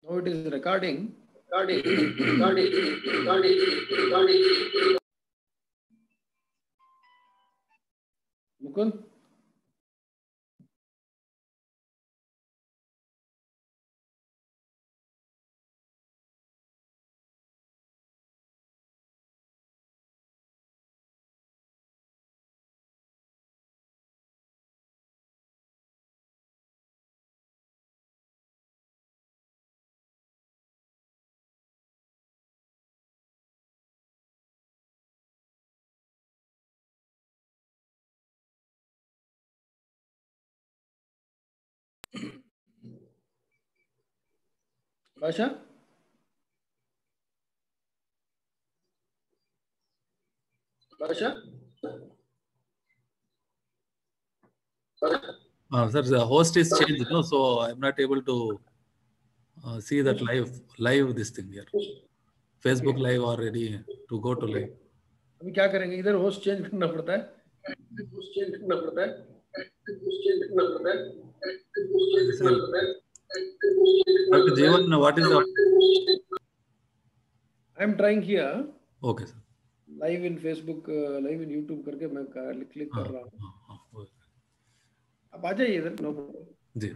Now it is recording. Mukund? Basha? Basha? Sir, the host is changed, no? So I'm not able to see that live this thing here. Facebook live already to go to live. अभी क्या करेंगे? इधर host change करना पड़ता है. Dr. Jeevan, what is the? I am trying here. Okay, sir. Live in Facebook, live in YouTube करके मैं click कर रहा हूँ. आप आ जाइए इधर. No problem. जी.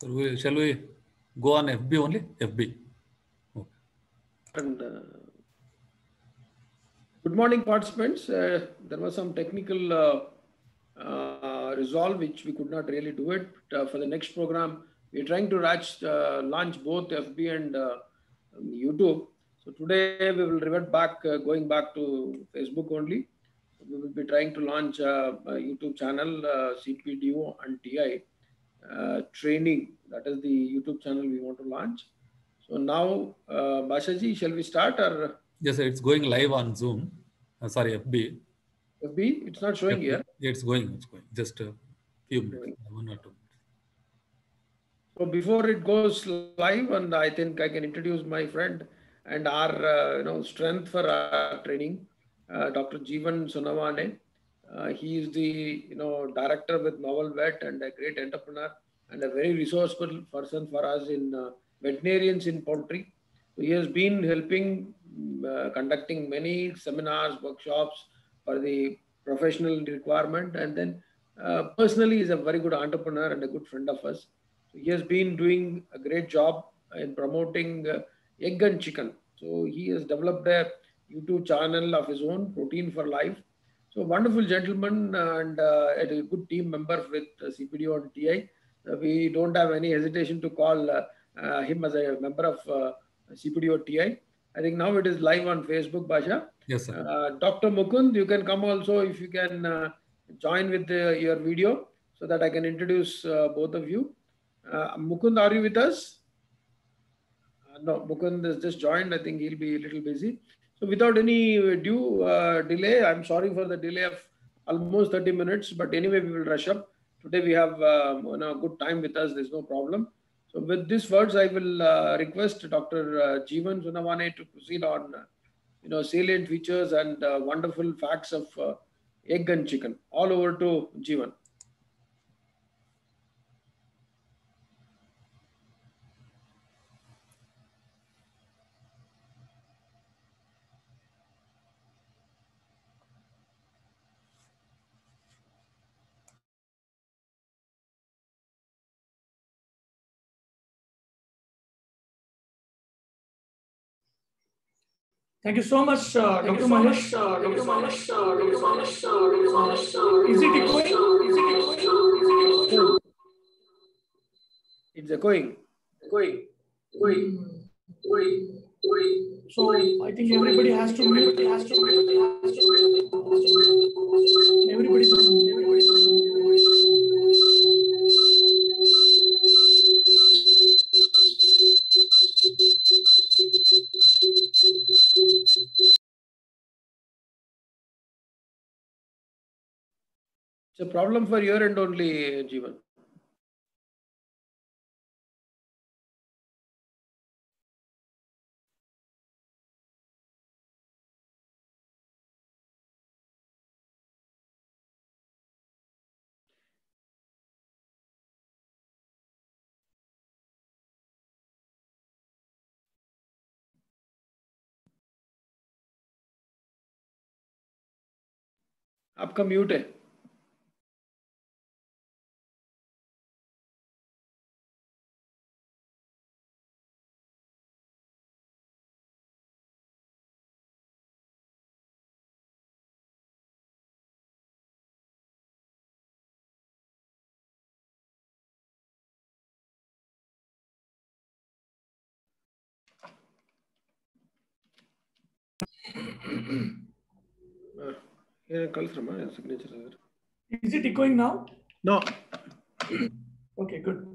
So shall we go on FB only? FB. Okay. And, good morning, participants. There was some technical resolve which we could not really do it. For the next program, we're trying to launch both FB and YouTube. So today we will revert back, going back to Facebook only. We will be trying to launch a YouTube channel, CPDO&TI training. That is the YouTube channel we want to launch. So now, Bashaji, shall we start or? Yes, sir, it's going live on Zoom. Sorry, FB. FB, it's not showing FB. here. It's going. Just a few minutes, 1 or 2 minutes. So before it goes live, and I think I can introduce my friend and our strength for our training, Dr. Jeevan Sonawane. He is the director with Novel Vet and a great entrepreneur and a very resourceful person for us in veterinarians in poultry. So he has been helping conducting many seminars, workshops for the professional requirement, and then personally is a very good entrepreneur and a good friend of us. So he has been doing a great job in promoting egg and chicken. So he has developed a YouTube channel of his own, Protein for Life. So wonderful gentleman and a good team member with CPDO and TI. We don't have any hesitation to call him as a member of CPDO TI. I think now it is live on Facebook, Basha. Yes, sir. Dr. Mukund, you can come also if you can join with your video so that I can introduce both of you. Mukund, are you with us? No, Mukund has just joined. I think he'll be a little busy. So without any due delay, I'm sorry for the delay of almost 30 minutes, but anyway, we will rush up. Today we have good time with us. There's no problem. So with these words, I will request Dr. Jeevan Sonawane to proceed on salient features and wonderful facts of egg and chicken. All over to Jeevan. Thank you so much, Dr. Mahesh. Is it echoing? It's echoing. So I think everybody has to mute. Everybody. It's a problem for your end only, Jeevan. आपका mute है. Is it echoing now? No. Okay, good.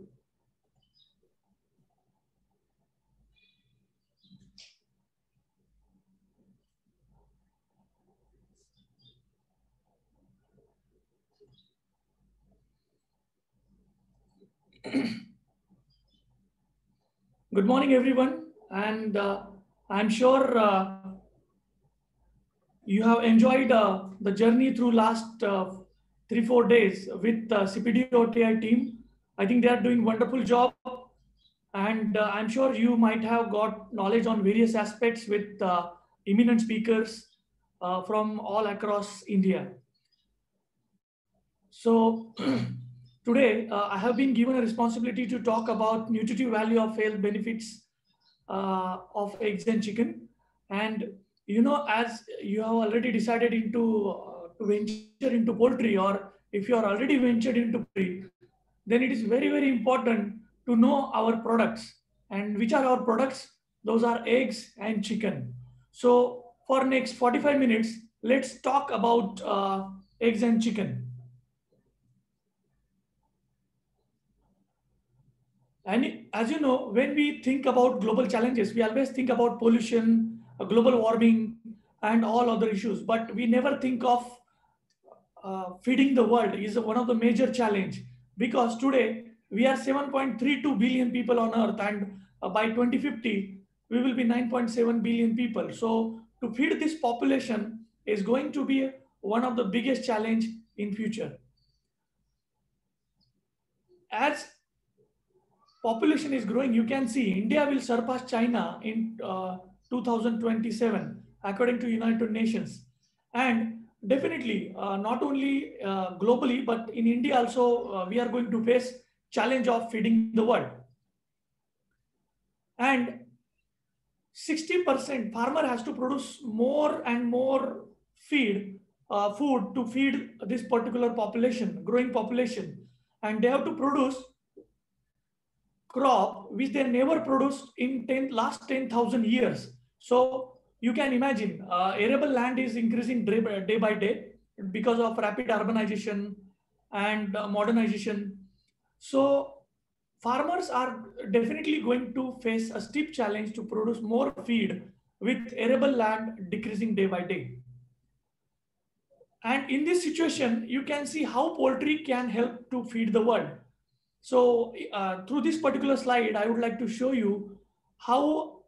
Good morning, everyone. And I'm sure you have enjoyed the journey through last 3-4 days with CPDO&TI team. I think they are doing wonderful job. And I'm sure you might have got knowledge on various aspects with eminent speakers from all across India. So today I have been given a responsibility to talk about nutritive value of health benefits of eggs and chicken. And as you have already decided to venture into poultry, or if you are already ventured into poultry, then it is very, very important to know our products. And which are our products? Those are eggs and chicken. So for next 45 minutes, let's talk about eggs and chicken. And as you know, when we think about global challenges, we always think about pollution, global warming, and all other issues. But we never think of feeding the world is one of the major challenge, because today we are 7.32 billion people on Earth, and by 2050 we will be 9.7 billion people. So to feed this population is going to be one of the biggest challenge in future. As population is growing, you can see India will surpass China in 2027, according to United Nations. And definitely, not only globally, but in India also, we are going to face challenge of feeding the world. And 60% farmer has to produce more and more food to feed this particular population, growing population. And they have to produce crop which they never produced in last 10,000 years. So you can imagine arable land is increasing day by day because of rapid urbanization and modernization. So farmers are definitely going to face a steep challenge to produce more feed with arable land decreasing day by day. And in this situation, you can see how poultry can help to feed the world. So through this particular slide, I would like to show you how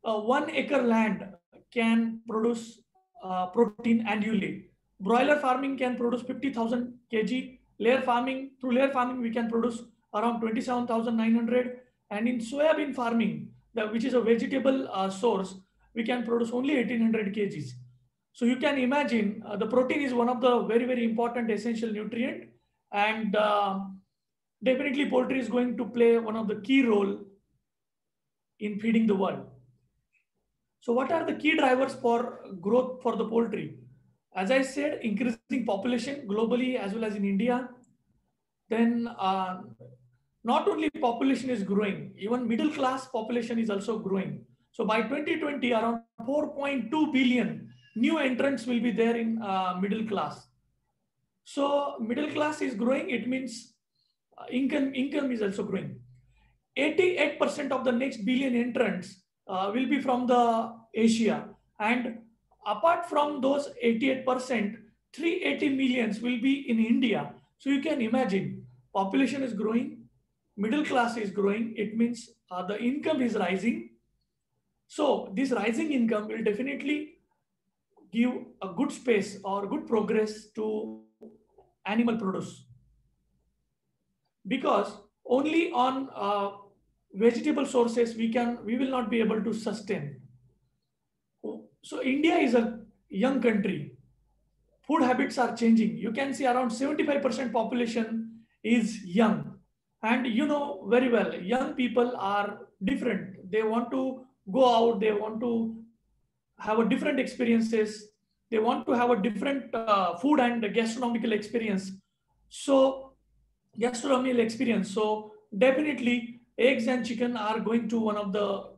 1 acre land can produce protein annually. Broiler farming can produce 50,000 kg. Through layer farming, we can produce around 27,900. And in soybean farming, which is a vegetable source, we can produce only 1,800 kgs. So you can imagine the protein is one of the very, very important essential nutrient. And definitely poultry is going to play one of the key role in feeding the world. So what are the key drivers for growth for the poultry? As I said, increasing population globally as well as in India. Then not only population is growing, even middle class population is also growing. So by 2020, around 4.2 billion new entrants will be there in middle class. So middle class is growing, it means income is also growing. 88% of the next billion entrants will be from the Asia. And apart from those 88%, 380 millions will be in India. So you can imagine, population is growing, middle class is growing, it means the income is rising. So this rising income will definitely give a good space or good progress to animal produce. Because only on vegetable sources we will not be able to sustain. So India is a young country. Food habits are changing. You can see around 75% population is young. And you know very well, young people are different. They want to go out, they want to have a different experiences. They want to have a different food and gastronomical experience. So definitely eggs and chicken are going to one of the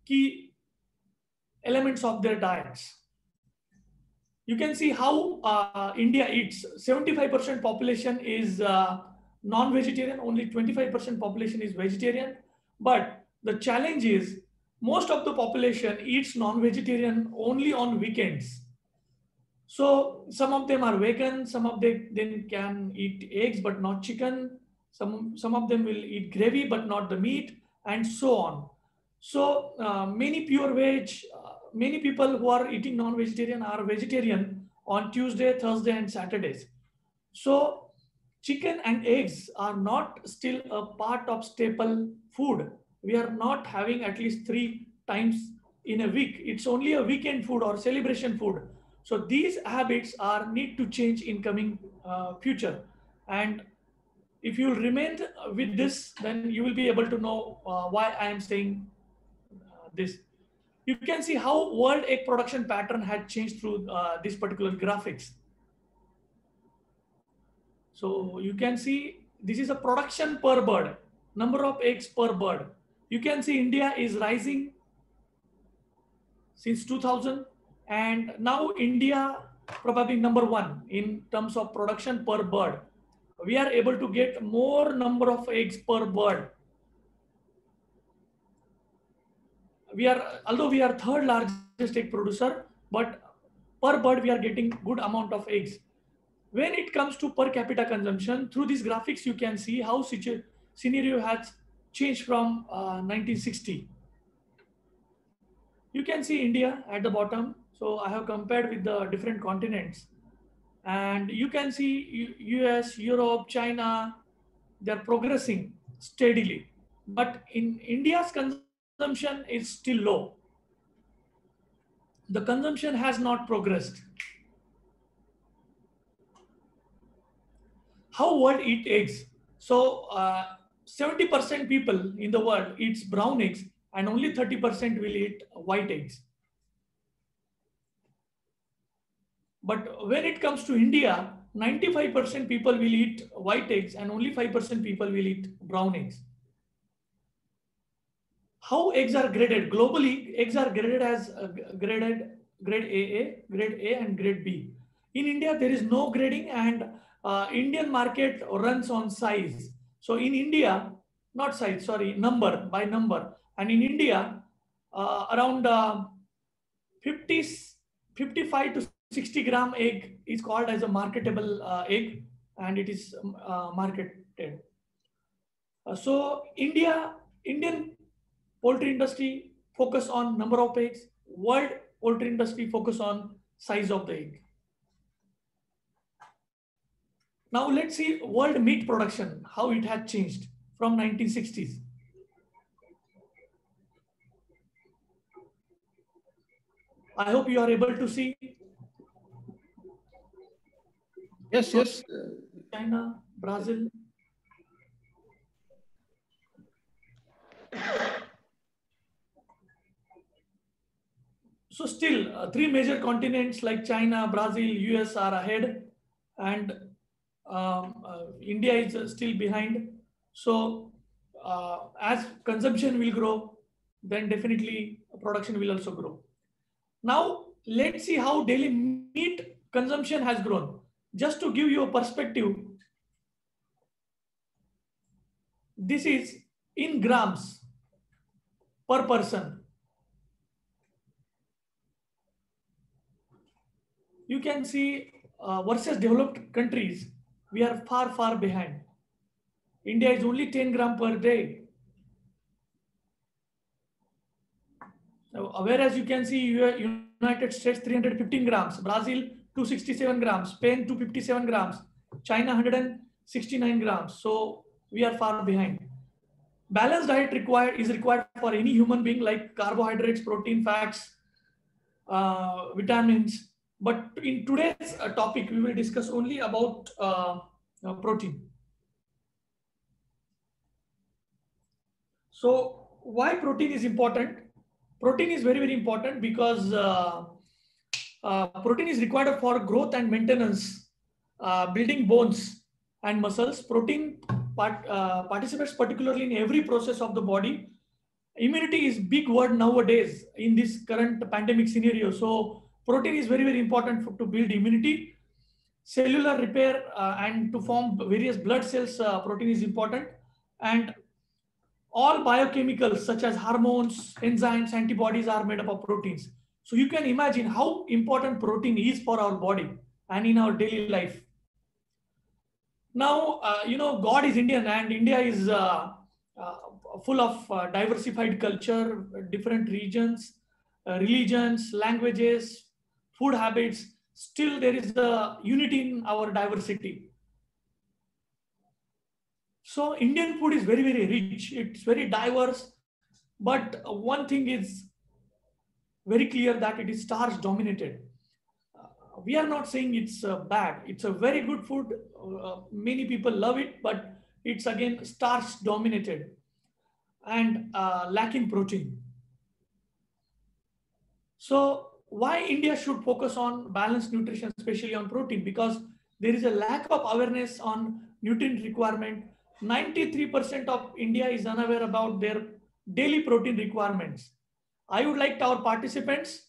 key elements of their diets. You can see how India eats. 75% population is non-vegetarian, only 25% population is vegetarian. But the challenge is most of the population eats non-vegetarian only on weekends. So some of them are vegan, some of them can eat eggs but not chicken, some of them will eat gravy but not the meat, and so on. So many pure veg, many people who are eating non-vegetarian are vegetarian on Tuesday, Thursday and Saturdays. So chicken and eggs are not still a part of staple food. We are not having at least 3 times in a week. It's only a weekend food or celebration food. So these habits are need to change in coming future. And if you remain with this, then you will be able to know why I am saying this. You can see how world egg production pattern had changed through this particular graphics. So you can see this is a production per bird, number of eggs per bird. You can see India is rising since 2000, and now India probably number 1 in terms of production per bird. We are able to get more number of eggs per bird. Although we are third largest egg producer, but per bird we are getting good amount of eggs. When it comes to per capita consumption, through these graphics you can see how scenario has changed from 1960. You can see India at the bottom. So I have compared with the different continents. And you can see US, Europe, China, they're progressing steadily. But in India's consumption is still low. The consumption has not progressed. How world eat eggs? So 70% people in the world eats brown eggs and only 30% will eat white eggs. But when it comes to India, 95% people will eat white eggs and only 5% people will eat brown eggs. How eggs are graded? Globally, eggs are graded as grade AA, grade A and grade B. In India, there is no grading, and Indian market runs on size. So in India, not size, sorry, number, by number. And in India, around 55 to 60 gram egg is called as a marketable egg, and it is marketed. So Indian poultry industry focus on number of eggs. World poultry industry focus on size of the egg. Now let's see world meat production, how it had changed from 1960s. I hope you are able to see. Yes, yes. China, Brazil. So still, three major continents like China, Brazil, US are ahead, and India is still behind. So as consumption will grow, then definitely production will also grow. Now let's see how daily meat consumption has grown. Just to give you a perspective, this is in grams per person. You can see versus developed countries, we are far, far behind. India is only 10 gram per day. Whereas you can see United States 315 grams, Brazil 267 grams, Spain 257 grams, China 169 grams. So we are far behind. Balanced diet is required for any human being, like carbohydrates, protein, fats, vitamins. But in today's topic, we will discuss only about protein. So why protein is important? Protein is very, very important because protein is required for growth and maintenance, building bones and muscles. Protein participates particularly in every process of the body. Immunity is big word nowadays in this current pandemic scenario. So protein is very, very important to build immunity. Cellular repair and to form various blood cells, protein is important. And all biochemicals such as hormones, enzymes, antibodies are made up of proteins. So you can imagine how important protein is for our body and in our daily life. Now, God is Indian, and India is full of diversified culture, different regions, religions, languages, food habits. Still, there is a unity in our diversity. So Indian food is very, very rich. It's very diverse. But one thing is very clear, that it is starch dominated. We are not saying it's bad. It's a very good food. Many people love it, but it's again starch dominated and lacking protein. So why India should focus on balanced nutrition, especially on protein? Because there is a lack of awareness on nutrient requirement. 93% of India is unaware about their daily protein requirements. I would like our participants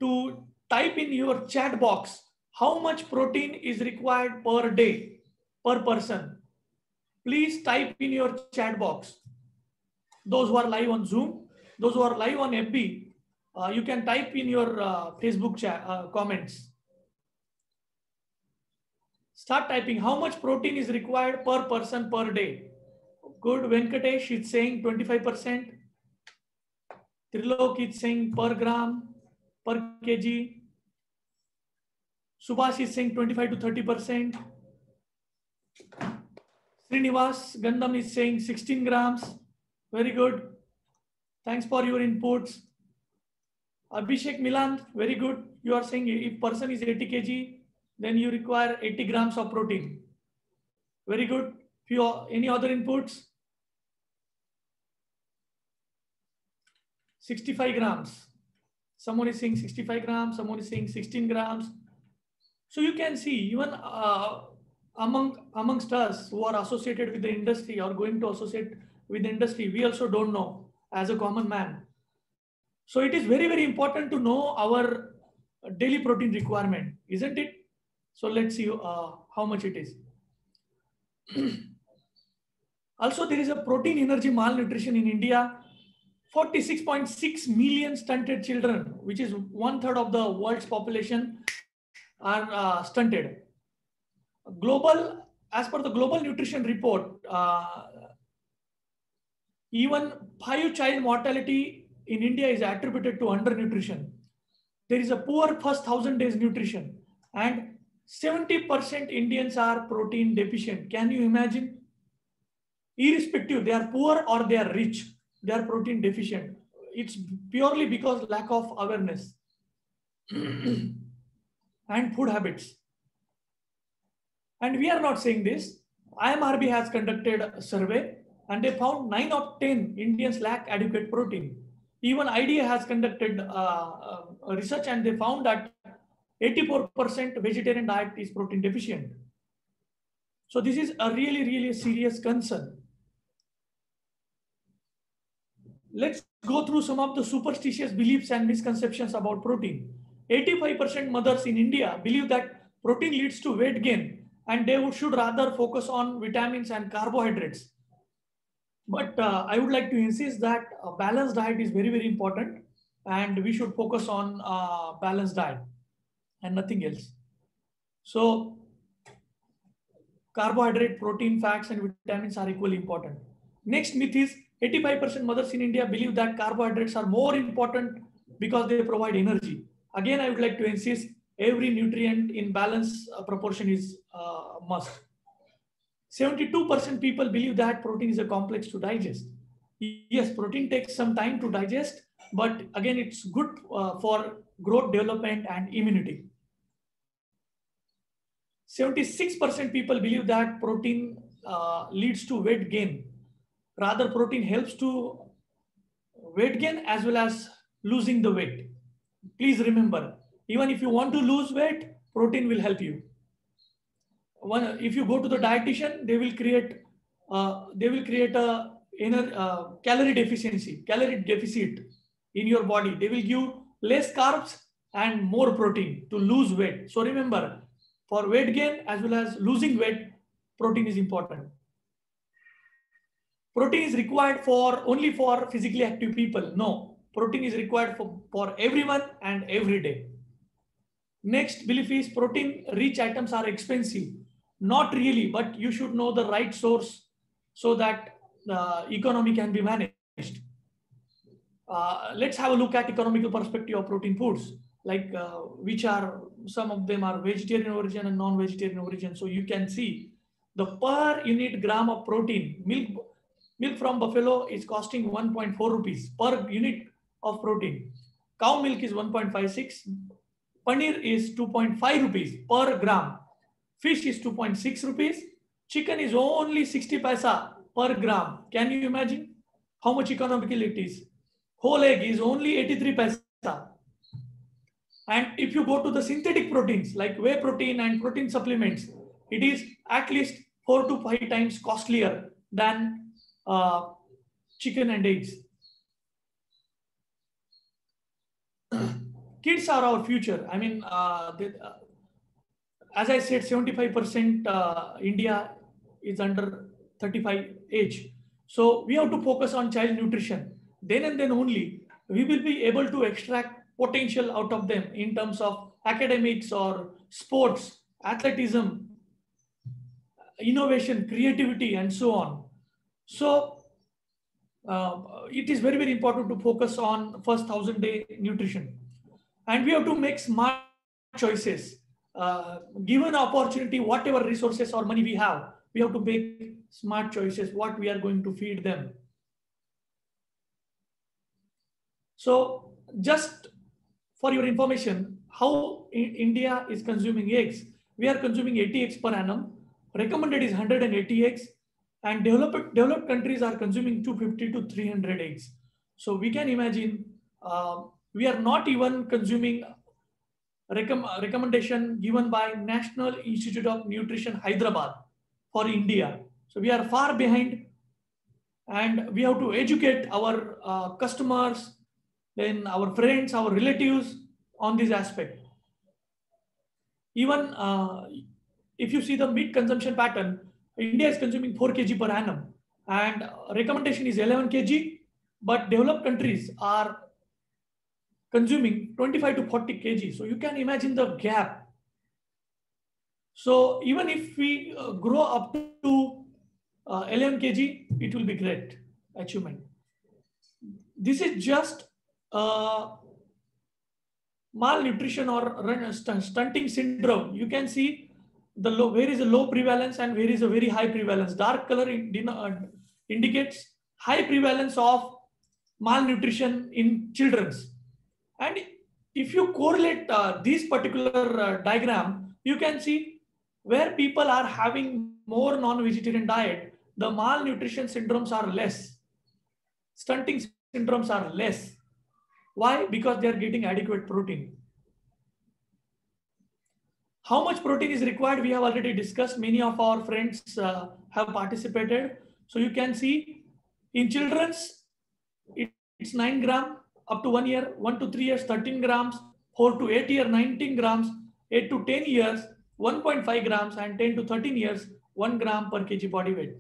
to type in your chat box how much protein is required per day, per person. Please type in your chat box. Those who are live on Zoom, those who are live on FB, you can type in your Facebook chat comments. Start typing how much protein is required per person per day. Good. Venkatesh is saying 25%. Trilok is saying per gram, per kg. Subhash is saying 25 to 30%. Srinivas Gandham is saying 16 grams. Very good. Thanks for your inputs. Abhishek Milan, very good. You are saying if person is 80 kg, then you require 80 grams of protein. Very good. Any other inputs? 65 grams. Someone is saying 65 grams, someone is saying 16 grams. So you can see even amongst us who are associated with the industry or going to associate with the industry, we also don't know as a common man. So it is very, very important to know our daily protein requirement, isn't it? So let's see how much it is. Also, there is a protein energy malnutrition in India. 46.6 million stunted children, which is 1/3 of the world's population, are stunted. As per the Global Nutrition Report, even 5-child mortality in India is attributed to undernutrition. There is a poor first 1,000 days nutrition, and 70% Indians are protein deficient. Can you imagine? Irrespective, they are poor or they are rich, they are protein deficient. It's purely because lack of awareness and food habits. And we are not saying this. IMRB has conducted a survey and they found 9 of 10 Indians lack adequate protein. Even IDA has conducted research and they found that 84% vegetarian diet is protein deficient. So this is a really, really serious concern. Let's go through some of the superstitious beliefs and misconceptions about protein. 85% mothers in India believe that protein leads to weight gain and they should rather focus on vitamins and carbohydrates. But I would like to insist that a balanced diet is very, very important and we should focus on balanced diet and nothing else. So carbohydrate, protein, fats and vitamins are equally important. Next myth is 85% mothers in India believe that carbohydrates are more important because they provide energy. Again, I would like to insist every nutrient in balance proportion is must. 72% people believe that protein is a complex to digest. Yes, protein takes some time to digest, but again, it's good for growth, development, and immunity. 76% people believe that protein leads to weight gain. Rather, protein helps to weight gain as well as losing the weight. Please remember, even if you want to lose weight, protein will help you. If you go to the dietitian, they will create a calorie deficit in your body. They will give less carbs and more protein to lose weight. So remember, for weight gain as well as losing weight, protein is important. Protein is required only for physically active people. No, protein is required for everyone and every day. Next belief is protein-rich items are expensive. Not really, but you should know the right source so that the economy can be managed. Let's have a look at economical perspective of protein foods, like some of them are vegetarian origin and non-vegetarian origin. So you can see the per unit gram of protein, milk from buffalo is costing 1.4 rupees per unit of protein. Cow milk is 1.56. Paneer is 2.5 rupees per gram. Fish is 2.6 rupees. Chicken is only 60 paisa per gram. Can you imagine how much economical it is? Whole egg is only 83 paisa. And if you go to the synthetic proteins like whey protein and protein supplements, it is at least 4 to 5 times costlier than chicken and eggs. Kids are our future. I mean, as I said, 75% India is under 35 age. So we have to focus on child nutrition. Then and then only we will be able to extract potential out of them in terms of academics or sports, athleticism, innovation, creativity, and so on. So it is very, very important to focus on first 1,000-day nutrition. And we have to make smart choices. Given opportunity, whatever resources or money we have to make smart choices, what we are going to feed them. So just for your information, how India is consuming eggs. We are consuming 80 eggs per annum. Recommended is 180 eggs. And developed countries are consuming 250 to 300 eggs. So we can imagine we are not even consuming recommendation given by National Institute of Nutrition, Hyderabad, for India. So we are far behind, and we have to educate our customers, then our friends, our relatives on this aspect. Even if you see the meat consumption pattern, India is consuming 4 kg per annum, and recommendation is 11 kg, but developed countries are consuming 25 to 40 kg. So you can imagine the gap. So even if we grow up to 11 kg, it will be great achievement. This is just malnutrition or stunting syndrome. You can see the low, where is a low prevalence and where is a very high prevalence. Dark color indicates high prevalence of malnutrition in children's. And if you correlate this particular diagram, you can see where people are having more non-vegetarian diet, the malnutrition syndromes are less, stunting syndromes are less. Why? Because they are getting adequate protein. How much protein is required? We have already discussed. Many of our friends have participated. So you can see in children's, it's 9 gram up to 1 year, 1 to 3 years, 13 grams, 4 to 8 years, 19 grams, 8 to 10 years, 1.5 grams, and 10 to 13 years, 1 gram per kg body weight.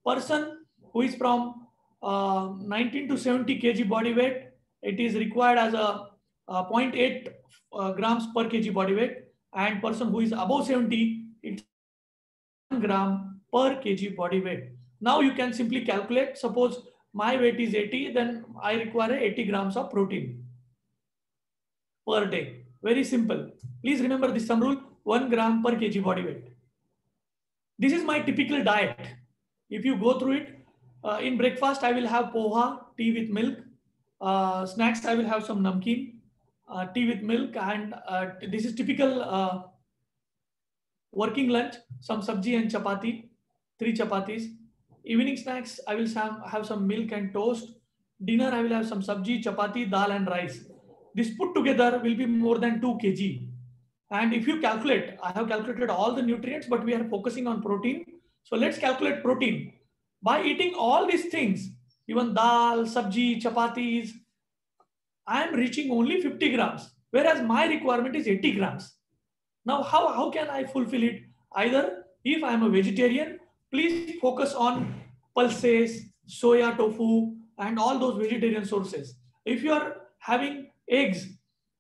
Person who is from 19 to 70 kg body weight, it is required as a 0.8 grams per kg body weight, and person who is above 70, it's 1 gram per kg body weight. Now you can simply calculate. Suppose my weight is 80, then I require 80 grams of protein per day. Very simple. Please remember this sum rule: 1 gram per kg body weight. This is my typical diet. If you go through it, in breakfast, I will have poha, tea with milk. Snacks, I will have some namkeen, tea with milk, and this is typical working lunch, some sabji and chapati, 3 chapatis. Evening snacks, I will have some milk and toast. Dinner, I will have some sabji, chapati, dal, and rice. This put together will be more than 2 kg. And if you calculate, I have calculated all the nutrients, but we are focusing on protein. So let's calculate protein. By eating all these things, even dal, sabji, chapatis, I am reaching only 50 grams, whereas my requirement is 80 grams. Now, how can I fulfill it? Either if I am a vegetarian, please focus on pulses, soya tofu, and all those vegetarian sources. If you are having eggs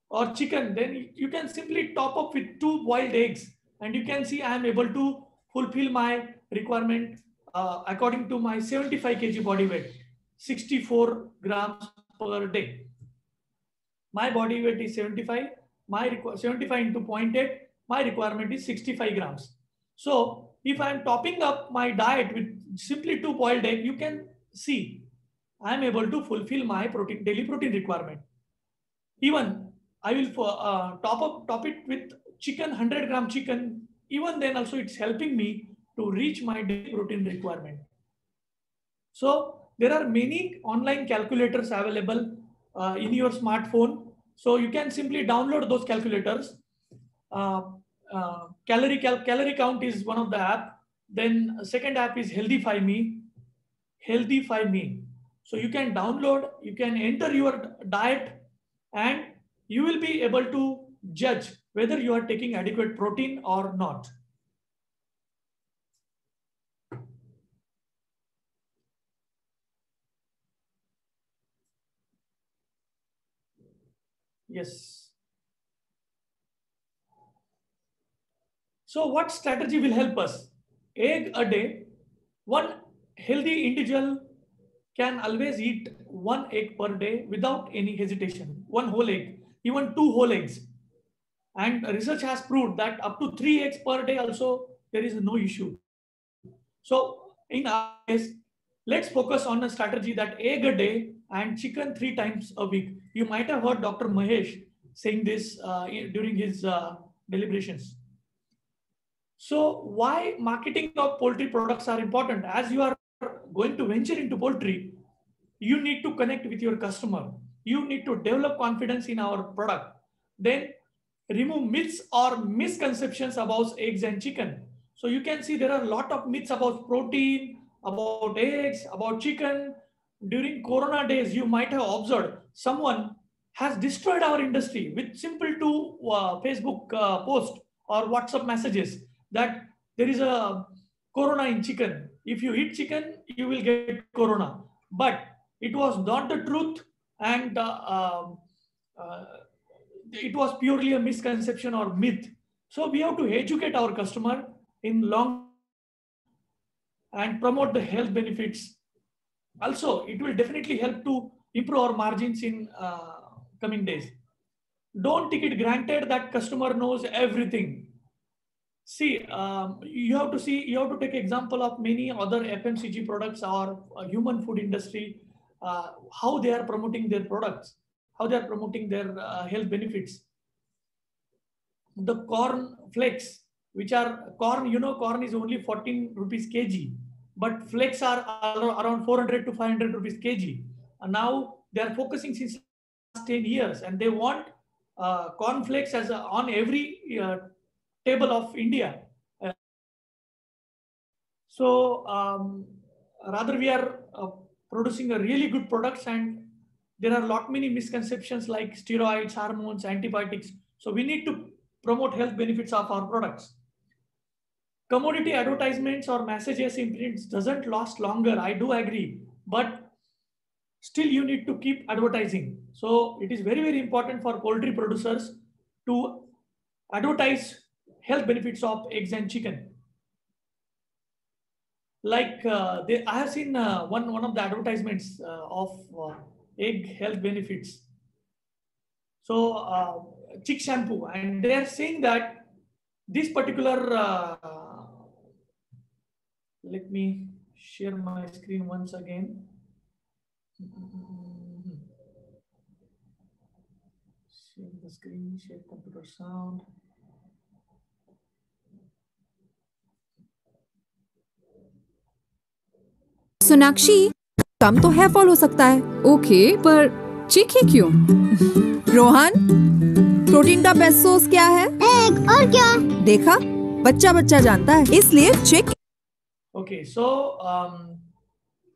or chicken, then you can simply top up with 2 boiled eggs, and you can see I am able to fulfill my requirement according to my 75 kg body weight, 64 grams per day. My body weight is 75. 75 into 0.8, my requirement is 65 grams. So if I am topping up my diet with simply 2 boiled eggs, you can see I am able to fulfill my daily protein requirement. Even I will top it with chicken, 100 gram chicken. Even then also it's helping me to reach my daily protein requirement. So there are many online calculators available in your smartphone. So you can simply download those calculators. Calorie count is one of the app. Then second app is Healthify Me. Healthify Me. So you can download, you can enter your diet, and you will be able to judge whether you are taking adequate protein or not. Yes. So what strategy will help us? Egg a day. One healthy individual can always eat 1 egg per day without any hesitation. 1 whole egg, even 2 whole eggs. And research has proved that up to 3 eggs per day also there is no issue. So in our case, let's focus on a strategy that egg a day and chicken 3 times a week. You might have heard Dr. Mahesh saying this during his deliberations. So why marketing of poultry products are important? As you are going to venture into poultry, you need to connect with your customer. you need to develop confidence in our product. Then remove myths or misconceptions about eggs and chicken. So you can see there are a lot of myths about protein, about eggs, about chicken. During Corona days, you might have observed someone has destroyed our industry with simple two Facebook post or WhatsApp messages that there is a Corona in chicken. If you eat chicken, you will get Corona. But it was not the truth, and it was purely a misconception or myth. So we have to educate our customer in long term and promote the health benefits. Also, it will definitely help to improve our margins in coming days. Don't take it granted that customer knows everything. See, you have to take example of many other FMCG products or human food industry, how they are promoting their products, how they are promoting their health benefits. The corn flakes, which are corn, corn is only 14 rupees kg, but flakes are around 400 to 500 rupees kg. And now they are focusing since last 10 years, and they want corn flakes as on every table of India. So rather we are producing a really good products, and there are a lot many misconceptions like steroids, hormones, antibiotics. So we need to promote health benefits of our products. Commodity advertisements or messages in print doesn't last longer. I do agree, but still you need to keep advertising. So it is very, very important for poultry producers to advertise health benefits of eggs and chicken. Like I have seen one of the advertisements of egg health benefits. So chick shampoo, and they are saying that this particular let me share my screen once again. Share the screen, share computer sound. Sonakshi, come to hair fall हो सकता है। Okay, पर चीखी क्यों? Rohan, protein का best source क्या है? Egg. और क्या? देखा, बच्चा बच्चा जानता है, इसलिए चिक। Okay, so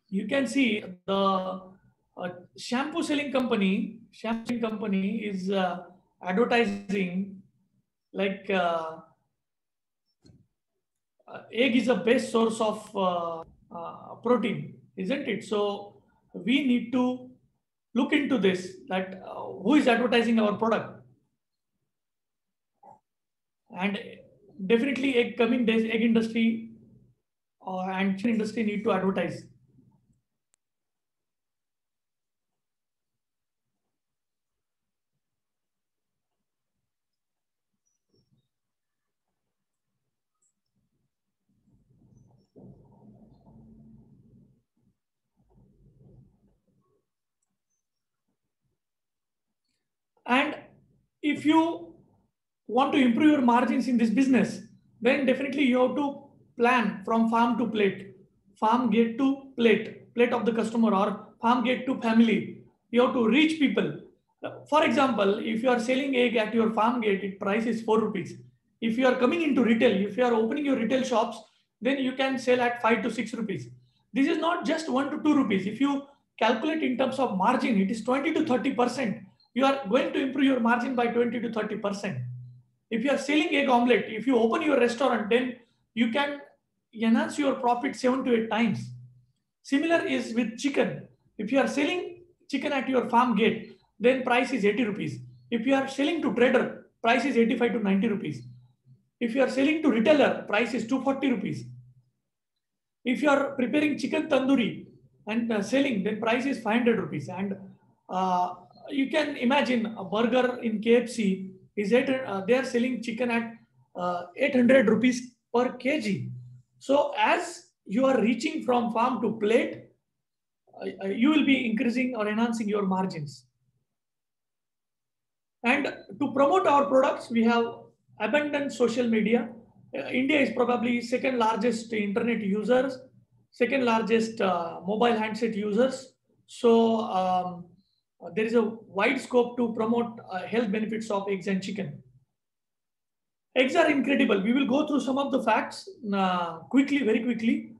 you can see the shampoo selling company is advertising like egg is the best source of protein, isn't it? So we need to look into this, that who is advertising our product. And definitely coming days, egg industry and chicken industry need to advertise. And if you want to improve your margins in this business, then definitely you have to plan from farm to plate, farm gate to plate of the customer, or farm gate to family. You have to reach people. For example, if you are selling egg at your farm gate, its price is 4 rupees. If you are coming into retail, if you are opening your retail shops, then you can sell at 5 to 6 rupees. This is not just 1 to 2 rupees. If you calculate in terms of margin, it is 20 to 30%. You are going to improve your margin by 20 to 30%. If you are selling egg omelette, if you open your restaurant, then you can enhance your profit 7 to 8 times. Similar is with chicken. If you are selling chicken at your farm gate, then price is 80 rupees. If you are selling to trader, price is 85 to 90 rupees. If you are selling to retailer, price is 240 rupees. If you are preparing chicken tandoori and selling, then price is 500 rupees. And you can imagine a burger in KFC is they are selling chicken at 800 rupees per kg. So as you are reaching from farm to plate, you will be increasing or enhancing your margins. And to promote our products, we have abundant social media. India is probably second largest internet users, second largest mobile handset users. So there is a wide scope to promote health benefits of eggs and chicken. Eggs are incredible. We will go through some of the facts quickly, very quickly.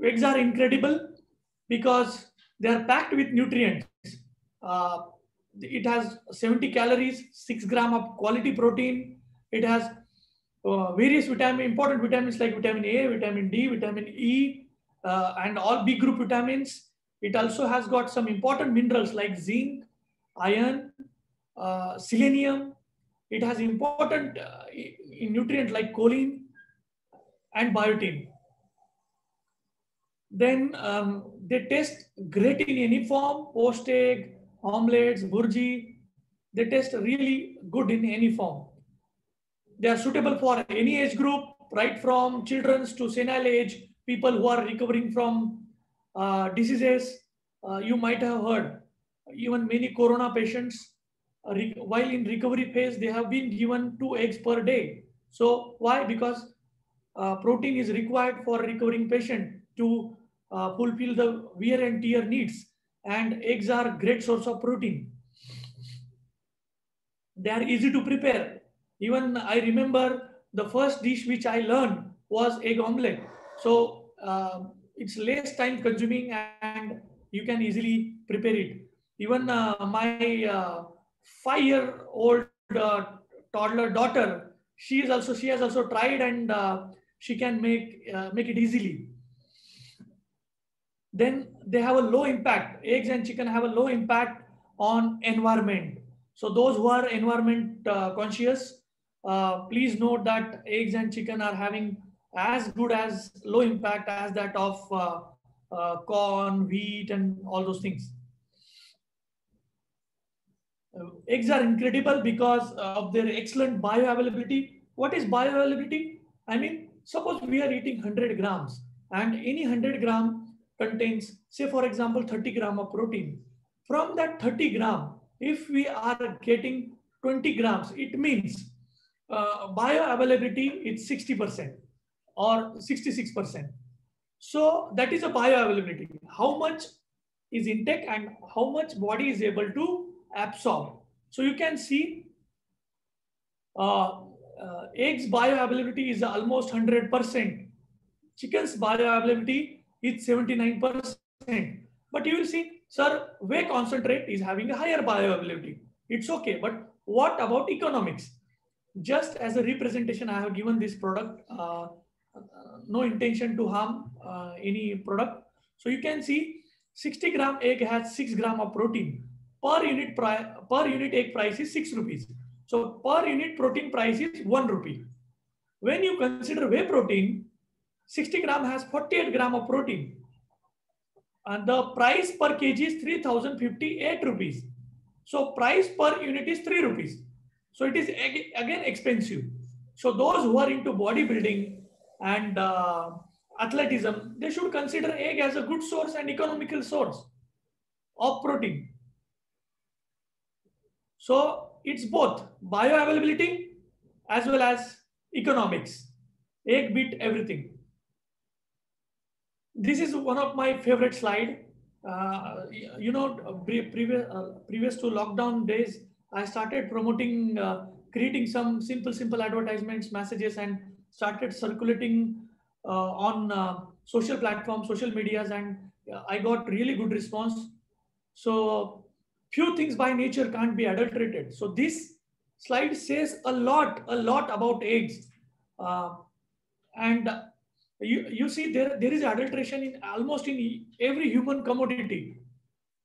Eggs are incredible because they are packed with nutrients. Uh, it has 70 calories, 6 grams of quality protein. It has various important vitamins like vitamin A, vitamin D, vitamin E, and all B group vitamins. It also has got some important minerals like zinc, iron, selenium. It has important nutrient like choline and biotin. Then they taste great in any form, poached egg, omelets, burji. They taste really good in any form. They are suitable for any age group, right from children to senile age, people who are recovering from diseases. You might have heard, even many corona patients, while in recovery phase, they have been given 2 eggs per day. So why? Because protein is required for recovering patient to fulfill the wear and tear needs, and eggs are great source of protein. They are easy to prepare. Even I remember the first dish which I learned was egg omelette. So it's less time consuming and you can easily prepare it. Even my 5-year-old toddler daughter, she has also tried, and she can make it easily. Then they have a low impact. Eggs and chicken have a low impact on environment. So those who are environment conscious, please note that eggs and chicken are having as good as low impact as that of corn, wheat, and all those things. Eggs are incredible because of their excellent bioavailability. What is bioavailability? I mean, suppose we are eating 100 grams and any 100 gram contains, say for example, 30 gram of protein. From that 30 gram, if we are getting 20 grams, it means bioavailability is 60% or 66%. So that is a bioavailability. How much is intake and how much body is able to absorb. So you can see eggs bioavailability is almost 100%. Chicken's bioavailability is 79%. But you will see, sir, whey concentrate is having a higher bioavailability. It's okay. But what about economics? Just as a representation, I have given this product, no intention to harm any product. So you can see 60 gram egg has 6 gram of protein. Per unit egg price is 6 rupees. So per unit protein price is 1 rupee. When you consider whey protein, 60 gram has 48 gram of protein. And the price per kg is 3058 rupees. So price per unit is 3 rupees. So it is again expensive. So those who are into bodybuilding and athleticism, they should consider egg as a good source and economical source of protein. So it's both bioavailability as well as economics. Egg beat everything. This is one of my favorite slide. Previous to lockdown days, I started promoting, creating some simple advertisements, messages, and started circulating on social platforms, social medias, and I got really good response. So few things by nature can't be adulterated. So this slide says a lot about eggs, and you see there is adulteration in almost in every human commodity.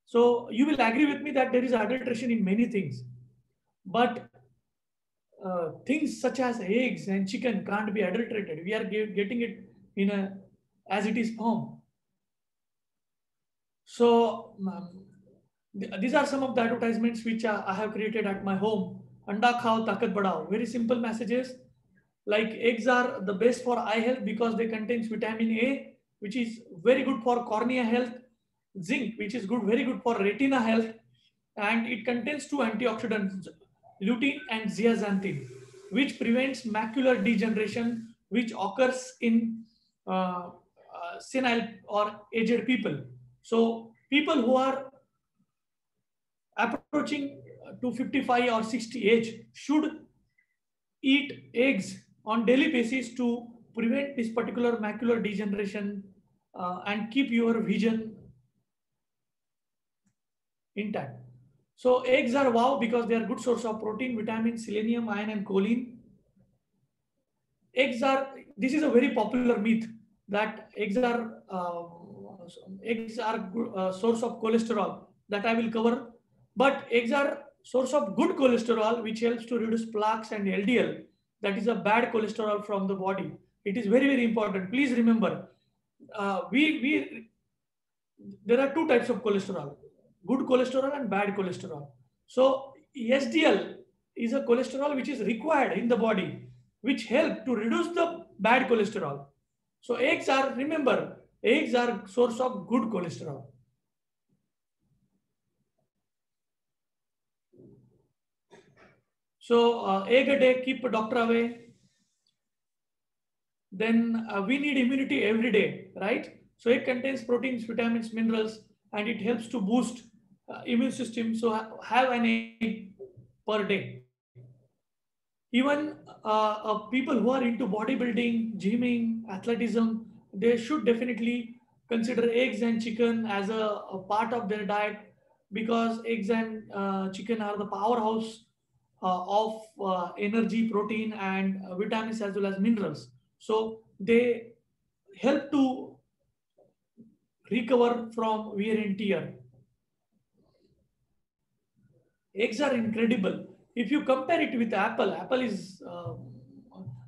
So you will agree with me that there is adulteration in many things, but things such as eggs and chicken can't be adulterated. We are getting it in a as it is form. So these are some of the advertisements which I have created at my home. Anda khao takat badao. Very simple messages. Like eggs are the best for eye health because they contain vitamin A, which is very good for cornea health, zinc, which is good, very good for retina health, and it contains 2 antioxidants, lutein and zeaxanthin, which prevents macular degeneration, which occurs in senile or aged people. So people who are approaching to 55 or 60 age should eat eggs on daily basis to prevent this particular macular degeneration and keep your vision intact. So eggs are wow because they are good source of protein, vitamin, selenium, iron, and choline. This is a very popular myth that eggs are source of cholesterol that I will cover. But eggs are source of good cholesterol, which helps to reduce plaques and LDL. That is a bad cholesterol from the body. It is very, very important. Please remember, there are two types of cholesterol: good cholesterol and bad cholesterol. So SDL is a cholesterol which is required in the body, which help to reduce the bad cholesterol. So remember, eggs are source of good cholesterol. So egg a day, keep a doctor away. Then we need immunity every day, right? So egg contains proteins, vitamins, minerals, and it helps to boost immune system. So have an egg per day. Even people who are into bodybuilding, gymming, athleticism, they should definitely consider eggs and chicken as a part of their diet, because eggs and chicken are the powerhouse of energy, protein, and vitamins as well as minerals. So they help to recover from wear and tear. Eggs are incredible. If you compare it with apple is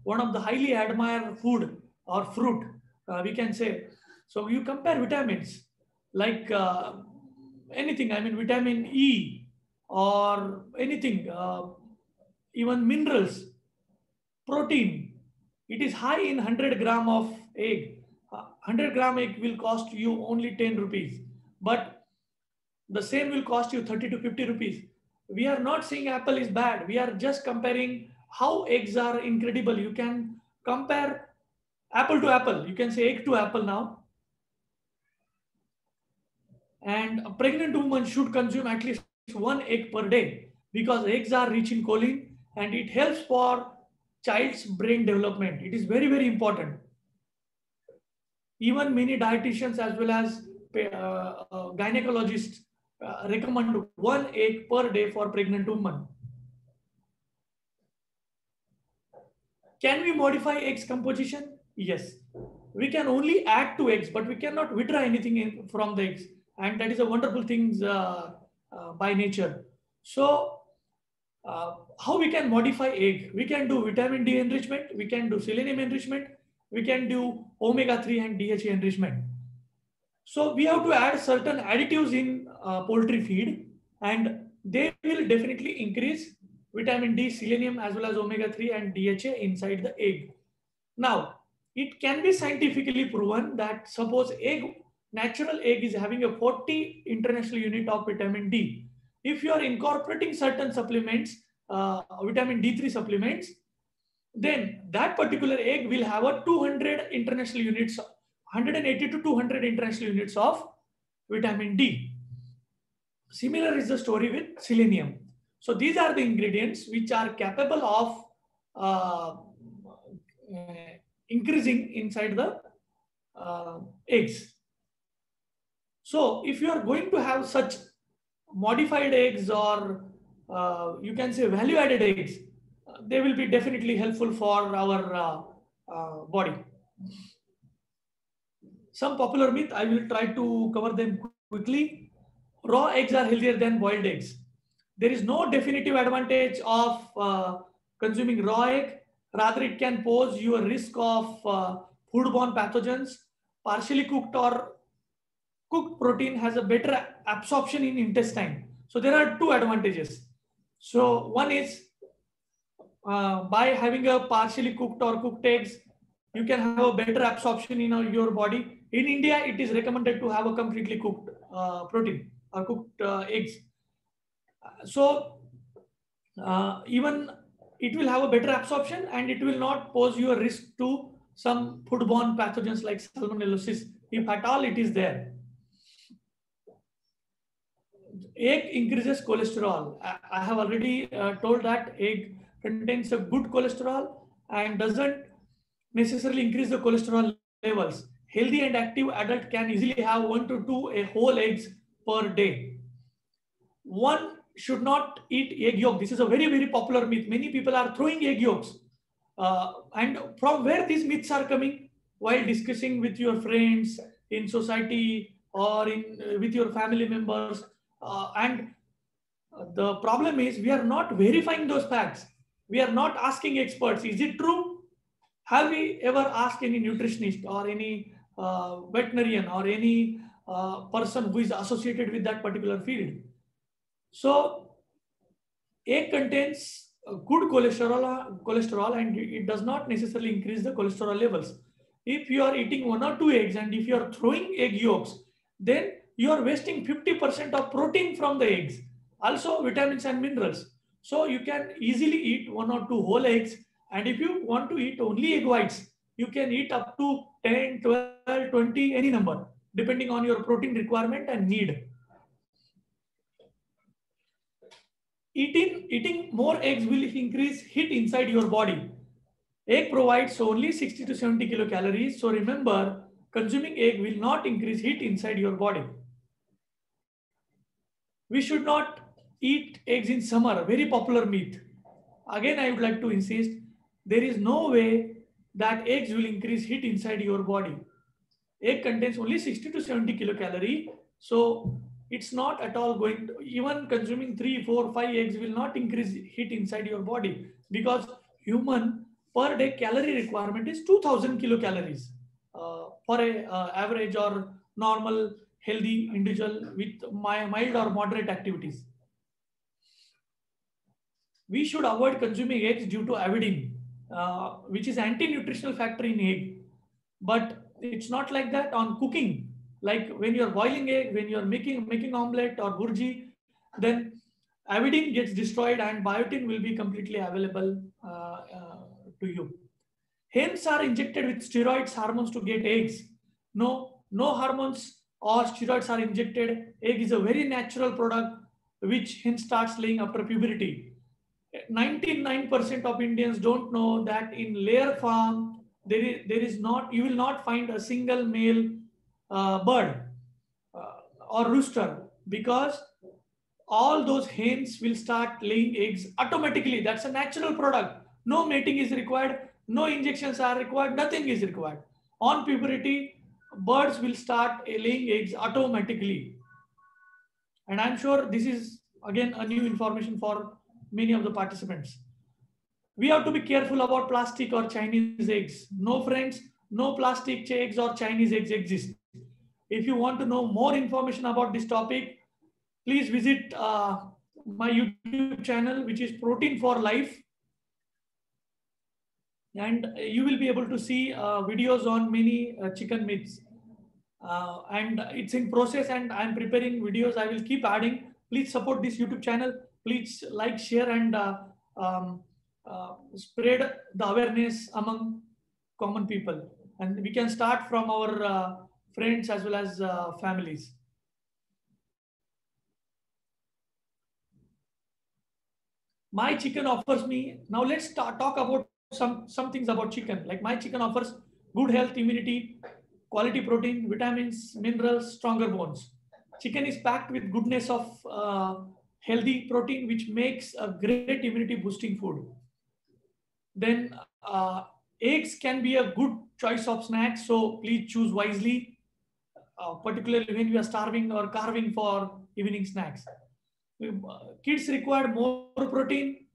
one of the highly admired food or fruit, we can say. So you compare vitamins like anything, I mean vitamin E or anything, even minerals, protein. It is high in 100 gram of egg. 100-gram egg will cost you only 10 rupees. But the same will cost you 30 to 50 rupees. We are not saying apple is bad. We are just comparing how eggs are incredible. You can compare apple to apple. You can say egg to apple now. And a pregnant woman should consume at least one egg per day, because eggs are rich in choline and it helps for child's brain development. It is very, very important. Even many dietitians as well as gynecologists recommend one egg per day for pregnant women. Can we modify eggs composition? Yes. We can only add to eggs, but we cannot withdraw anything from the eggs. And that is a wonderful thing by nature. So how we can modify egg? We can do vitamin D enrichment. We can do selenium enrichment. We can do omega-3 and DHA enrichment. So we have to add certain additives in poultry feed, and they will definitely increase vitamin D, selenium, as well as omega-3 and DHA inside the egg. Now, it can be scientifically proven that suppose natural egg is having a 40 international unit of vitamin D. If you are incorporating certain supplements, vitamin D3 supplements, then that particular egg will have a 200 international units, 180 to 200 international units of vitamin D. Similar is the story with selenium. So these are the ingredients which are capable of increasing inside the eggs. So if you are going to have such modified eggs, or you can say value added eggs, they will be definitely helpful for our body. Some popular myth, I will try to cover them quickly. Raw eggs are healthier than boiled eggs. There is no definitive advantage of consuming raw egg. Rather, it can pose you a risk of foodborne pathogens. Partially cooked or cooked protein has a better absorption in intestine. So there are two advantages. So one is by having a partially cooked or cooked eggs, you can have a better absorption in your body. In India, it is recommended to have a completely cooked protein or cooked eggs. So even it will have a better absorption, and it will not pose you a risk to some foodborne pathogens like salmonellosis, if at all it is there. egg increases cholesterol. I have already told that egg contains a good cholesterol and doesn't necessarily increase the cholesterol levels. Healthy and active adult can easily have 1 to 2 whole eggs per day. One should not eat egg yolk. This is a very, very popular myth. Many people are throwing egg yolks. And from where these myths are coming? While discussing with your friends in society or with your family members. And the problem is we are not verifying those facts. We are not asking experts, is it true? Have we ever asked any nutritionist or any veterinarian or any person who is associated with that particular field? So egg contains good cholesterol and it does not necessarily increase the cholesterol levels. If you are eating 1 or 2 eggs and if you are throwing egg yolks, then you are wasting 50% of protein from the eggs, also vitamins and minerals. So you can easily eat 1 or 2 whole eggs, and if you want to eat only egg whites, you can eat up to 10, 12, 20, any number, depending on your protein requirement and need. Eating more eggs will increase heat inside your body. Egg provides only 60 to 70 kilocalories. So remember, consuming egg will not increase heat inside your body. We should not eat eggs in summer, very popular myth. Again, I would like to insist, there is no way that eggs will increase heat inside your body. Egg contains only 60 to 70 kilocalorie. So it's not at all going to, even consuming 3, 4, 5 eggs will not increase heat inside your body, because human per day calorie requirement is 2000 kilocalories for a average or normal healthy individual with mild or moderate activities. We should avoid consuming eggs due to avidin, which is anti-nutritional factor in egg. But it's not like that on cooking. Like when you're boiling egg, when you're making omelette or burji, then avidin gets destroyed and biotin will be completely available to you. Hens are injected with steroids, hormones to get eggs. No hormones or steroids are injected. Egg is a very natural product which hen starts laying after puberty. 99% of Indians don't know that in layer farm there is not, you will not find a single male bird or rooster, because all those hens will start laying eggs automatically. That's a natural product. No mating is required, no injections are required, nothing is required. On puberty, birds will start laying eggs automatically. And I'm sure this is again a new information for many of the participants. We have to be careful about plastic or Chinese eggs. No, friends, no plastic eggs or Chinese eggs exist. If you want to know more information about this topic, please visit my YouTube channel, which is Protein for Life. And you will be able to see videos on many chicken myths. And it's in process and I'm preparing videos. I will keep adding. Please support this YouTube channel. Please like, share, and spread the awareness among common people. And we can start from our friends as well as families. My chicken offers me, now let's talk about some things about chicken. Like my chicken offers good health, immunity, quality protein, vitamins, minerals, stronger bones. Chicken is packed with goodness of healthy protein, which makes a great immunity boosting food. Then eggs can be a good choice of snacks, so please choose wisely, particularly when you are starving or carving for evening snacks. Kids require more protein,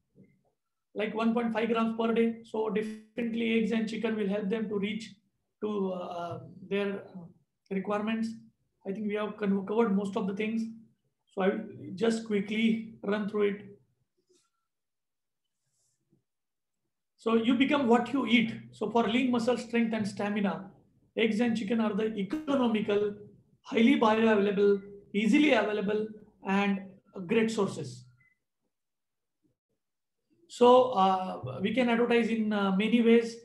like 1.5 grams per day. So definitely eggs and chicken will help them to reach to their requirements. I think we have covered most of the things. So I will just quickly run through it. So you become what you eat. So for lean muscle strength and stamina, eggs and chicken are the economical, highly bioavailable, easily available, and great sources. So we can advertise in many ways.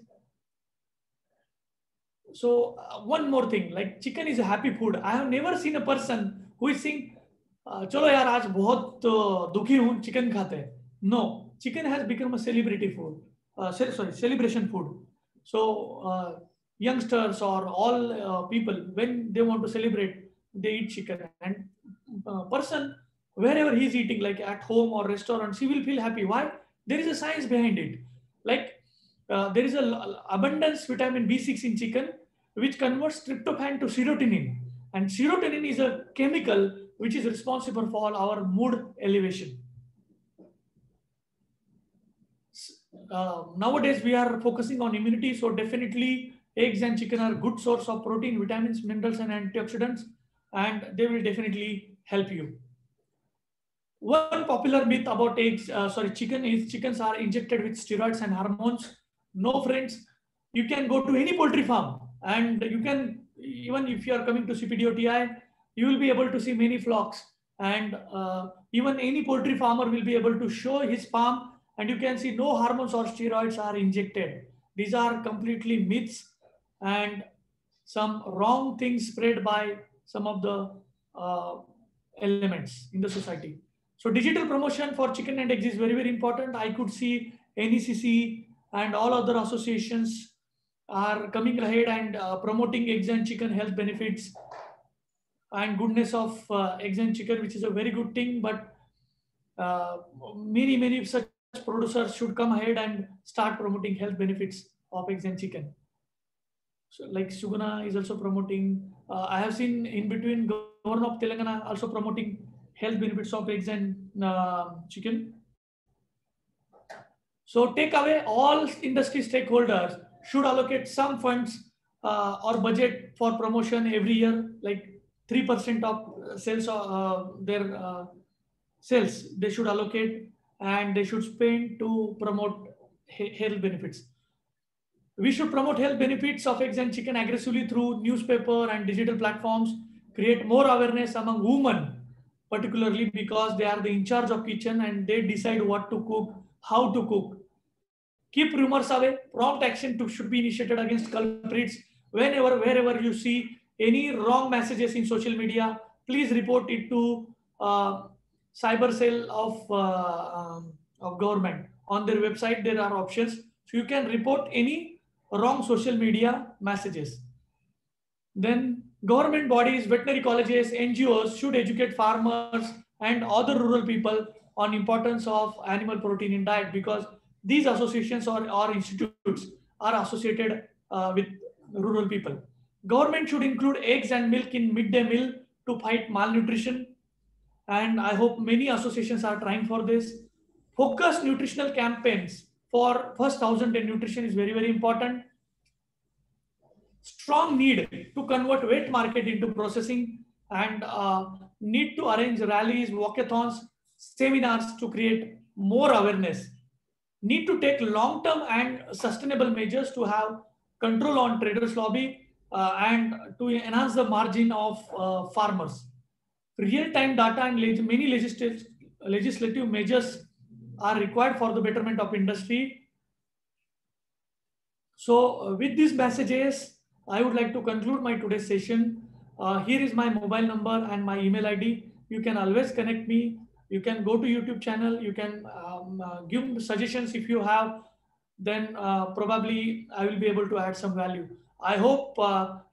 So one more thing, like chicken is a happy food. I have never seen a person who is saying चलो यार आज बहुत दुखी हूँ, chicken खाते हैं. No, chicken has become a celebrity food. Celebration food. So youngsters or all people, when they want to celebrate, they eat chicken. And person, wherever he's eating, like at home or restaurants, he will feel happy. Why? There is a science behind it. Like there is abundance vitamin B6 in chicken, which converts tryptophan to serotonin. And serotonin is a chemical which is responsible for our mood elevation. Nowadays we are focusing on immunity, so definitely eggs and chicken are good source of protein, vitamins, minerals, and antioxidants, and they will definitely help you. One popular myth about chicken is chickens are injected with steroids and hormones. No, friends, you can go to any poultry farm, and you can, even if you are coming to CPDO&TI, you will be able to see many flocks, and even any poultry farmer will be able to show his farm, and you can see no hormones or steroids are injected. These are completely myths and some wrong things spread by some of the elements in the society. So digital promotion for chicken and eggs is very, very important. I could see NECC and all other associations are coming ahead and promoting eggs and chicken health benefits and goodness of eggs and chicken, which is a very good thing. But many such producers should come ahead and start promoting health benefits of eggs and chicken. So like Suguna is also promoting. I have seen in between Governor of Telangana also promoting health benefits of eggs and chicken. So take away all industry stakeholders should allocate some funds or budget for promotion every year, like 3% of sales, their sales they should allocate, and they should spend to promote health benefits. We should promote health benefits of eggs and chicken aggressively through newspaper and digital platforms, create more awareness among women, particularly because they are the in charge of kitchen and they decide what to cook, how to cook. Keep rumors away. Prompt action should be initiated against culprits. Wherever you see any wrong messages in social media, please report it to cyber cell of government. On their website, there are options. So you can report any wrong social media messages. Then government bodies, veterinary colleges, NGOs should educate farmers and other rural people on importance of animal protein in diet, because these associations or institutes are associated with rural people. Government should include eggs and milk in midday meal to fight malnutrition, and I hope many associations are trying for this. Focus nutritional campaigns for first 1,000 day nutrition is very, very important. Strong need to convert wet market into processing, and need to arrange rallies, walkathons, seminars to create more awareness. Need to take long-term and sustainable measures to have control on traders lobby and to enhance the margin of farmers. Real-time data and many legislative measures are required for the betterment of industry. So with these messages, I would like to conclude my today's session. Here is my mobile number and my email ID. You can always connect me. You can go to YouTube channel. You can give suggestions if you have. Then probably I will be able to add some value. I hope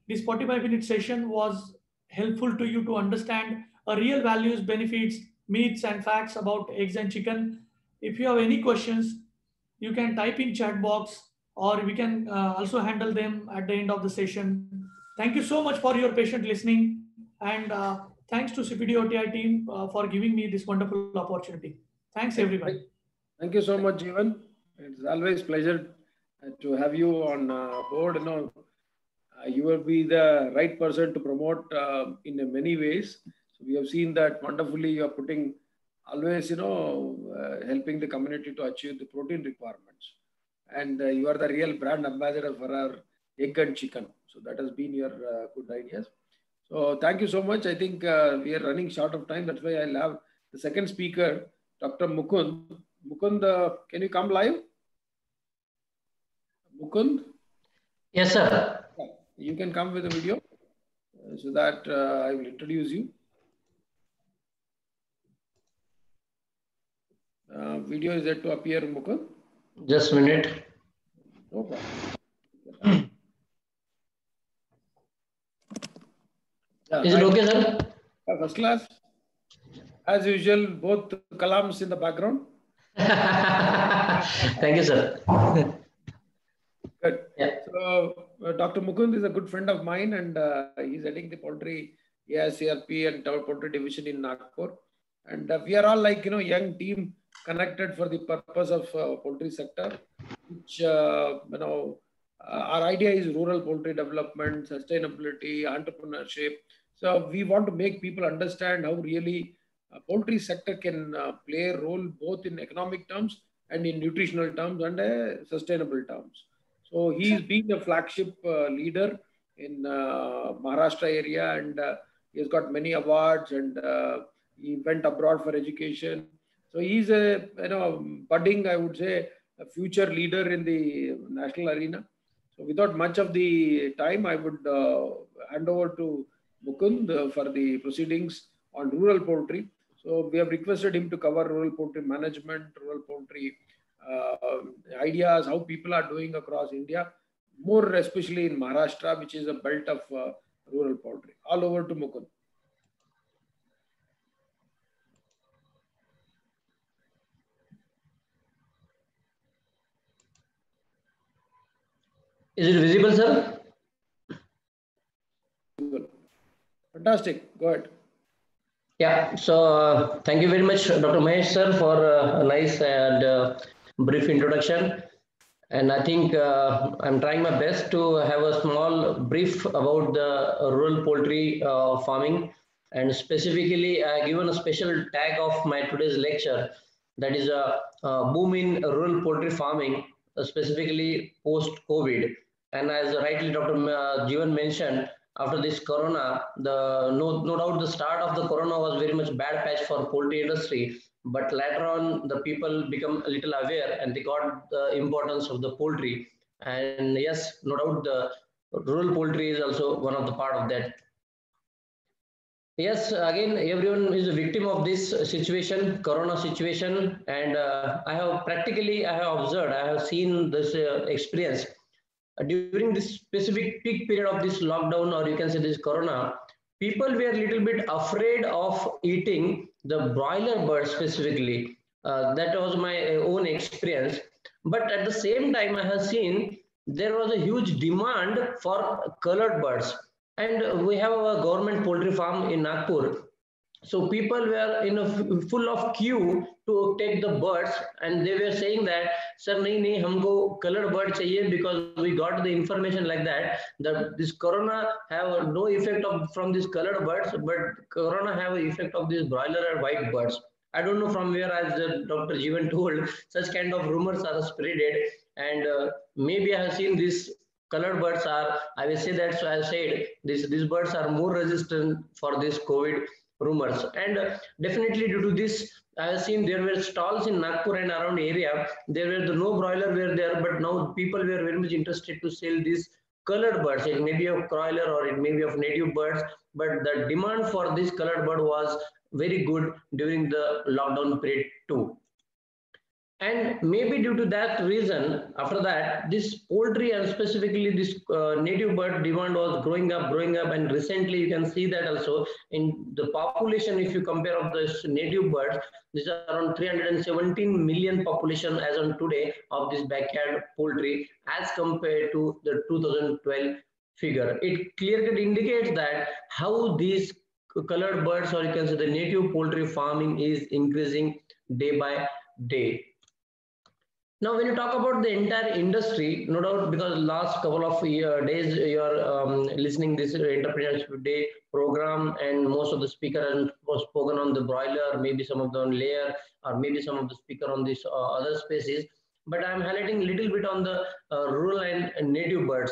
this 45-minute session was helpful to you to understand real values, benefits, myths, and facts about eggs and chicken. If you have any questions, you can type in chat box, or we can also handle them at the end of the session. Thank you so much for your patient listening, and thanks to CPDO&TI team for giving me this wonderful opportunity. Thanks everyone. Thank you so much, Jeevan. It's always pleasure to have you on board. You will be the right person to promote in many ways. So we have seen that wonderfully. You are putting always, helping the community to achieve the protein requirements. And you are the real brand ambassador for our egg and chicken. So that has been your good ideas. So thank you so much. I think we are running short of time. That's why I'll have the second speaker, Dr. Mukund. Mukund, can you come live? Mukund? Yes, sir. You can come with a video so that I will introduce you. Video is yet to appear, Mukund. Just a minute. No problem. Is it okay, sir? First class. As usual, both Kalams in the background. Thank you, sir. Good. Yeah. So, Dr. Mukund is a good friend of mine, and he's heading the poultry AICRP and poultry division in Nagpur. And we are all like, young team connected for the purpose of poultry sector, which, our idea is rural poultry development, sustainability, entrepreneurship. So we want to make people understand how really poultry sector can play a role both in economic terms and in nutritional terms and sustainable terms. So he's been a flagship leader in Maharashtra area, and he's got many awards, and he went abroad for education. So he's a budding, I would say, a future leader in the national arena. So without much of the time, I would hand over to Mukund for the proceedings on rural poultry. So we have requested him to cover rural poultry management, rural poultry ideas, how people are doing across India, more especially in Maharashtra, which is a belt of rural poultry. All over to Mukund. Is it visible, sir? Fantastic. Go ahead. Yeah. So thank you very much, Dr. Mahesh, sir, for a nice and brief introduction. And I think I'm trying my best to have a small brief about the rural poultry farming. And specifically, I given a special tag of my today's lecture, that is a boom in rural poultry farming, specifically post-COVID. And as rightly Dr. Jeevan mentioned, after this corona, no doubt the start of the corona was very much bad patch for poultry industry. But later on, the people become a little aware and they got the importance of the poultry. And yes, no doubt the rural poultry is also one of the part of that. Yes, again, everyone is a victim of this situation, corona situation. And I have observed, I have seen this experience. During this specific peak period of this lockdown, or you can say this corona, people were a little bit afraid of eating the broiler bird specifically. That was my own experience. But at the same time, I have seen there was a huge demand for colored birds. And we have a government poultry farm in Nagpur. So people were full of queue to take the birds, and they were saying that, sir, nahi, humko colored bird chahiye, because we got the information like that this corona have no effect from these colored birds, but corona have an effect of these broiler and white birds. I don't know from where, as Dr. Jeevan told, such kind of rumors are spreaded, and maybe I have seen these colored birds are, I will say that, so I said these birds are more resistant for this COVID rumors. And definitely due to this, I have seen there were stalls in Nagpur and around area. There were no broiler were there, but now people were very much interested to sell these colored birds. It may be of broiler or it may be of native birds, but the demand for this colored bird was very good during the lockdown period too. And maybe due to that reason, after that, this poultry and specifically this native bird demand was growing up. And recently you can see that also in the population, if you compare of this native birds, this is around 317 million population as on today of this backyard poultry as compared to the 2012 figure. It clearly indicates that how these colored birds, or you can say the native poultry farming, is increasing day by day. Now, when you talk about the entire industry, no doubt, because last couple of days you are listening this Entrepreneurship Day program, and most of the speakers have spoken on the broiler, maybe some of them on layer, or maybe some of the speaker on this other species. But I'm highlighting a little bit on the rural and native birds.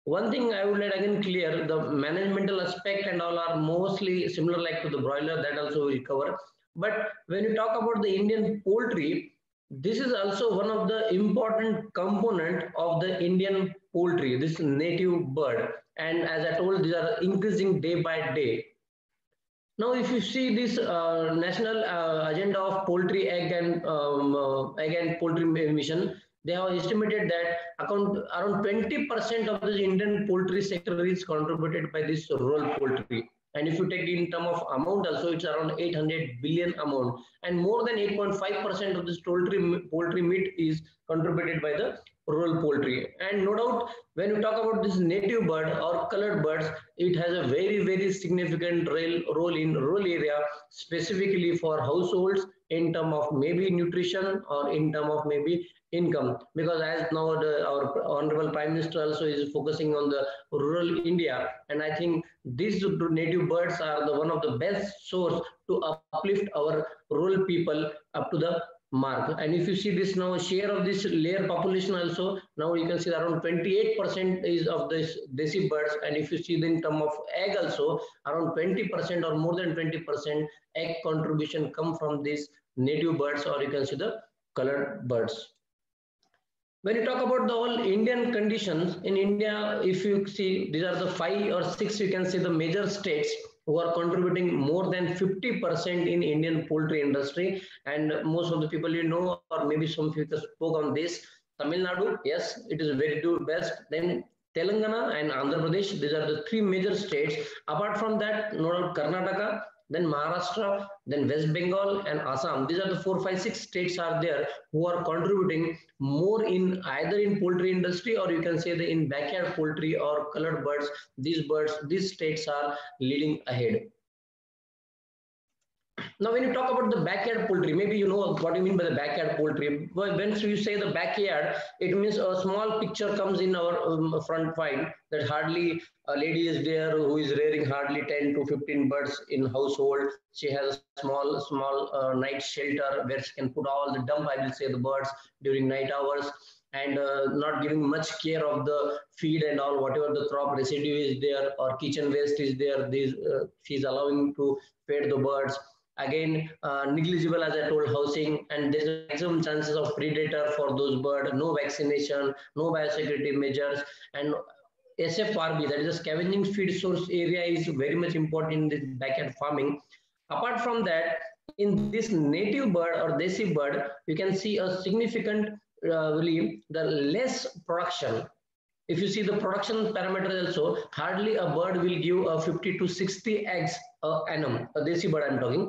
One thing I would like again clear, the managemental aspect and all are mostly similar like to the broiler, that also will cover. But when you talk about the Indian poultry, this is also one of the important component of the Indian poultry, this native bird. And as I told, these are increasing day by day. Now, if you see this national agenda of poultry, egg and poultry mission, they have estimated that around 20% of the Indian poultry sector is contributed by this rural poultry. And if you take in term of amount also, it's around 800 billion amount. And more than 8.5% of this poultry meat is contributed by the rural poultry. And no doubt, when we talk about this native bird or colored birds, it has a very significant role in rural area, specifically for households in term of maybe nutrition or in term of maybe income. Because as now our honorable prime minister also is focusing on the rural India, and I think these native birds are the one of the best source to uplift our rural people up to the mark. And if you see this now share of this layer population also, now you can see around 28% is of this desi birds. And if you see the in term of egg also, around 20% or more than 20% egg contribution come from these native birds, or you can see the colored birds. When you talk about the whole Indian conditions in India, if you see, these are the 5 or 6, you can see the major states who are contributing more than 50% in Indian poultry industry. And most of the people you know, or maybe some people spoke on this. Tamil Nadu, yes, it is very best. Then Telangana and Andhra Pradesh, these are the 3 major states. Apart from that, no doubt Karnataka, then Maharashtra, then West Bengal and Assam. These are the 4, 5, 6 states are there who are contributing more in either in poultry industry, or you can say the in backyard poultry or colored birds. These states are leading ahead. Now, when you talk about the backyard poultry, maybe you know what you mean by the backyard poultry. When you say the backyard, it means a small picture comes in our front find that hardly a lady is there who is rearing hardly 10 to 15 birds in household. She has a small night shelter where she can put all the dump, I will say, the birds during night hours, and not giving much care of the feed and all, whatever the crop residue is there or kitchen waste is there, she's allowing to feed the birds. Again, negligible, as I told, housing, and there's maximum chances of predator for those birds, no vaccination, no biosecurity measures, and SFRB, that is a scavenging feed source area, is very much important in this backyard farming. Apart from that, in this native bird or desi bird, you can see a significant, really, the less production. If you see the production parameters also, hardly a bird will give 50 to 60 eggs annum, a desi bird I'm talking.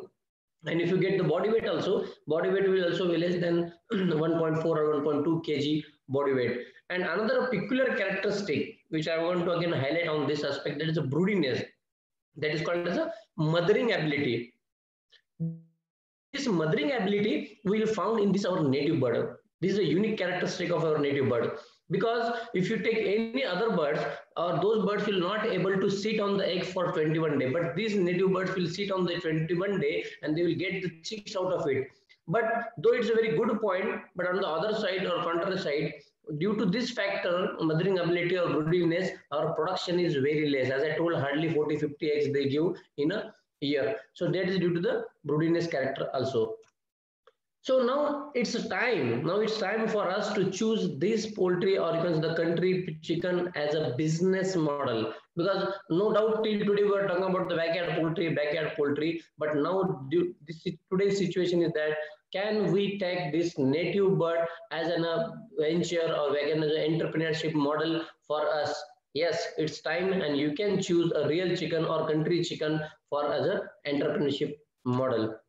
And if you get the body weight also, body weight will also be less than 1.4 or 1.2 kg body weight. And another peculiar characteristic, which I want to again highlight on this aspect, that is a broodiness, that is called as a mothering ability. This mothering ability we will found in this our native bird. This is a unique characteristic of our native bird. Because if you take any other birds, those birds will not able to sit on the egg for 21 days. But these native birds will sit on the 21 day and they will get the chicks out of it. But though it's a very good point, but on the other side or contrary side, due to this factor, mothering ability or broodiness, our production is very less. As I told, hardly 40-50 eggs they give in a year. So that is due to the broodiness character also. So now it's time. Now it's time for us to choose this poultry or even the country chicken as a business model. Because no doubt till today we are talking about the backyard poultry. But now today's situation is that can we take this native bird as an venture or as an entrepreneurship model for us? Yes, it's time, and you can choose a real chicken or country chicken for as an entrepreneurship model.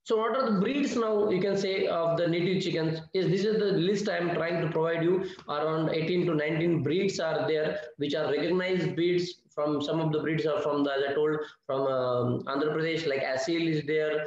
So what are the breeds now you can say of the native chickens? This is the list I am trying to provide you. Around 18 to 19 breeds are there, which are recognized breeds. From some of the breeds are from the, as I told, from Andhra Pradesh, like Asil is there.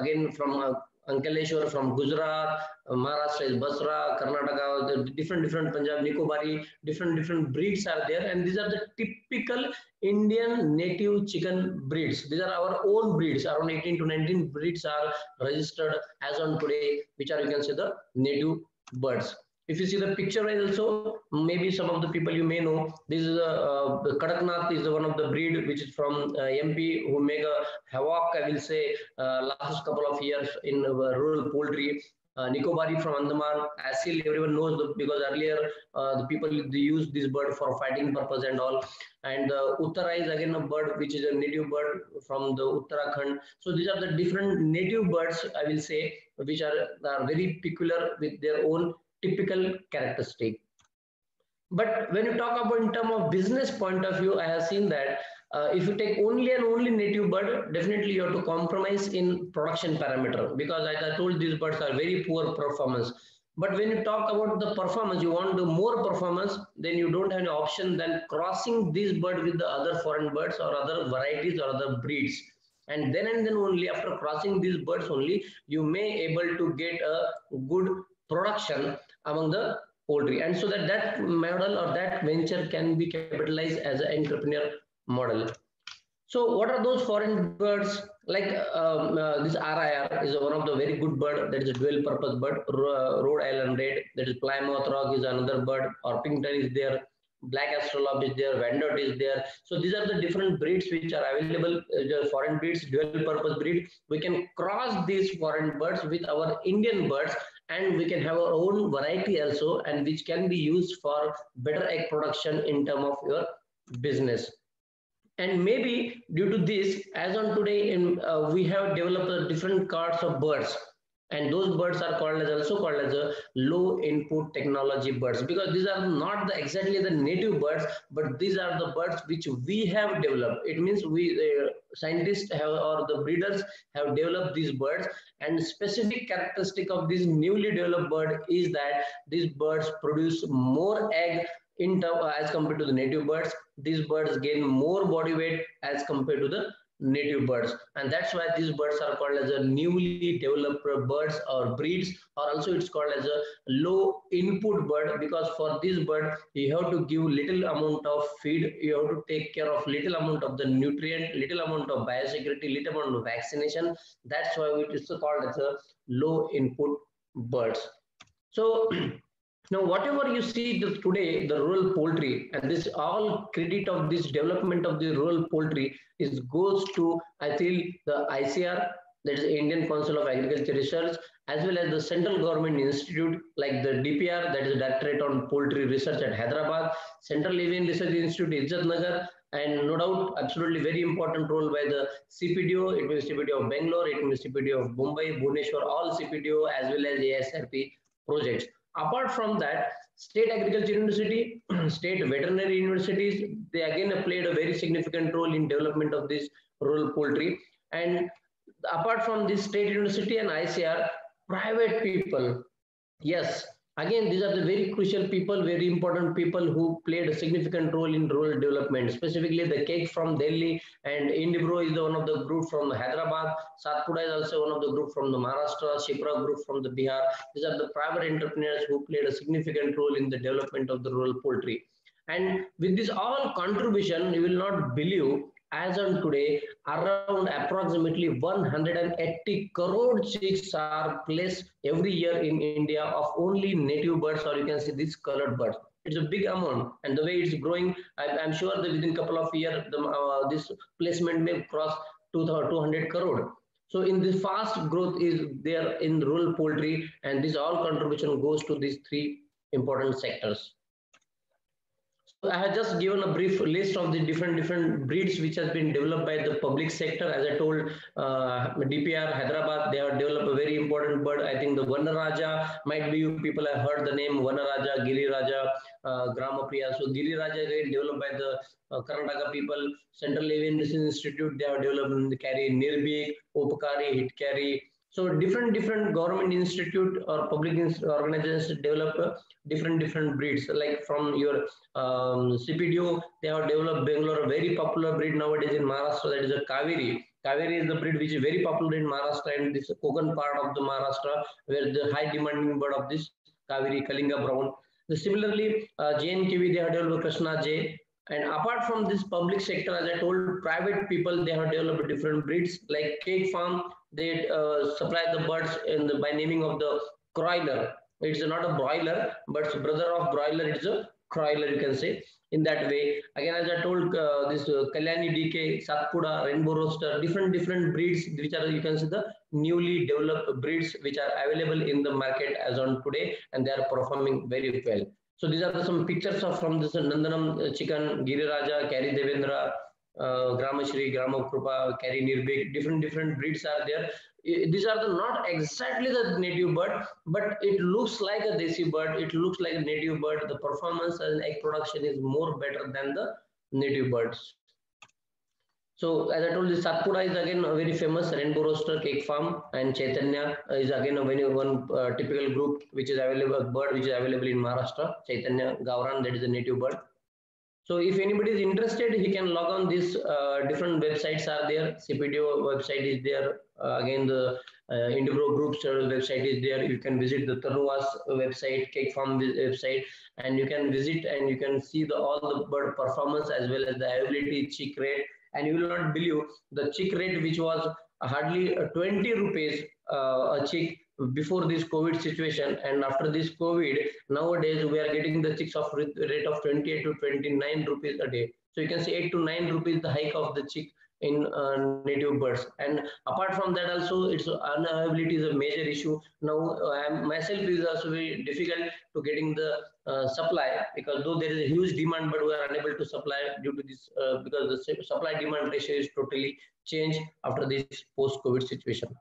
Again from Ankaleshwar, from Gujarat, Maharashtra is Basra, Karnataka, the different Punjab, Nicobari, different breeds are there, and these are the typical Indian native chicken breeds. These are our own breeds. Around 18 to 19 breeds are registered as on today, which are, you can say, the native birds. If you see the picture also, maybe some of the people you may know, this is the Kadaknath is one of the breed which is from MP, who make a havoc, I will say, last couple of years in rural poultry. Nicobari from Andaman, Asil, everyone knows because earlier the people they use this bird for fighting purpose and all. And Uttara is again a bird which is a native bird from the Uttarakhand. So these are the different native birds, I will say, which are very peculiar with their own typical characteristic. But when you talk about in terms of business point of view, I have seen that if you take only and only native bird, definitely you have to compromise in production parameter, because as I told, these birds are very poor performance. But when you talk about the performance, you want to do more performance, then you don't have an option than crossing this bird with the other foreign birds or other varieties or other breeds. And then only after crossing these birds only, you may able to get a good production among the poultry. And so that model or that venture can be capitalized as an entrepreneur model. So what are those foreign birds? Like this RIR is one of the very good bird, that is a dual purpose bird. Rhode Island Red, that is Plymouth Rock is another bird. Orpington is there. Black Astrolabe is there. Vandot is there. So these are the different breeds which are available, foreign breeds, dual purpose breed. We can cross these foreign birds with our Indian birds, and we can have our own variety also, and which can be used for better egg production in terms of your business. And maybe due to this, as on today, we have developed different kinds of birds, and those birds are also called as a low input technology birds, because these are not exactly the native birds, but these are the birds which we have developed. It means we scientists have, or the breeders have developed these birds, and specific characteristic of this newly developed bird is that these birds produce more egg as compared to the native birds. These birds gain more body weight as compared to the native birds, and that's why these birds are called as a newly developed birds or breeds, or also it's called as a low input bird, because for this bird you have to give little amount of feed, you have to take care of little amount of the nutrient, little amount of biosecurity, little amount of vaccination. That's why it is called as a low input birds. So now, whatever you see today, the rural poultry, and this all credit of this development of the rural poultry goes to, I feel, the ICR, that is the Indian Council of Agriculture Research, as well as the central government institute like the DPR, that is the Directorate on Poultry Research at Hyderabad, Central Avian Research Institute, Izzatnagar, and no doubt, absolutely very important role by the CPDO, it means CPDO of Bangalore, it means CPDO of Mumbai, Bhubaneswar, all CPDO as well as ASRP projects. Apart from that, state agriculture university, state veterinary universities, they again played a very significant role in development of this rural poultry. And apart from this state university and ICR, private people, yes, again, these are the very crucial people, very important people who played a significant role in rural development. Specifically, the cake from Delhi, and Indibro is one of the group from Hyderabad. Satpura is also one of the group from the Maharashtra. Shipra group from the Bihar. These are the private entrepreneurs who played a significant role in the development of the rural poultry. And with this all contribution, you will not believe, as on today, around approximately 180 crore chicks are placed every year in India of only native birds, or you can see these colored birds. It's a big amount, and the way it's growing, I'm sure that within a couple of years, this placement may cross 200 crore. So in this fast growth is there in rural poultry, and this all contribution goes to these three important sectors. I have just given a brief list of the different breeds which has been developed by the public sector. As I told, DPR, Hyderabad, they have developed a very important bird. I think the Vanaraja, might be you people have heard the name Vanaraja, Giriraja, Gramapriya. So Giriraja is developed by the Karnataka people. Central Avian Research Institute, they have developed the carry Nirbhik, Upakari, Hitkari. So different government institute or public organizations develop different breeds. Like from your CPDO, they have developed Bangalore, a very popular breed nowadays in Maharashtra, that is a Kaveri. Kaveri is the breed which is very popular in Maharashtra, and this Konkan part of the Maharashtra, where the high demanding bird of this Kaveri, Kalinga Brown. Similarly, JNKV, they have developed Krishna J. And apart from this public sector, as I told, private people, they have developed different breeds. Like cake farm, they supply the birds by naming of the croiler. It's not a broiler, but brother of broiler, it's a croiler, you can say. In that way, again, as I told, this Kalyani DK, Satpura, Rainbow Roaster, different breeds, which are, you can see, the newly developed breeds which are available in the market as on today, and they are performing very well. So these are some pictures of from this Nandanam chicken, Giriraja, Kari Devendra, Gramashri, Gramokrupa, Kari Nirbhik, different breeds are there. These are not exactly the native bird, but it looks like a desi bird. It looks like a native bird. The performance and egg production is more better than the native birds. So as I told you, Satpura is again a very famous rainbow roaster cake farm, and Chaitanya is again a one typical group which is available, a bird which is available in Maharashtra. Chaitanya Gauran, that is a native bird. So if anybody is interested, he can log on. These different websites are there. CPDO website is there. Again, the Indibro Group's website is there. You can visit the Tanuwas website, Cake Farm website, and you can visit and you can see all the bird performance as well as the availability, chick rate. And you will not believe the chick rate, which was hardly 20 rupees a chick before this COVID situation, and after this COVID, nowadays we are getting the chicks of rate of 28 to 29 rupees a day. So you can see 8 to 9 rupees the hike of the chick in native birds. And apart from that, also its unavailability is a major issue. Now myself is also very difficult to getting the supply, because though there is a huge demand, but we are unable to supply due to this because the supply demand ratio is totally changed after this post-COVID situation.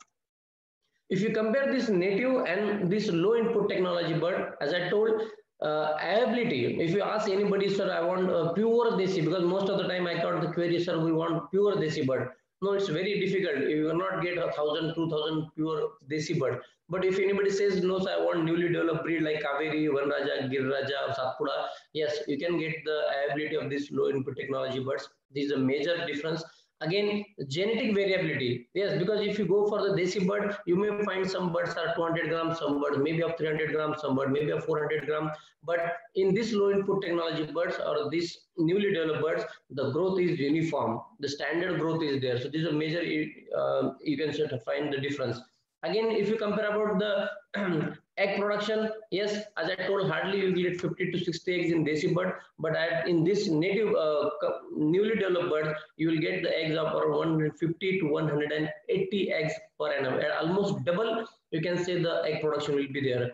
If you compare this native and this low input technology bird, as I told, availability, if you ask anybody, sir, I want pure desi, because most of the time I got the query, sir, we want pure desi bird. No, it's very difficult. You will not get 1,000, 2,000 pure desi bird. But if anybody says, no, sir, I want newly developed breed like Kaveri, Vanraja, Giriraja, Satpura, yes, you can get the availability of these low input technology birds. This is a major difference. Again, genetic variability. Yes, because if you go for the desi bird, you may find some birds are 200 grams, some birds maybe of 300 grams, some bird maybe of 400 grams. But in this low input technology birds or these newly developed birds, the growth is uniform. The standard growth is there. So this is a major, you can sort of find the difference. Again, if you compare about the egg production, yes, as I told, hardly you get 50 to 60 eggs in desi bird, but in this native newly developed bird, you will get the eggs of around 150 to 180 eggs per annum, and almost double, you can say, the egg production will be there.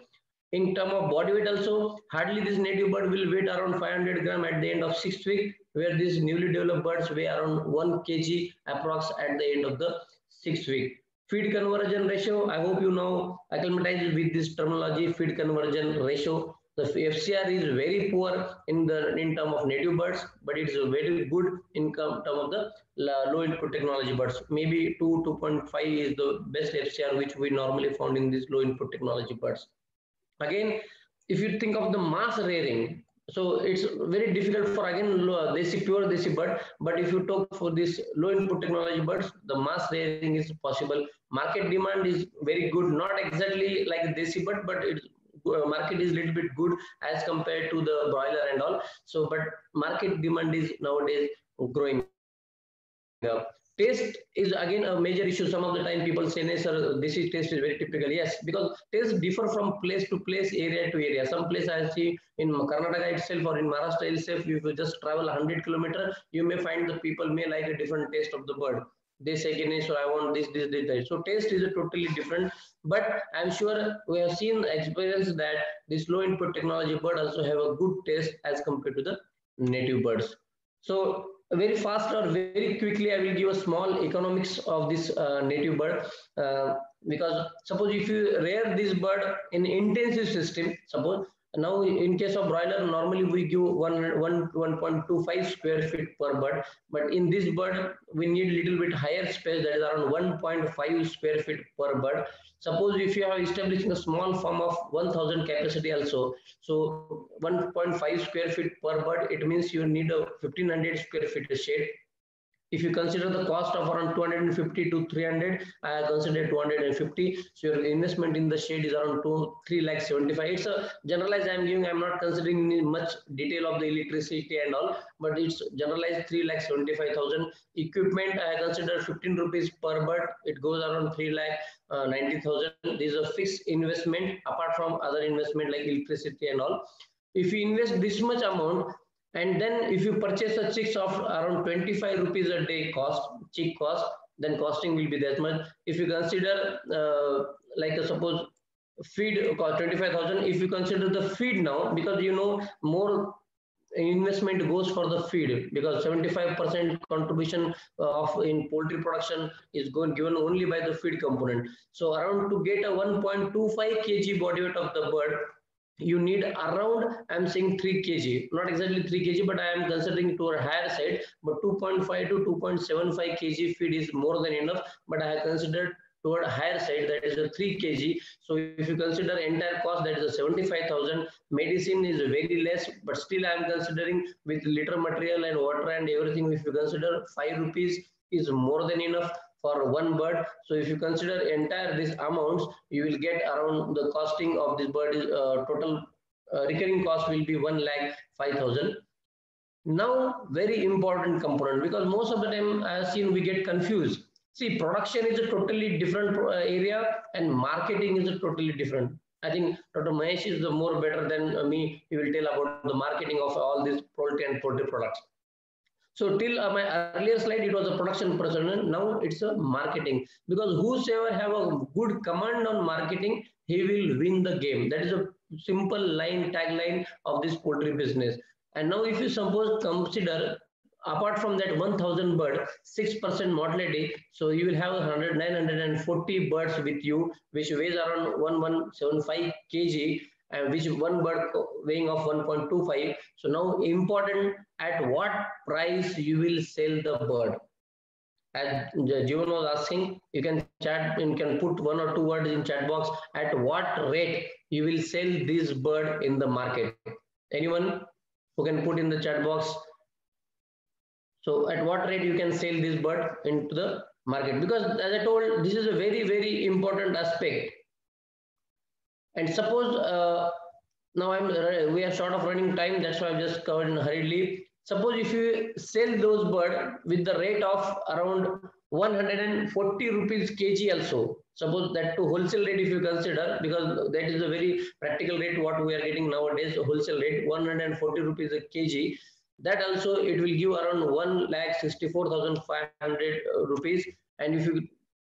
In terms of body weight also, hardly this native bird will weight around 500 grams at the end of 6th week, where these newly developed birds weigh around 1 kg approx at the end of the 6th week. Feed conversion ratio, I hope you know, acclimatize with this terminology, feed conversion ratio. The FCR is very poor in terms of native birds, but it is very good in terms of the low input technology birds. Maybe 2.5 is the best FCR which we normally found in these low input technology birds. Again, if you think of the mass rearing, so it's very difficult for, again, pure desi bird, but if you talk for this low input technology birds, the mass rearing is possible. Market demand is very good, not exactly like desi bird, but it's market is a little bit good as compared to the broiler and all. So, but market demand is nowadays growing up. Taste is again a major issue. Some of the time people say, "Nee, sir, this is taste is very typical." Yes, because tastes differ from place to place, area to area. Some place I see in Karnataka itself or in Maharashtra itself, if you just travel 100 kilometers, you may find the people may like a different taste of the bird. They say, "So I want this, that." So taste is a totally different. But I'm sure we have seen experience that this low input technology bird also have a good taste as compared to the native birds. So very fast or very quickly, I will give a small economics of this native bird, because suppose if you rear this bird in intensive system, suppose now in case of broiler, normally we give 1.25 square feet per bird, but in this bird we need little bit higher space, that is around 1.5 square feet per bird. Suppose if you are establishing a small farm of 1,000 capacity also, so 1.5 square feet per bird, it means you need a 1,500 square feet shade. If you consider the cost of around 250 to 300, I consider 250. So your investment in the shade is around 3,75,000. It's a generalized I'm giving. I'm not considering much detail of the electricity and all, but it's generalized 3,75,000. Equipment I consider 15 rupees per bird. It goes around 3,90,000. This is a fixed investment apart from other investment like electricity and all. if you invest this much amount, and then if you purchase a chicks of around 25 rupees a day cost, chick cost, then costing will be that much. If you consider like suppose feed cost 25,000, if you consider the feed now, because you know more investment goes for the feed, because 75% contribution of in poultry production is given only by the feed component. So around to get a 1.25 kg body weight of the bird, you need around, I'm saying 3 kg, not exactly 3 kg, but I am considering to a higher side, but 2.5 to 2.75 kg feed is more than enough, but I have considered toward higher side, that is a 3 kg. So if you consider entire cost, that is a 75,000. Medicine is very less, but still I am considering with litter material and water and everything, if you consider 5 rupees is more than enough for one bird. So if you consider entire these amounts, you will get around the costing of this bird is total recurring cost will be 1,05,000. Now, very important component, because most of the time I have seen we get confused. See, production is a totally different area and marketing is a totally different. I think Dr. Mahesh is the more better than me. He will tell about the marketing of all these poultry and poultry products. So till my earlier slide, it was a production person. Now it's a marketing, because whosoever have a good command on marketing, he will win the game. That is a simple line, tagline of this poultry business. And now if you suppose consider, apart from that 1,000 bird, 6% mortality, so you will have 940 birds with you, which weighs around 1175 kg, and which one bird weighing of 1.25. So now important, at what price you will sell the bird. As Jeevan was asking, you can chat, you can put 1 or 2 words in chat box, at what rate you will sell this bird in the market. Anyone who can put in the chat box? So at what rate you can sell this bird into the market? Because as I told, this is a very, very important aspect. And suppose now we are short of running time, that's why I've just covered hurriedly. Suppose if you sell those birds with the rate of around 140 rupees kg also, suppose that to wholesale rate if you consider, because that is a very practical rate what we are getting nowadays, wholesale rate 140 rupees a kg. That also it will give around 1,64,500 rupees. And if you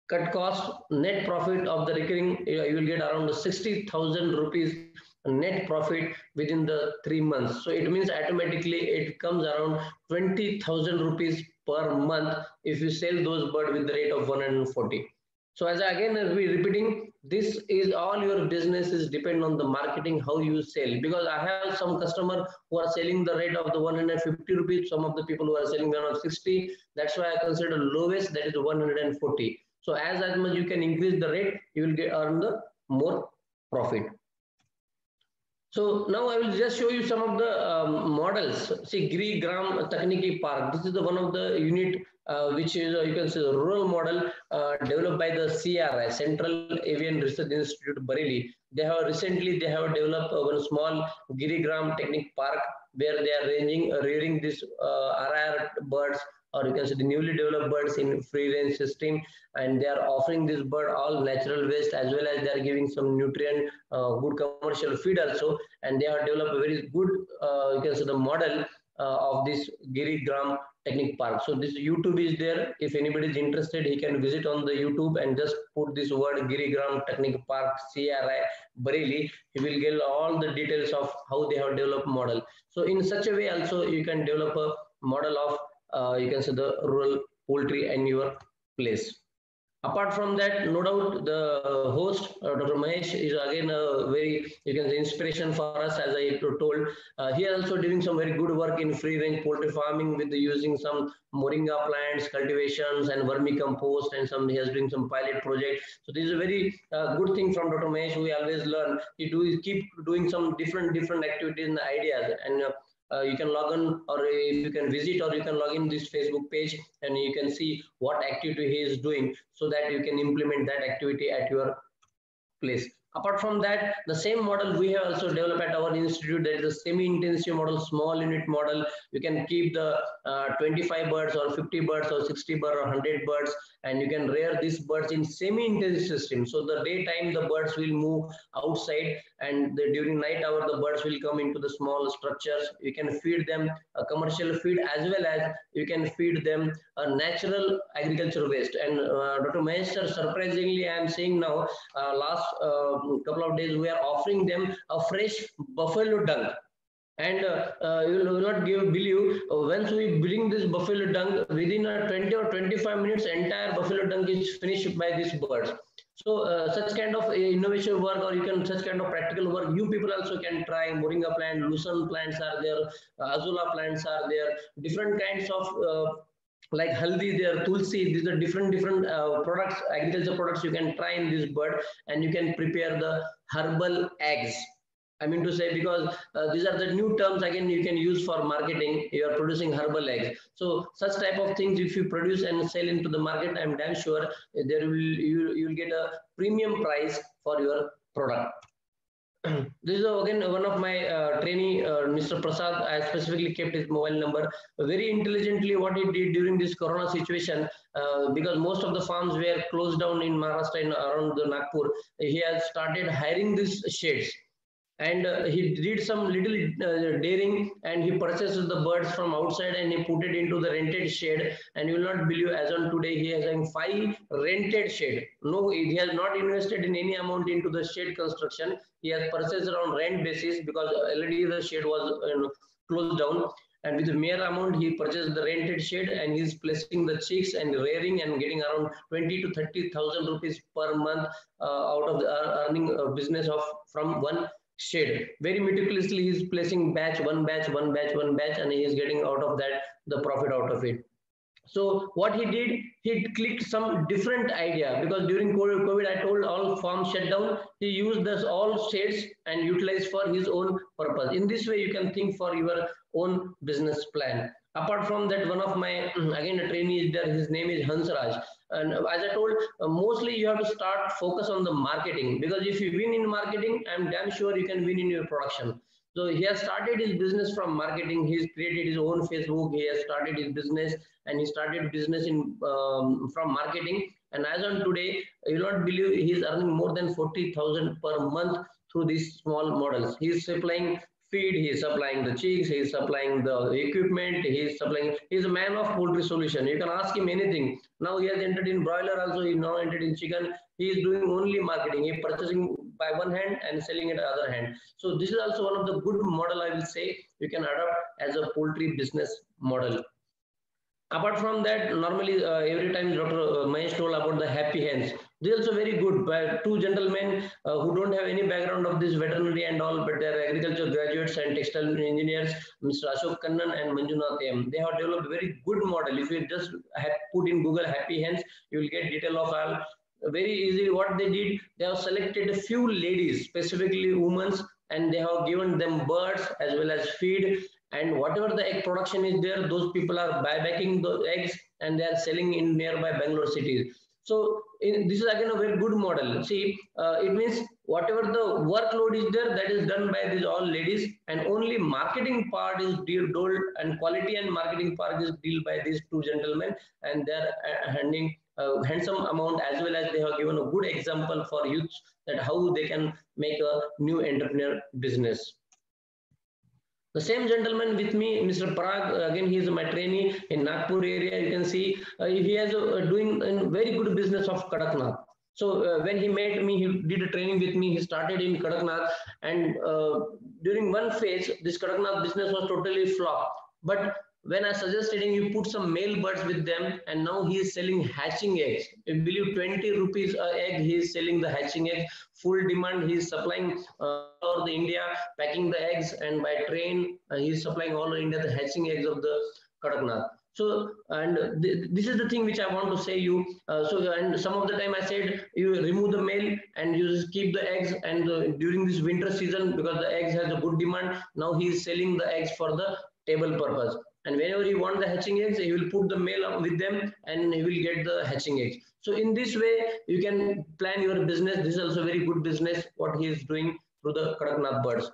cut cost, net profit of the recurring, you will get around 60,000 rupees net profit within the 3 months. So it means automatically it comes around 20,000 rupees per month if you sell those birds with the rate of 140. So as we repeating, this is all your business is depend on the marketing, how you sell. Because I have some customer who are selling the rate of the 150 rupees, some of the people who are selling the 160. That's why I consider lowest, that is 140. So as much you can increase the rate, you will earn the more profit. So now I will just show you some of the models. See, Giri Gram Technical Park. This is the one of the unit which is you can say the rural model developed by the CRI, Central Avian Research Institute, Bareilly. They have developed one small Giri Gram Technical Park where they are rearing these RIR birds, or you can say the newly developed birds in free range system, and they are offering this bird all natural waste, as well as they are giving some nutrient good commercial feed also, and they have developed a very good you can say the model of this Giri Gram Technical Park. So this YouTube is there. If anybody is interested, he can visit on the YouTube and just put this word Giri Gram Technical Park CRI Bareilly. He will get all the details of how they have developed model. So in such a way also you can develop a model of you can say the rural poultry in your place. Apart from that, no doubt the host, Dr. Mahesh, is again a very, you can say, inspiration for us, as I told. He is also doing some very good work in free-range poultry farming with using some moringa plants, cultivations, and vermicompost, and he has doing some pilot project. So this is a very good thing from Dr. Mahesh. We always learn. He keep doing some different activities and ideas, and you can log on, or if you can visit, or you can log in this Facebook page, and you can see what activity he is doing, so that you can implement that activity at your place. Apart from that, the same model we have also developed at our institute, that is a semi-intensive model, small unit model. You can keep the 25 birds or 50 birds or 60 birds or 100 birds, and you can rear these birds in semi-intensive system. So the daytime the birds will move outside, and during night hour the birds will come into the small structures. You can feed them a commercial feed, as well as you can feed them a natural agriculture waste. And Dr. Mahesh sir, surprisingly, I am seeing now, last couple of days we are offering them a fresh buffalo dung. And you will not believe, once we bring this buffalo dung, within 20 or 25 minutes, entire buffalo dung is finished by these birds. So such kind of innovation work, or you can such kind of practical work, you people also can try. Moringa plant, lucerne plants are there, azula plants are there, different kinds of like haldi, there, tulsi. These are different products, agriculture products you can try in this bird, and you can prepare the herbal eggs. I mean to say, because these are the new terms again you can use for marketing. You are producing herbal eggs. So such type of things, if you produce and sell into the market, I'm damn sure there will you will get a premium price for your product. This is again one of my trainee, Mr. Prasad. I specifically kept his mobile number. Very intelligently, what he did during this Corona situation, because most of the farms were closed down in Maharashtra and around the Nagpur, he has started hiring these sheds. And he did some little daring, and he purchased the birds from outside and he put it into the rented shed. And you will not believe, as on today, he has 5 rented shed. No, he has not invested in any amount into the shed construction. He has purchased on rent basis, because already the shed was closed down. And with the mere amount, he purchased the rented shed, and he's placing the chicks and rearing and getting around 20 to 30,000 rupees per month out of the earning business of from one shed. Very meticulously he is placing one batch, and he is getting out of that the profit out of it. So what he did, he clicked some different idea, because during COVID, I told all farms shut down. He used this all sheds and utilized for his own purpose. In this way, you can think for your own business plan. Apart from that, one of my, again, a trainee is there. His name is Hansraj. And as I told, mostly you have to start focus on the marketing, because if you win in marketing, I'm damn sure you can win in your production. So he has started his business from marketing. He's created his own Facebook. He has started his business, and he started business in from marketing. And as on today, you will not believe, he's earning more than 40,000 per month through these small models. He's supplying feed, he is supplying the chicks, he is supplying the equipment, he's a man of poultry solution. You can ask him anything. Now he has entered in broiler also, he now entered in chicken. He is doing only marketing. He is purchasing by one hand and selling it the other hand. So this is also one of the good model, I will say, you can adopt as a poultry business model. Apart from that, normally every time Dr. Mahesh told about the happy hens. This is also very good. By 2 gentlemen who don't have any background of this veterinary and all, but they are agriculture graduates and textile engineers, Mr. Ashok Kannan and Manjunath M. They have developed a very good model. If you just put in Google happy hens, you will get detail of all. Very easy. What they did, they have selected a few ladies, specifically women, and they have given them birds as well as feed. And whatever the egg production is there, those people are buybacking those eggs and they are selling in nearby Bangalore cities. So this is again a very good model. See, it means whatever the workload is there, that is done by these all ladies, and only marketing part is dealt, and quality and marketing part is dealt by these 2 gentlemen, and they are handing a handsome amount, as well as they have given a good example for youth that how they can make a new entrepreneur business. The same gentleman with me, Mr. Parag, again, he is my trainee in Nagpur area. You can see he has doing a very good business of Kadaknath. So when he met me, he did a training with me. He started in Kadaknath, and during one phase, this Kadaknath business was totally flop. But when I suggested him, you put some male birds with them, and now he is selling hatching eggs. You believe 20 rupees an egg, he is selling the hatching eggs. Full demand, he is supplying all over India, packing the eggs, and by train, he is supplying all over India the hatching eggs of the Kadaknath. So, and this is the thing which I want to say you. And some of the time I said, you remove the male and you just keep the eggs. And during this winter season, because the eggs has a good demand, now he is selling the eggs for the table purpose. And whenever he wants the hatching eggs, he will put the male with them and he will get the hatching eggs. So in this way, you can plan your business. This is also very good business, what he is doing through the Kadaknath birds.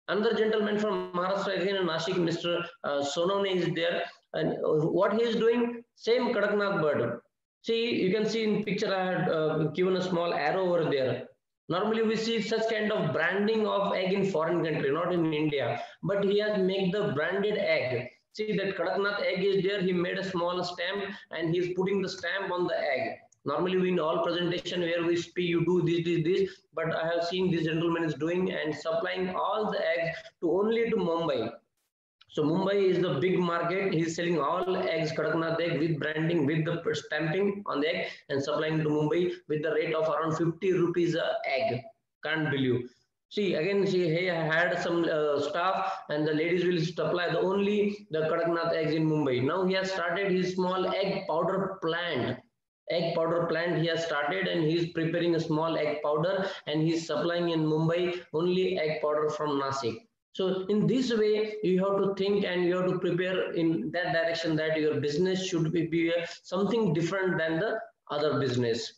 Another gentleman from Maharashtra, again in Nashik, Mr. Sonawane is there. And what he is doing, same Kadaknath bird. See, you can see in picture, I had given a small arrow over there. Normally we see such kind of branding of egg in foreign country, not in India, but he has made the branded egg. See that Kadaknath egg is there, he made a small stamp and he is putting the stamp on the egg. Normally we in all presentation where we speak, you do this, but I have seen this gentleman is doing and supplying all the eggs to only to Mumbai. So Mumbai is the big market. He's selling all eggs, Kadaknath egg with branding, with the stamping on the egg and supplying to Mumbai with the rate of around 50 rupees a egg. Can't believe. See, again, he had some staff and the ladies will supply only the Kadaknath eggs in Mumbai. Now he has started his small egg powder plant. Egg powder plant he has started and he is preparing a small egg powder and he is supplying in Mumbai only egg powder from Nashik. So in this way, you have to think and you have to prepare in that direction that your business should be something different than the other business.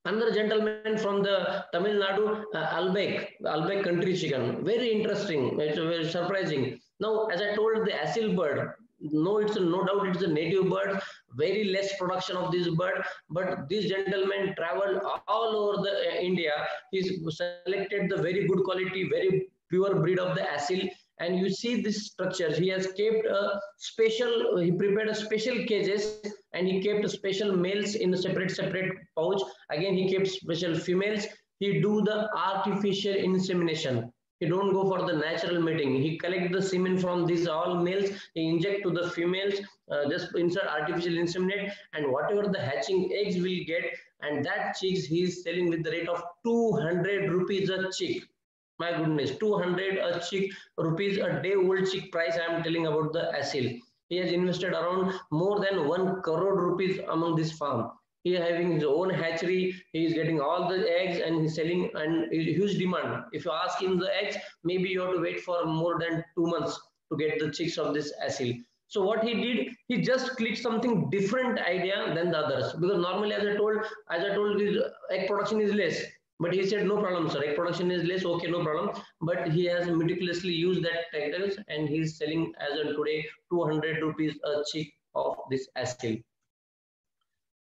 Another gentleman from the Tamil Nadu, Albek country chicken. Very interesting. It's very surprising. Now, as I told, the asil bird. No, it's no doubt it's a native bird. Very less production of this bird, but this gentleman traveled all over the India. He's selected the very good quality, very pure breed of the asil, and you see this structure. He has kept a special, he prepared a special cages and he kept special males in a separate pouch. Again, he kept special females. He do the artificial insemination. He don't go for the natural mating. He collect the semen from these all males. He inject to the females, just insert artificial inseminate, and whatever the hatching eggs will get, and that chicks he is selling with the rate of 200 rupees a chick. My goodness, 200 a chick rupees a day old chick price. I am telling about the asil. He has invested around more than 1 crore rupees among this farm. He is having his own hatchery. He is getting all the eggs and he's selling, and huge demand. If you ask him the eggs, maybe you have to wait for more than 2 months to get the chicks of this asil. So what he did, he just clicked something different idea than the others, because normally, as I told, his egg production is less. But he said, no problem, sir. Egg production is less. Okay, no problem. But he has meticulously used that titles and he's selling as of today 200 rupees a chick of this asil.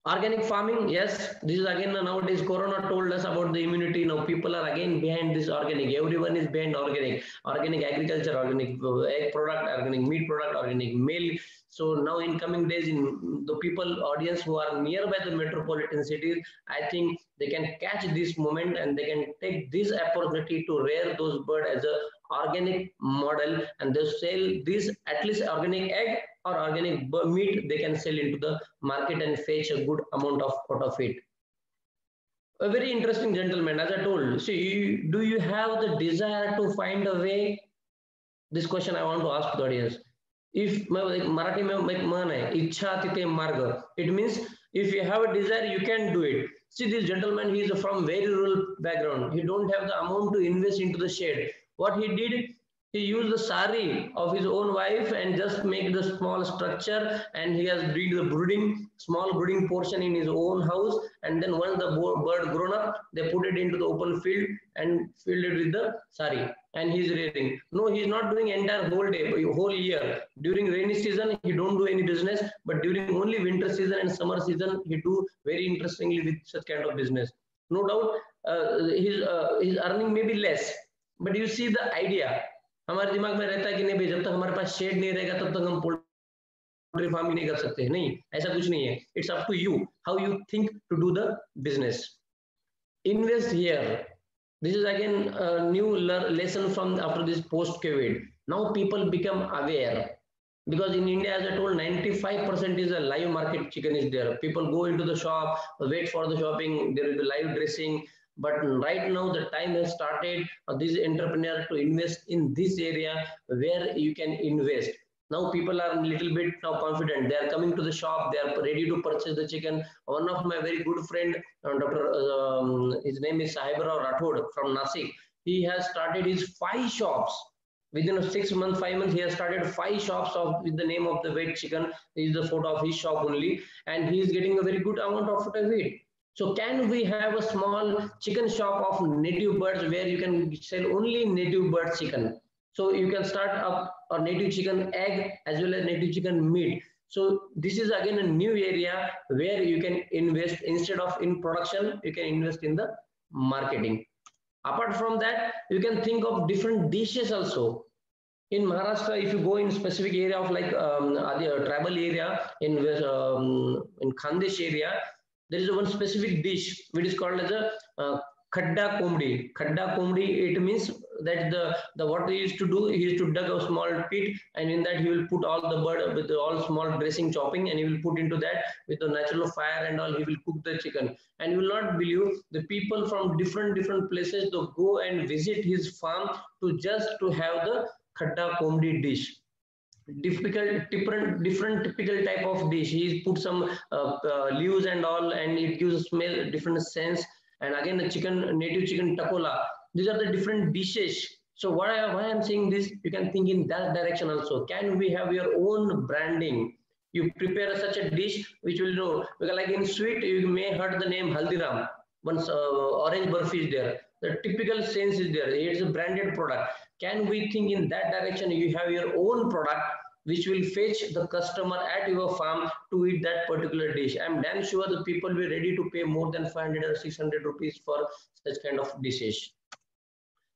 Organic farming, yes, this is again nowadays Corona told us about the immunity. Now people are again behind this organic. Everyone is behind organic agriculture, organic egg product, organic meat product, organic milk. So now in coming days, in the people audience who are nearby the metropolitan cities, I think they can catch this moment and they can take this opportunity to rear those birds as a organic model, and they sell this at least organic egg or organic meat they can sell into the market and fetch a good amount of out of it. A very interesting gentleman, as I told. See, do you have the desire to find a way? This question I want to ask the audience. If Marathi mein man hai, ichha tite marga. It means if you have a desire, you can do it. See, this gentleman, he is from very rural background. He don't have the amount to invest into the shed. What he did, he used the sari of his own wife and just make the small structure, and he has did the small brooding portion in his own house, and then once the bird grown up, they put it into the open field and filled it with the sari, and he's rearing. No, he's not doing entire whole year. During rainy season, he don't do any business, but during only winter season and summer season, he do very interestingly with such kind of business. No doubt, his earning may be less, but you see the idea. हमारे दिमाग में रहता है कि नहीं भाई, जब तक हमारे पास शेड नहीं रहेगा तब तक हम पोल्ट्री फार्मिंग नहीं कर सकते. नहीं, ऐसा कुछ नहीं है. It's up to you how you think to do the business. Invest here. This is again a new lesson from after this post-COVID. Now people become aware, because in India, as I told, 95% is a live market chicken is there. People go into the shop, wait for the shopping, there is the live dressing. But right now the time has started for this entrepreneur to invest in this area where you can invest. Now people are a little bit now confident. They are coming to the shop. They are ready to purchase the chicken. One of my very good friend, his name is Sahibrao Rathod from Nashik. He has started his 5 shops. Within 6 months, 5 months, he has started 5 shops with the name of the wet chicken. This is the photo of his shop only, and he is getting a very good amount of weight. So can we have a small chicken shop of native birds where you can sell only native bird chicken? So you can start up a native chicken egg as well as native chicken meat. So this is again a new area where you can invest. Instead of in production, you can invest in the marketing. Apart from that, you can think of different dishes also. In Maharashtra, if you go in specific area of like tribal area in Khandesh area, there is one specific dish which is called as a khadda komdi. Khadda komdi, it means that the what he used to do, he used to dug a small pit, and in that he will put all the bird with all small dressing chopping, and he will put into that with the natural fire and all. He will cook the chicken, and you will not believe the people from different places they go and visit his farm to have the khadda komdi dish. Different typical type of dish. He's put some leaves and all, and it gives a smell, different sense. And again, the native chicken takola. These are the different dishes. So why I'm saying this, you can think in that direction also. Can we have your own branding? You prepare such a dish which will know, because like in sweet, you may heard the name Haldiram. Once orange burfi is there, the typical sense is there. It's a branded product. Can we think in that direction? You have your own product which will fetch the customer at your farm to eat that particular dish. I'm damn sure the people will be ready to pay more than 500 or 600 rupees for such kind of dishes.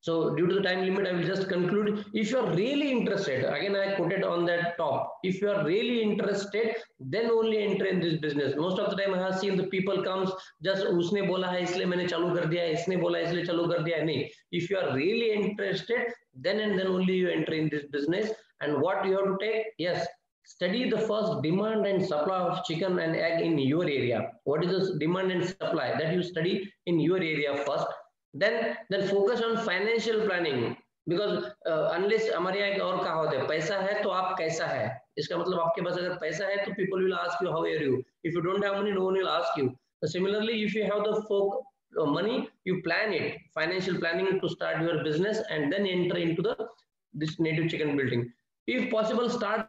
So due to the time limit, I will just conclude. If you are really interested, again I quoted on that top, if you are really interested, then only enter in this business. Most of the time I have seen the people comes, just usne bola hai isliye maine chalu kar diya, isne bola isliye chalu kar diya. Nahi. If you are really interested, then and then only you enter in this business. And what you have to take? Yes, study the first demand and supply of chicken and egg in your area. What is the demand and supply? That you study in your area first. Then focus on financial planning, because unless हमारे यहाँ एक और कहावत है, पैसा है तो आप कैसा है. इसका मतलब आपके पास अगर पैसा है तो people will ask you how are you. If you don't have money, no one will ask you. Similarly, if you have the money, you plan it, financial planning to start your business, and then enter into this native chicken building. If possible, start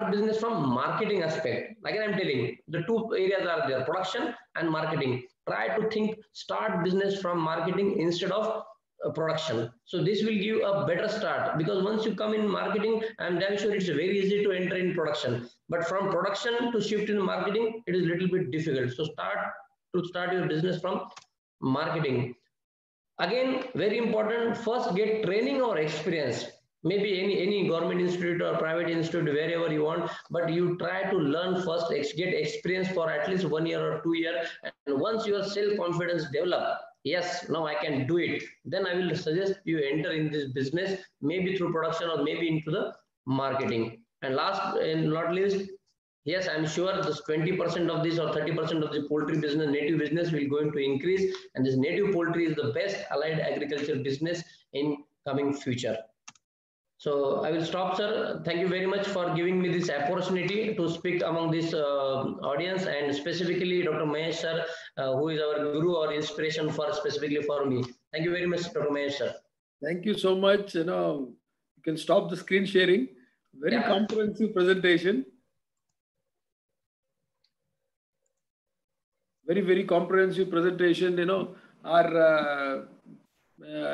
business from marketing aspect. Again, I'm telling, the two areas are there, production and marketing. Try to think, start business from marketing instead of production. So this will give a better start, because once you come in marketing, I'm damn sure it's very easy to enter in production. But from production to shift in marketing, it is a little bit difficult. So start your business from marketing. Again, very important, first get training or experience. Maybe any government institute or private institute, wherever you want, but you try to learn first, get experience for at least 1 year or 2 years. And once your self-confidence develop, yes, now I can do it, then I will suggest you enter in this business, maybe through production or maybe into the marketing. And last and not least, yes, I'm sure this 20% of this or 30% of the poultry business, native business will going to increase. And this native poultry is the best allied agriculture business in coming future. So I will stop, sir. Thank you very much for giving me this opportunity to speak among this audience, and specifically Dr. Mahesh, sir, who is our guru or inspiration specifically for me. Thank you very much, Dr. Mahesh, sir. Thank you so much. You can stop the screen sharing. Very comprehensive presentation. Very comprehensive presentation. Our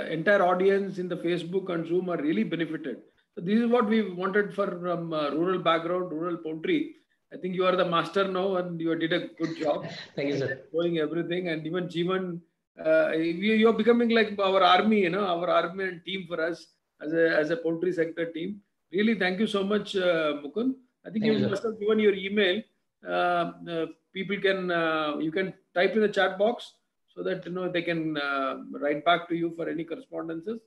entire audience in the Facebook and Zoom are really benefited. So this is what we wanted from rural background, rural poultry. I think you are the master now, and you did a good job. Thank you, sir. Showing everything, and even Jeevan, you are becoming like our army, our army and team for us as a poultry sector team. Really, thank you so much, Mukund. I think you must have given your email. People can you can type in the chat box, so that they can write back to you for any correspondences.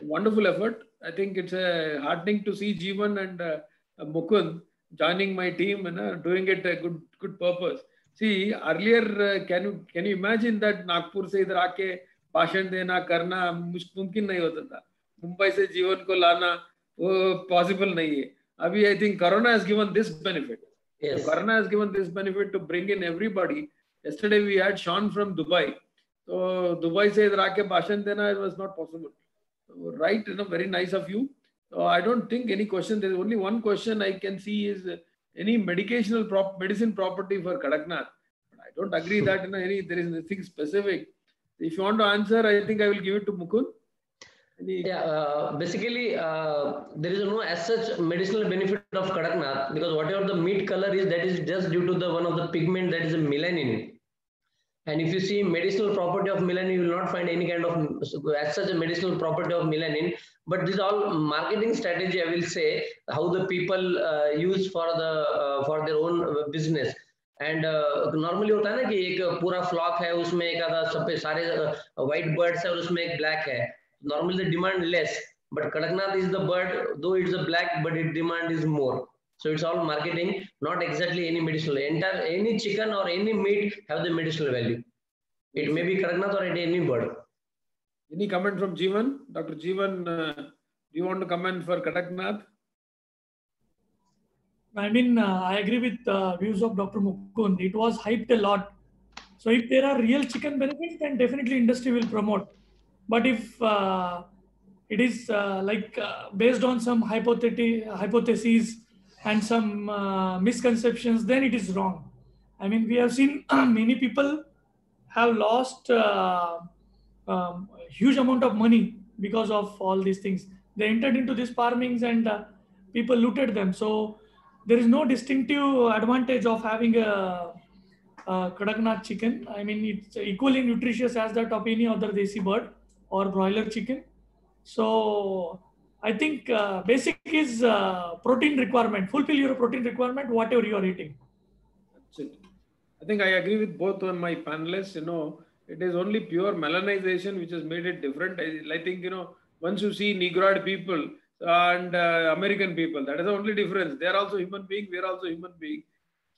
Wonderful effort. I think it's heartening to see Jeevan and Mukund joining my team and doing it a good purpose. See, earlier, can you imagine that Nagpur से इधर आके भाषण देना करना मुमकिन नहीं होता था. मुंबई से जीवन को लाना वो possible नहीं है. अभी I think Corona has given this benefit. Yes. So Corona has given this benefit to bring in everybody. Yesterday we had Sean from Dubai. So Dubai से इधर आके भाषण देना, it was not possible. Right, very nice of you. I don't think any question. There is only one question I can see is any medicine property for Kadaknath. But I don't agree that there is nothing specific. If you want to answer, I think I will give it to Mukund. Basically, there is no as such medicinal benefit of Kadaknath, because whatever the meat color is, that is just due to the one of the pigment, that is a melanin. And if you see medicinal property of melanin, you will not find any kind of as such a medicinal property of melanin. But this is all marketing strategy, I will say, how the people use for their own business. And normally होता है ना कि एक पूरा flock है, उसमें एक आधा सब सारे white birds है और उसमें एक black है. Normally the demand less, but Kadaknath is the bird, though it's a black, but its demand is more. So it's all marketing, not exactly any medicinal. Any chicken or any meat have the medicinal value. It may be Kadaknath or any bird. Any comment from Jeevan? Dr. Jeevan, do you want to comment for Kadaknath? I mean, I agree with views of Dr. Mukund. It was hyped a lot. So if there are real chicken benefits, then definitely industry will promote. But if it is based on some hypotheses and some misconceptions, then it is wrong. I mean, we have seen many people have lost huge amount of money because of all these things. They entered into these farmings and people looted them. So there is no distinctive advantage of having a Kadaknath chicken. I mean, it's equally nutritious as that of any other desi bird or broiler chicken. So I think basic is protein requirement. Fulfill your protein requirement, whatever you are eating. That's it. I think I agree with both of my panelists. It is only pure melanization which has made it different. I think, once you see Negroid people and American people, that is the only difference. They are also human beings. We are also human beings.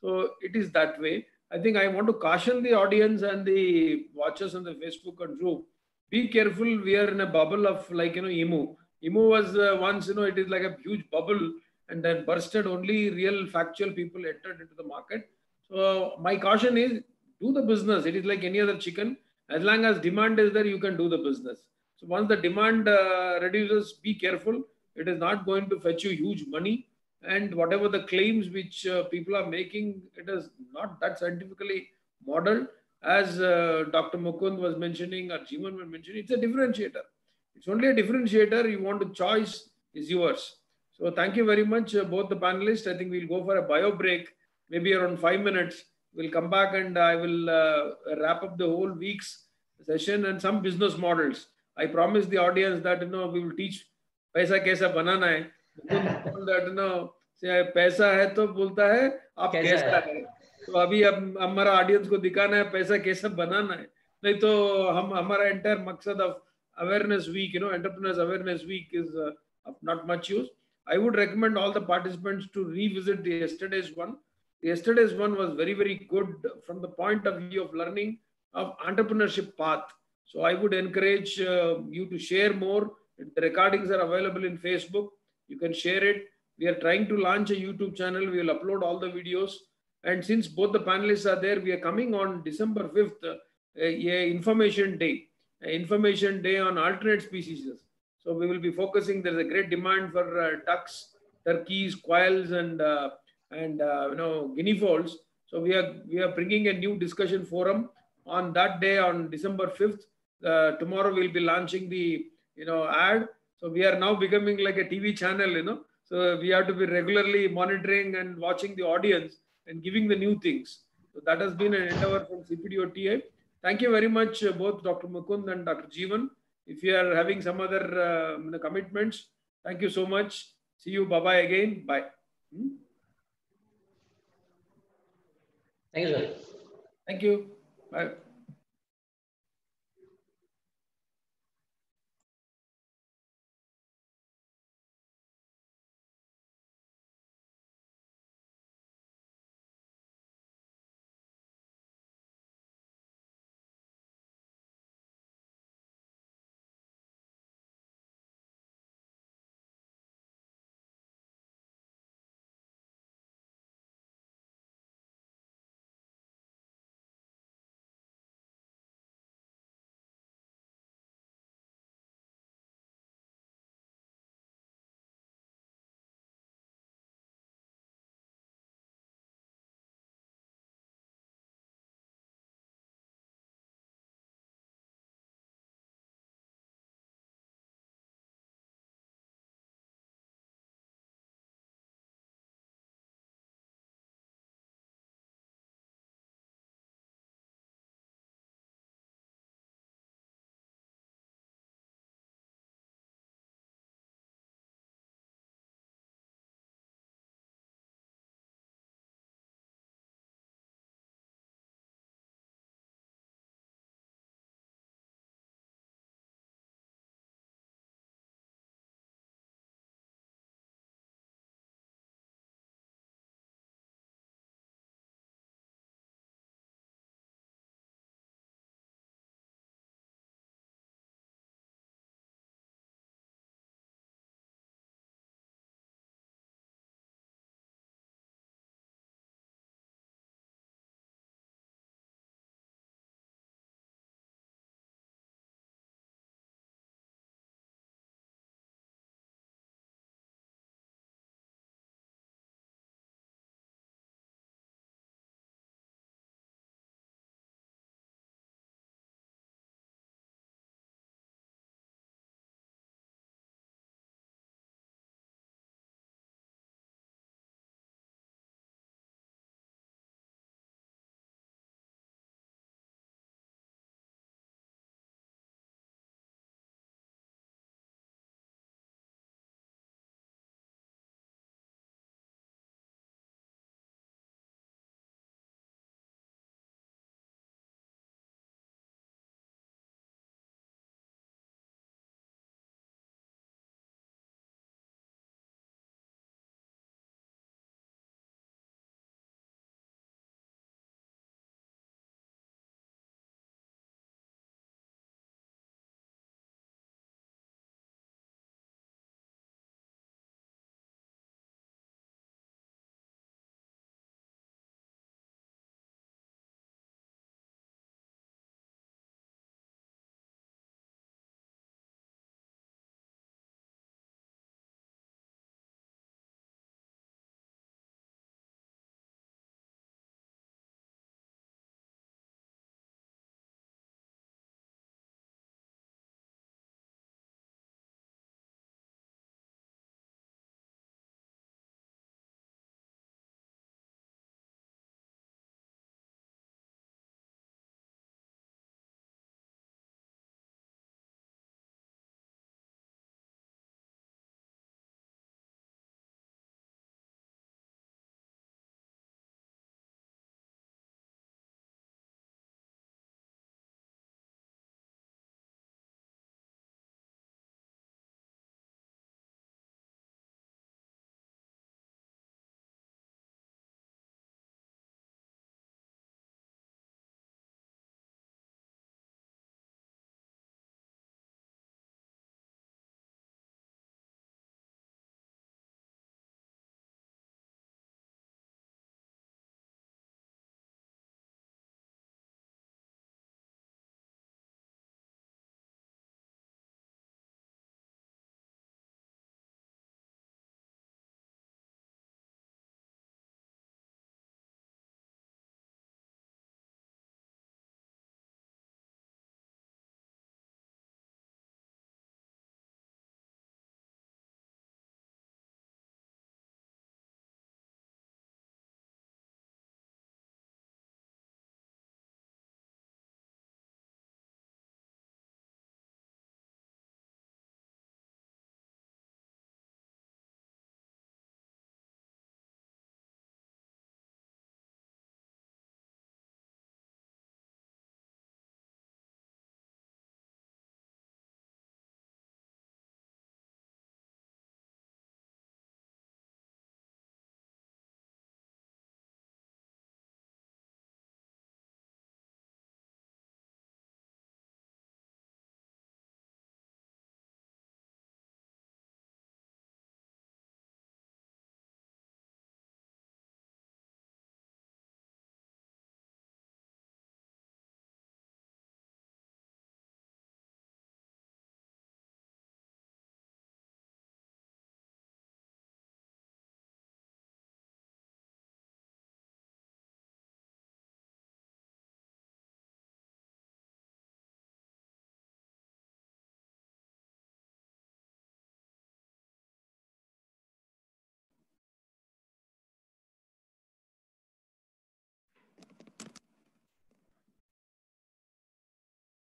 So it is that way. I think I want to caution the audience and the watchers on the Facebook and group. Be careful. We are in a bubble of emu. Emu was once, it is like a huge bubble and then bursted. Only real factual people entered into the market. So my caution is do the business. It is like any other chicken. As long as demand is there, you can do the business. So once the demand reduces, be careful. It is not going to fetch you huge money. And whatever the claims which people are making, it is not that scientifically modeled. As Dr. Mukund was mentioning or Jeevan was mentioning, it's a differentiator. It's only a differentiator. You want to choice is yours. So thank you very much, both the panelists. I think we'll go for a bio break, maybe around 5 minutes. We'll come back and I will wrap up the whole week's session and some business models. I promise the audience that we will teach paisa kaisa banana hai. That पैसा है तो बोलता है आप कैसा है. तो अभी अब हमारा ऑडियंस को दिखाना है पैसा कैसा बनाना है. नहीं तो हमारा एंटायर मकसद of awareness week, entrepreneurs awareness week is of not much use. I would recommend all the participants to revisit the yesterday's one. Yesterday's one was very, very good from the point of view of learning of entrepreneurship path. So I would encourage you to share more. The recordings are available in Facebook. You can share it. We are trying to launch a YouTube channel. We will upload all the videos. And since both the panelists are there, we are coming on December 5th, information day on alternate species. So we will be focusing. There is a great demand for ducks, turkeys, quails, and guinea fowls. So we are bringing a new discussion forum on that day on December 5th. Tomorrow we'll be launching the ad. So we are now becoming like a TV channel. So we have to be regularly monitoring and watching the audience and giving the new things. So that has been an endeavor from CPDO&TI. Thank you very much, both Dr. Mukund and Dr. Jeevan. If you are having some other commitments, thank you so much. See you. Bye-bye again. Bye. Thank you, sir. Thank you. Bye.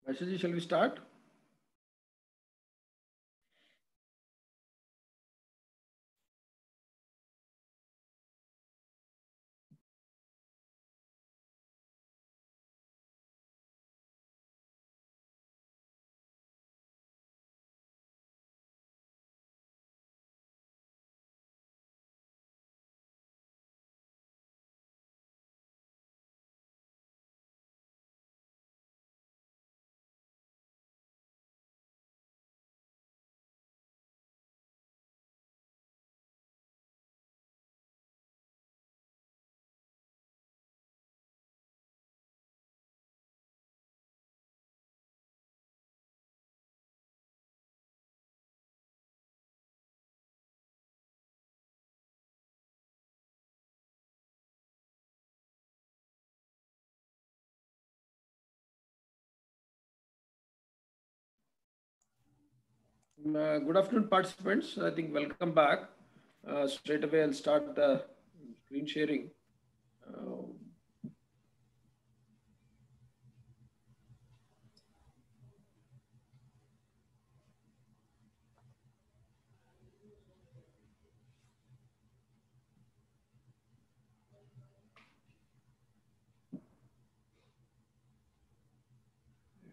Mahesh, shall we start? Good afternoon, participants. I think welcome back. Straight away, I'll start the screen sharing.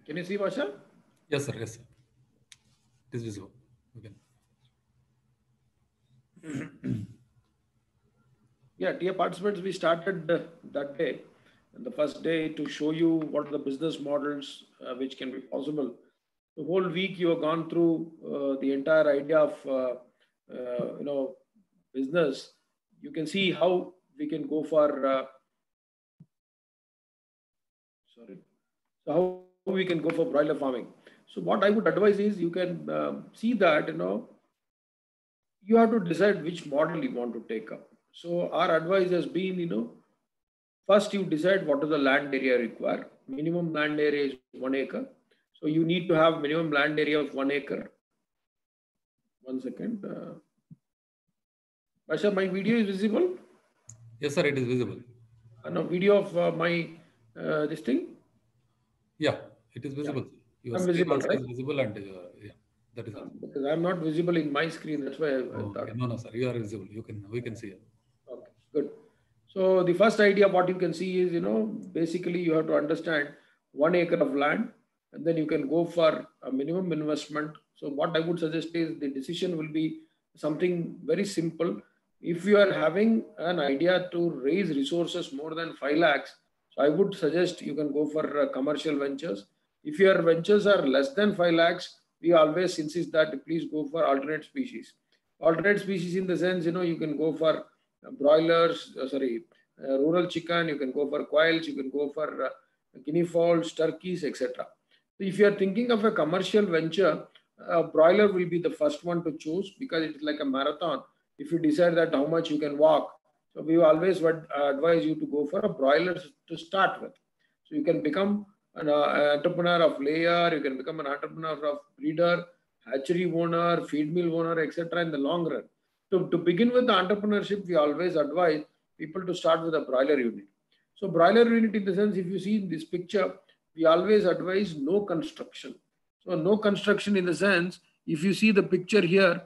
Can you see, Masha? Yes, sir. Yes, sir. It is visible. Okay. Yeah, dear participants, we started that day, the first day, to show you what are the business models which can be possible. The whole week you have gone through the entire idea of business. You can see how we can go for so how we can go for broiler farming. So what I would advise is you can see that you have to decide which model you want to take up. So our advice has been first you decide what is the land area required. Minimum land area is 1 acre. So you need to have minimum land area of 1 acre. 1 second. Basha, my video is visible? Yes, sir, it is visible. No, video of my this thing? Yeah, it is visible. Yeah. Your I'm screen visible, also right? is visible, and yeah, that is visible. Because I'm not visible in my screen. That's why I thought. Okay. No, sir, you are visible. We can see it. Okay, good. So the first idea, what you can see is, basically you have to understand 1 acre of land, and then you can go for a minimum investment. So what I would suggest is the decision will be something very simple. If you are having an idea to raise resources more than 5 lakhs, so I would suggest you can go for commercial ventures. If your ventures are less than 5 lakhs, we always insist that please go for alternate species. Alternate species in the sense, you can go for broilers, rural chicken, you can go for quails, you can go for guinea fowls, turkeys, etc. So if you are thinking of a commercial venture, broiler will be the first one to choose because it is like a marathon. If you decide that how much you can walk, so we always would advise you to go for a broiler to start with. So you can become an entrepreneur of layer, you can become an entrepreneur of breeder, hatchery owner, feed mill owner, etc. in the long run. To begin with the entrepreneurship, we always advise people to start with a broiler unit. So broiler unit in the sense, if you see in this picture, we always advise no construction. So no construction in the sense, if you see the picture here,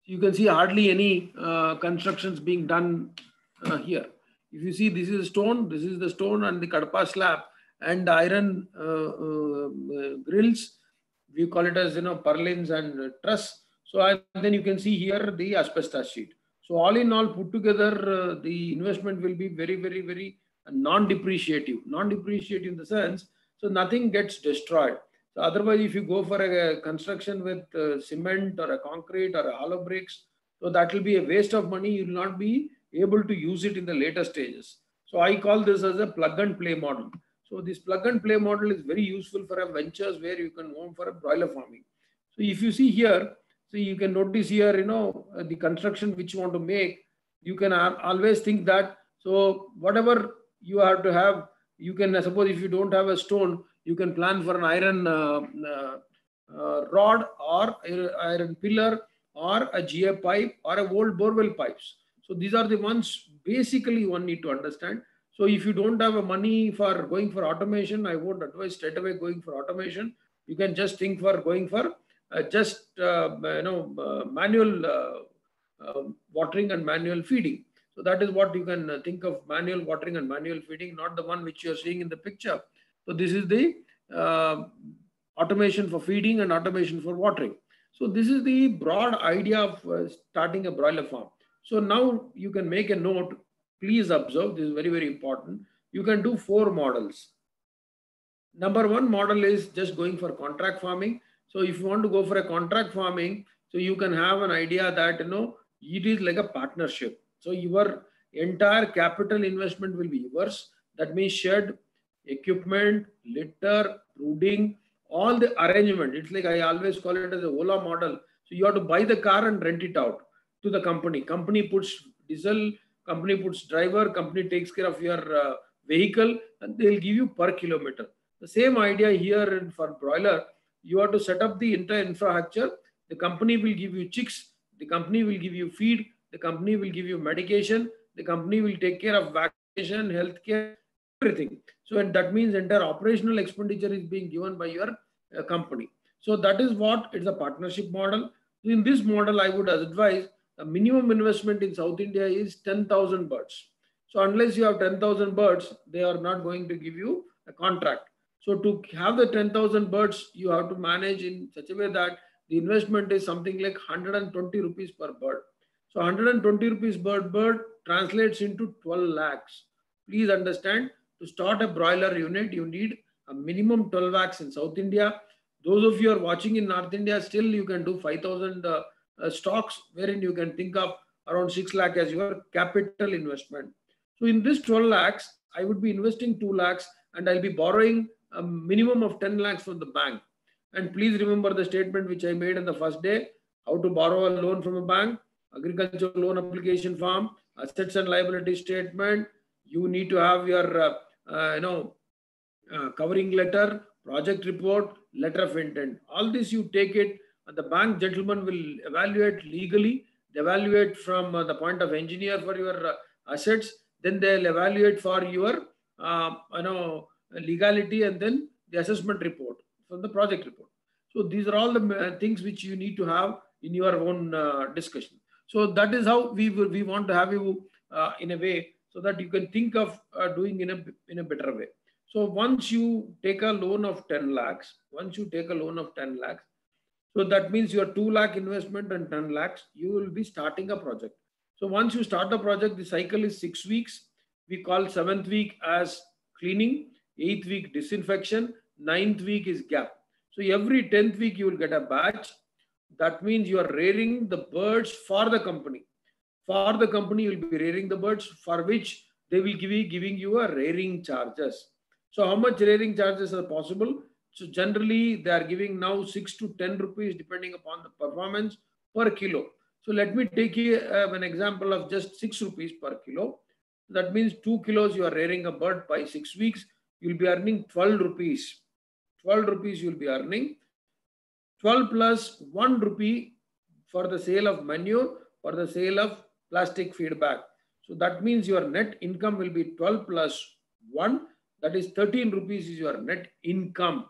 you can see hardly any constructions being done here. If you see, this is stone, this is the stone and the kadpa slab and iron grills. We call it as purlins and truss. So then you can see here the asbestos sheet. So all in all, put together, the investment will be very, very, very non-depreciative. Non-depreciative in the sense, so nothing gets destroyed. So otherwise, if you go for a construction with cement or a concrete or a hollow bricks, so that will be a waste of money. You will not be able to use it in the later stages. So I call this as a plug and play model. So this plug and play model is very useful for a ventures where you can go for a broiler farming. So if you see here, so you can notice here, the construction which you want to make, you can always think that, so whatever you have to have, you can, suppose if you don't have a stone, you can plan for an iron rod or iron pillar or a GA pipe or a old borewell pipes. So these are the ones basically one need to understand. So if you don't have a money for going for automation, I won't advise straight away going for automation. You can just think for going for manual watering and manual feeding. So that is what you can think of, manual watering and manual feeding, not the one which you are seeing in the picture. So this is the automation for feeding and automation for watering. So this is the broad idea of starting a broiler farm. So now you can make a note. Please observe, this is very, very important. You can do 4 models. Number 1 model is just going for contract farming. So if you want to go for a contract farming, so you can have an idea that, it is like a partnership. So your entire capital investment will be yours. That means shed, equipment, litter, brooding, all the arrangement. It's like I always call it as a Ola model. So you have to buy the car and rent it out to the company. Company puts diesel, company puts driver, company takes care of your vehicle, and they'll give you per kilometer. The same idea here for broiler. You have to set up the entire infrastructure. The company will give you chicks. The company will give you feed. The company will give you medication. The company will take care of vaccination, healthcare, everything. So, and that means entire operational expenditure is being given by your company. So that is what it's a partnership model. In this model, I would advise the minimum investment in South India is 10,000 birds. So unless you have 10,000 birds, they are not going to give you a contract. So to have the 10,000 birds, you have to manage in such a way that the investment is something like 120 rupees per bird. So 120 rupees per bird translates into 12 lakhs. Please understand, to start a broiler unit, you need a minimum 12 lakhs in South India. Those of you who are watching in North India, still you can do 5,000 stocks, wherein you can think of around 6 lakh as your capital investment. So in this 12 lakhs, I would be investing 2 lakhs and I'll be borrowing a minimum of 10 lakhs from the bank. And please remember the statement which I made on the first day, how to borrow a loan from a bank, agricultural loan application form, assets and liability statement. You need to have your, covering letter, project report, letter of intent. All this you take it, the bank gentleman will evaluate legally. They evaluate from the point of engineer for your assets. Then they'll evaluate for your, legality, and then the assessment report from the project report. So these are all the things which you need to have in your own discussion. So that is how we want to have you in a way so that you can think of doing in a better way. So once you take a loan of 10 lakhs, so that means your 2 lakh investment and 10 lakhs, you will be starting a project. So once you start a project, the cycle is 6 weeks. We call 7th week as cleaning, 8th week disinfection, 9th week is gap. So every 10th week you will get a batch. That means you are rearing the birds for the company. For the company, you will be rearing the birds, for which they will be giving you a rearing charges. So how much rearing charges are possible? So generally they are giving now 6 to 10 rupees depending upon the performance per kilo. So let me take you an example of just 6 rupees per kilo. That means 2 kilos you are rearing a bird by 6 weeks. You will be earning 12 rupees. 12 rupees you will be earning. 12 plus 1 rupee for the sale of manure, for the sale of plastic feedback. So that means your net income will be 12 plus 1. That is 13 rupees is your net income,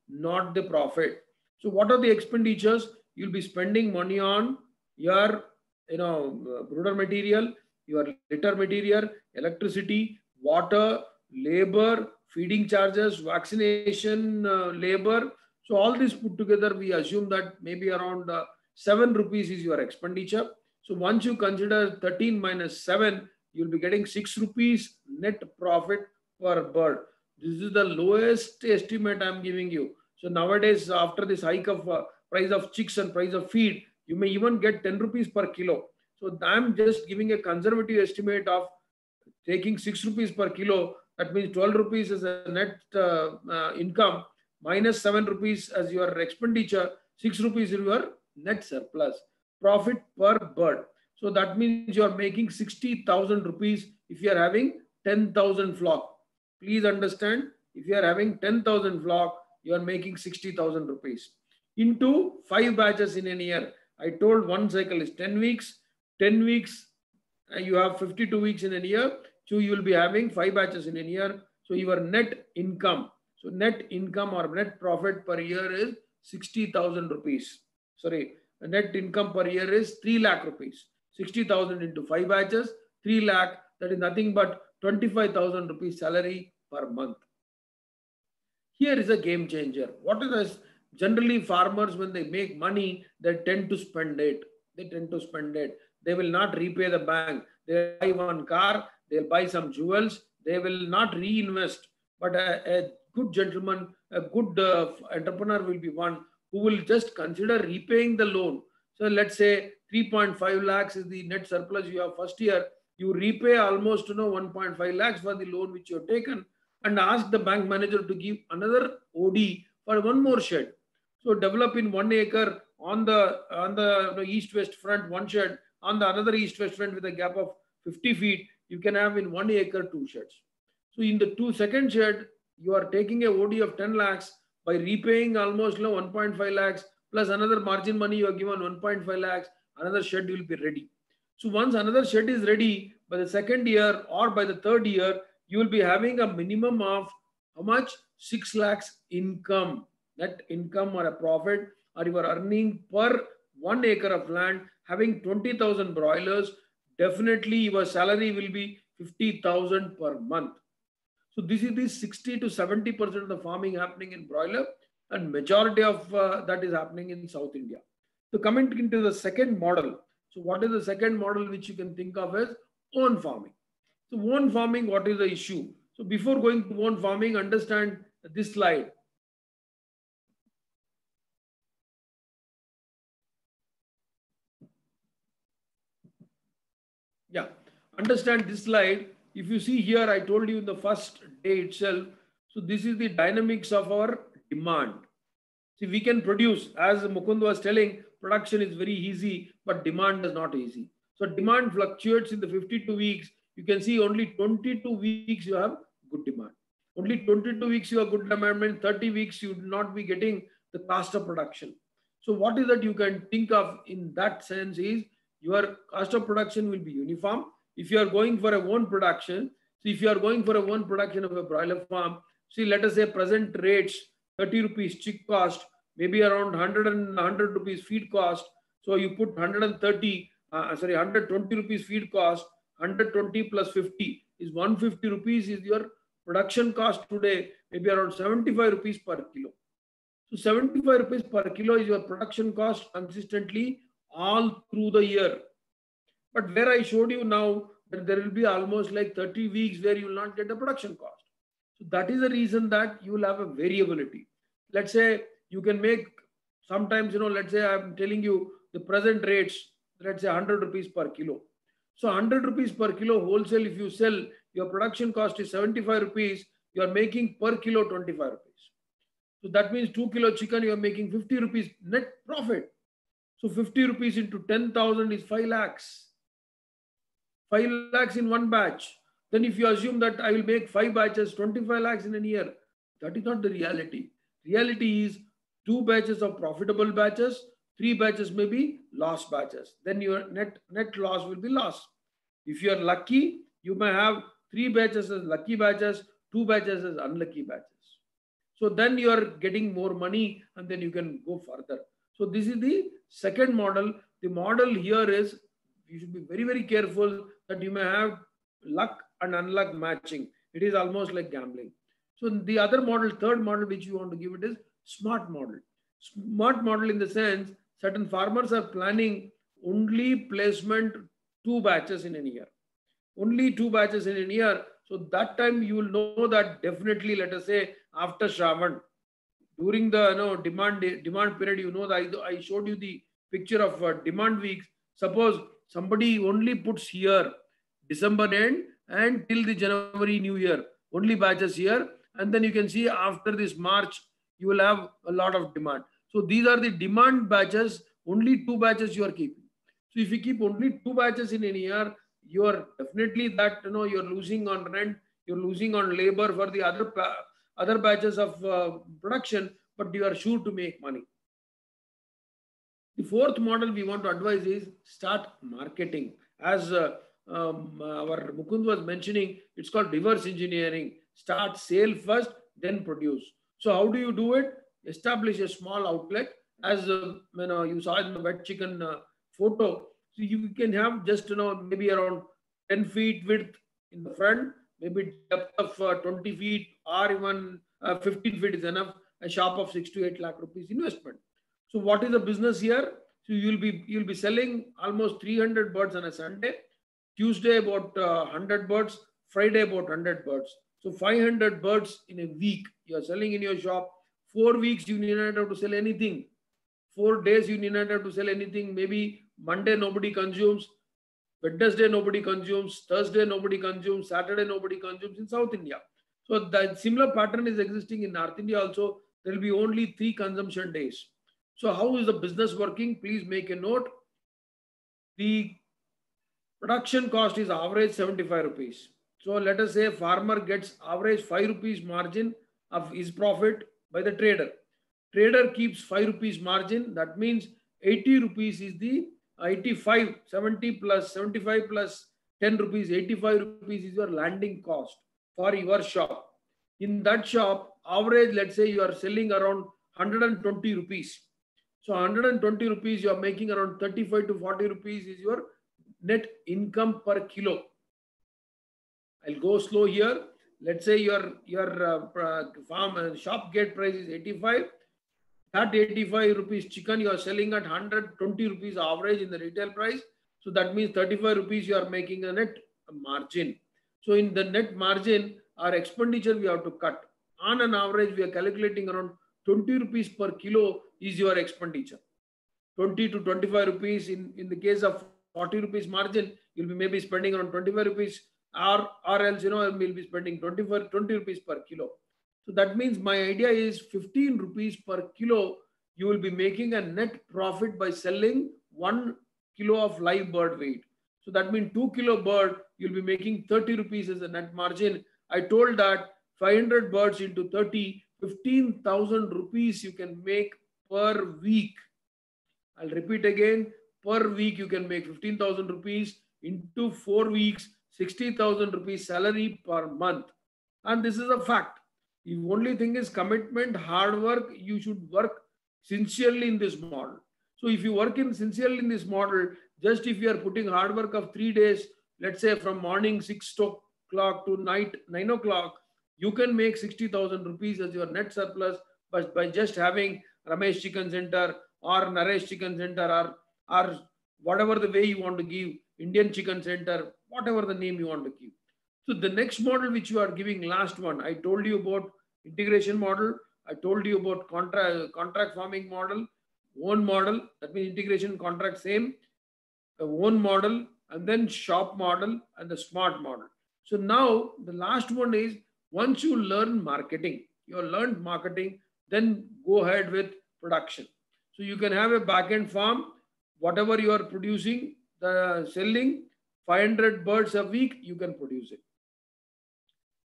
not the profit. So what are the expenditures? You'll be spending money on your, brooder material, your litter material, electricity, water, labor, feeding charges, vaccination, labor. So all this put together, we assume that maybe around 7 rupees is your expenditure. So once you consider 13 minus 7, you'll be getting 6 rupees net profit per bird. This is the lowest estimate I'm giving you. So nowadays, after this hike of price of chicks and price of feed, you may even get 10 rupees per kilo. So I'm just giving a conservative estimate of taking 6 rupees per kilo. That means 12 rupees is a net income, minus 7 rupees as your expenditure, 6 rupees is your net surplus, profit per bird. So that means you are making 60,000 rupees if you are having 10,000 flock. Please understand, if you are having 10,000 flock, you are making 60,000 rupees. Into 5 batches in a year. I told one cycle is 10 weeks. 10 weeks, you have 52 weeks in a year. So you will be having 5 batches in a year. So your net income, so net income or net profit per year is 60,000 rupees. Sorry, the net income per year is 3 lakh rupees. 60,000 into 5 batches, 3 lakh, that is nothing but 25,000 rupees salary per month. Here is a game changer. What is this? Generally, farmers, when they make money, they tend to spend it. They tend to spend it. They will not repay the bank. They buy one car, they'll buy some jewels. They will not reinvest. But a good gentleman, a good entrepreneur will be one who will just consider repaying the loan. So let's say 3.5 lakhs is the net surplus you have first year. You repay almost 1.5 lakhs for the loan which you have taken, and ask the bank manager to give another OD for one more shed. So develop in 1 acre on the east-west front, one shed, on the another east-west front with a gap of 50 feet, you can have in 1 acre 2 sheds. So in the second shed, you are taking a OD of 10 lakhs by repaying almost 1.5 lakhs plus another margin money you are given 1.5 lakhs, another shed will be ready. So once another shed is ready, by the second year or by the third year, you will be having a minimum of how much? 6 lakhs income, net income or a profit, or you are earning per 1 acre of land, having 20,000 broilers, definitely your salary will be 50,000 per month. So this is the 60 to 70% of the farming happening in broiler, and majority of that is happening in South India. So coming into the second model. So what is the second model which you can think of as own farming? So own farming, what is the issue? So before going to own farming, understand this slide. Yeah, understand this slide. If you see here, I told you in the first day itself. So this is the dynamics of our demand. See, we can produce, as Mukund was telling, production is very easy, but demand is not easy. So demand fluctuates in the 52 weeks. You can see only 22 weeks you have good demand. Only 22 weeks you have good demand, 30 weeks you will not be getting the cost of production. So what is that you can think of in that sense is your cost of production will be uniform. If you are going for a one production, so if you are going for a one production of a broiler farm, see, let us say present rates, 30 rupees chick cost, maybe around 100 rupees feed cost. So you put 120 rupees feed cost, 120 plus 50 is 150 rupees is your production cost today, maybe around 75 rupees per kilo. So 75 rupees per kilo is your production cost consistently all through the year. But where I showed you now that there will be almost like 30 weeks where you will not get the production cost. So that is the reason that you will have a variability. Let's say you can make sometimes, let's say I'm telling you the present rates, let's say 100 rupees per kilo. So 100 rupees per kilo wholesale, if you sell, your production cost is 75 rupees, you are making per kilo 25 rupees. So that means 2 kilo chicken, you are making 50 rupees net profit. So 50 rupees into 10,000 is 5 lakhs. 5 lakhs in one batch. Then if you assume that I will make 5 batches, 25 lakhs in a year, that is not the reality. Reality is 2 batches of profitable batches, 3 batches may be loss batches. Then your net loss will be loss. If you are lucky, you may have 3 batches as lucky batches, 2 batches as unlucky batches. So then you are getting more money and then you can go further. So this is the second model. The model here is you should be very, very careful that you may have luck and unluck matching. It is almost like gambling. So the other model, third model, which you want to give it is smart model. Smart model in the sense certain farmers are planning only placement 2 batches in a year. Only 2 batches in a year. So that time you will know that definitely, let us say after Shravan, during the demand period, that I showed you the picture of demand weeks. Suppose somebody only puts here December end and till the January New Year, only batches here, and then you can see after this March, you will have a lot of demand. So these are the demand batches, only 2 batches you are keeping. So if you keep only 2 batches in a year, you are definitely that, you're losing on rent, you're losing on labor for the other batches of production, but you are sure to make money. The fourth model we want to advise is start marketing. As our Mukund was mentioning, it's called reverse engineering. Start sale first, then produce. So how do you do it? Establish a small outlet. As you saw in the wet chicken photo. So you can have just maybe around 10 feet width in the front, maybe depth of 20 feet, or even 15 feet is enough. A shop of 6 to 8 lakh rupees investment. So what is the business here? So you'll be selling almost 300 birds on a Sunday, Tuesday about 100 birds, Friday about 100 birds. So 500 birds in a week you are selling in your shop. 4 weeks you need not have to sell anything. 4 days you need not have to sell anything. Maybe Monday nobody consumes, Wednesday nobody consumes, Thursday nobody consumes, Saturday nobody consumes in South India. So the similar pattern is existing in North India also. There will be only 3 consumption days. So how is the business working? Please make a note. The production cost is average 75 rupees. So let us say farmer gets average 5 rupees margin of his profit by the trader. Trader keeps 5 rupees margin. That means 80 rupees is the 85, 70 plus 75 plus 10 rupees, 85 rupees is your landing cost for your shop. In that shop, average, let's say you are selling around 120 rupees. So 120 rupees, you are making around 35 to 40 rupees is your net income per kilo. I'll go slow here. Let's say your farm shop gate price is 85. That 85 rupees chicken you are selling at 120 rupees average in the retail price. So that means 35 rupees you are making a net margin. So in the net margin, our expenditure we have to cut. On an average, we are calculating around 20 rupees per kilo is your expenditure. 20 to 25 rupees. In the case of 40 rupees margin, you'll be maybe spending around 25 rupees or else, we'll be spending 20 rupees per kilo. So that means my idea is 15 rupees per kilo, you will be making a net profit by selling 1 kilo of live bird weight. So that means 2 kilo bird, you'll be making 30 rupees as a net margin. I told that 500 birds into 30, 15,000 rupees you can make per week. I'll repeat again, per week you can make 15,000 rupees into 4 weeks, 60,000 rupees salary per month. And this is a fact. The only thing is commitment, hard work. You should work sincerely in this model. So if you work sincerely in this model, just if you are putting hard work of 3 days, let's say from morning 6 o'clock to night 9 o'clock, you can make 60,000 rupees as your net surplus, but by just having Ramesh Chicken Center or Naresh Chicken Center or whatever the way you want to give, Indian Chicken Center, whatever the name you want to give. So the next model which you are giving, last one, I told you about integration model. I told you about contract farming model, own model, that means integration contract same, the own model, and then shop model and the smart model. So now the last one is once you learn marketing, you have learned marketing, then go ahead with production. So you can have a back-end farm, whatever you are producing, selling 500 birds a week, you can produce it.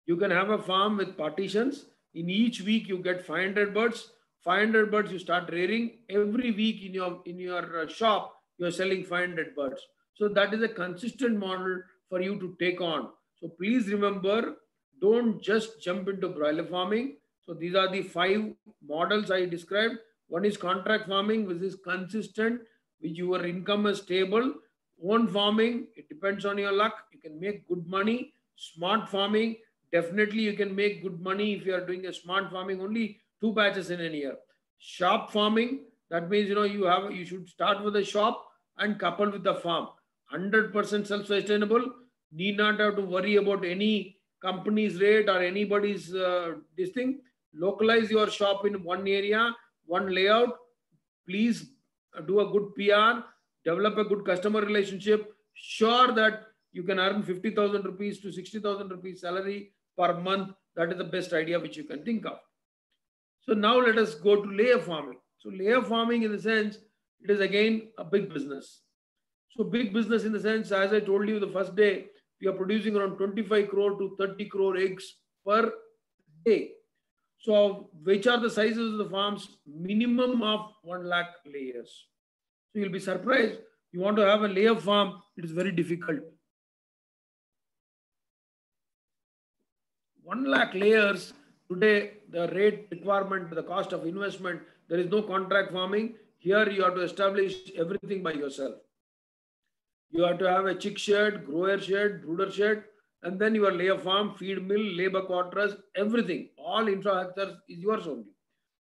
You can have a farm with partitions. In each week, you get 500 birds. 500 birds you start rearing. Every week in your shop, you are selling 500 birds. So that is a consistent model for you to take on. So please remember, don't just jump into broiler farming. So these are the 5 models I described. One is contract farming, which is consistent, which your income is stable. Own farming, it depends on your luck. You can make good money. Smart farming, definitely you can make good money if you are doing a smart farming, only 2 batches in a year. Shop farming, that means you should start with a shop and couple with the farm. 100% self-sustainable, need not have to worry about any company's rate or anybody's this thing. Localize your shop in one area, one layout. Please do a good PR, develop a good customer relationship. Sure that you can earn 50,000 rupees to 60,000 rupees salary per month. That is the best idea which you can think of. So now let us go to layer farming. So layer farming, in the sense, it is again a big business. So big business in the sense, as I told you the first day, we are producing around 25 crore to 30 crore eggs per day. So which are the sizes of the farms? Minimum of 1 lakh layers. So you'll be surprised. You want to have a layer farm, it is very difficult. 1 lakh layers. Today, the rate requirement, the cost of investment, there is no contract farming. Here you have to establish everything by yourself. You have to have a chick shed, grower shed, brooder shed, and then your layer farm, feed mill, labor quarters, everything. All infrastructure is yours only.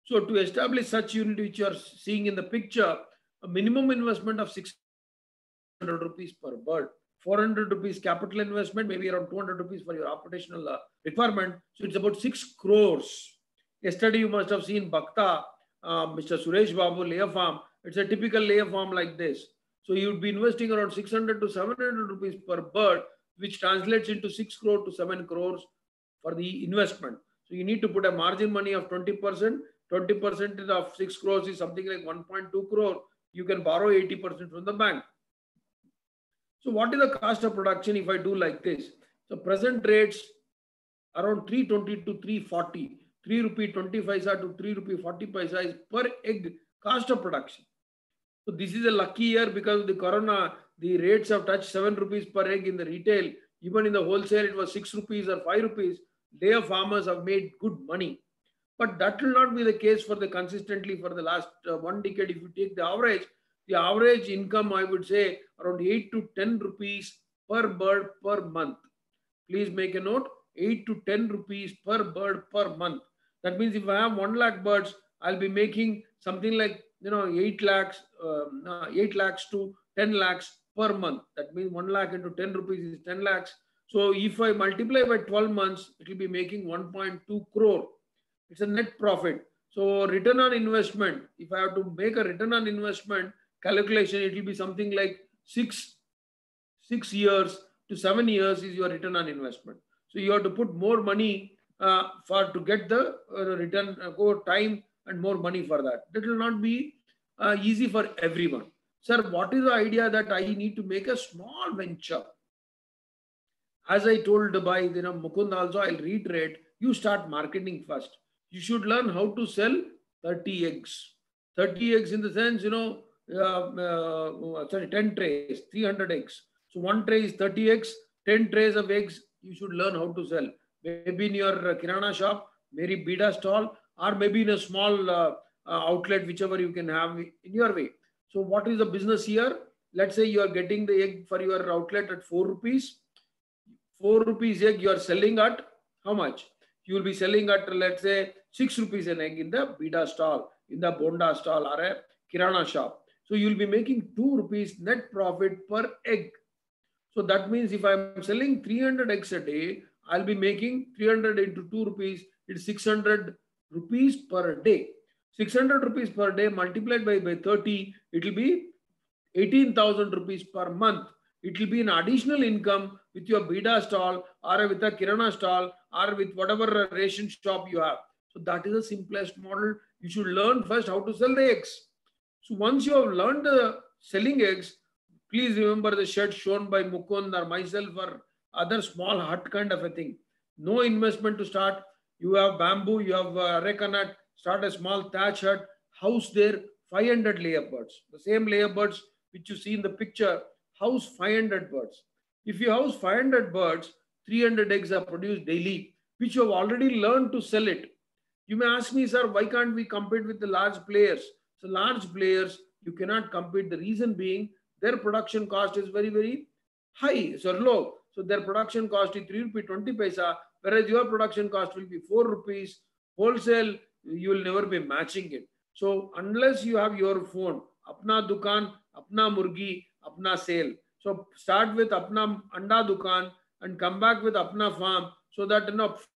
So to establish such unit which you are seeing in the picture, a minimum investment of 600 rupees per bird, 400 rupees capital investment, maybe around 200 rupees for your operational requirement. So it's about 6 crores. Yesterday you must have seen Bhakta, Mr. Suresh Babu layer farm. It's a typical layer farm like this. So you'd be investing around 600 to 700 rupees per bird, which translates into 6 crore to 7 crores for the investment. So you need to put a margin money of 20%. 20% of 6 crores is something like 1.2 crore. You can borrow 80% from the bank. So what is the cost of production if I do like this? So present rates around 320 to 340. 3 rupee 20 paisa to 3 rupee 40 paisa is per egg cost of production. So this is a lucky year because of the corona, the rates have touched 7 rupees per egg in the retail. Even in the wholesale, it was 6 rupees or 5 rupees. Layer farmers have made good money. But that will not be the case for the consistently for the last 1 decade. If you take the average income, I would say around 8 to 10 rupees per bird per month. Please make a note, 8 to 10 rupees per bird per month. That means if I have 1 lakh birds, I'll be making something like 8 lakhs to 10 lakhs per month. That means 1 lakh into 10 rupees is 10 lakhs. So if I multiply by 12 months, it will be making 1.2 crore. It's a net profit. So return on investment, if I have to make a return on investment calculation, it will be something like 6 years to 7 years is your return on investment. So you have to put more money to get the return over time and more money for that. That will not be easy for everyone. Sir, what is the idea that I need to make a small venture? As I told by Mukund also, I'll reiterate, you start marketing first. You should learn how to sell 30 eggs. 30 eggs in the sense, 10 trays, 300 eggs. So 1 tray is 30 eggs, 10 trays of eggs, you should learn how to sell. Maybe in your kirana shop, maybe bida stall, or maybe in a small outlet, whichever you can have in your way. So what is the business here? Let's say you are getting the egg for your outlet at 4 rupees. 4 rupees egg you are selling at how much? You will be selling at, let's say, 6 rupees an egg in the bida stall, in the bonda stall or a kirana shop. So you will be making 2 rupees net profit per egg. So that means if I'm selling 300 eggs a day, I'll be making 300 into 2 rupees. It's 600 rupees per day. 600 rupees per day multiplied by 30, it will be 18,000 rupees per month. It will be an additional income with your bida stall or with a kirana stall or with whatever ration shop you have. So that is the simplest model. You should learn first how to sell the eggs. So once you have learned selling eggs, please remember the shed shown by Mukund or myself or other small hut kind of a thing. No investment to start. You have bamboo, you have arecanut, start a small thatch hut, house there 500 layer birds. The same layer birds which you see in the picture, house 500 birds. If you house 500 birds, 300 eggs are produced daily, which you have already learned to sell it. You may ask me, sir, why can't we compete with the large players? So large players, you cannot compete. The reason being, their production cost is very, very high, so low. So their production cost is 3 rupees 20 paisa, whereas your production cost will be 4 rupees. Wholesale, you will never be matching it. So unless you have your phone, apna dukan, apna murgi, apna sale. So start with apna anda dukan and come back with apna farm, so that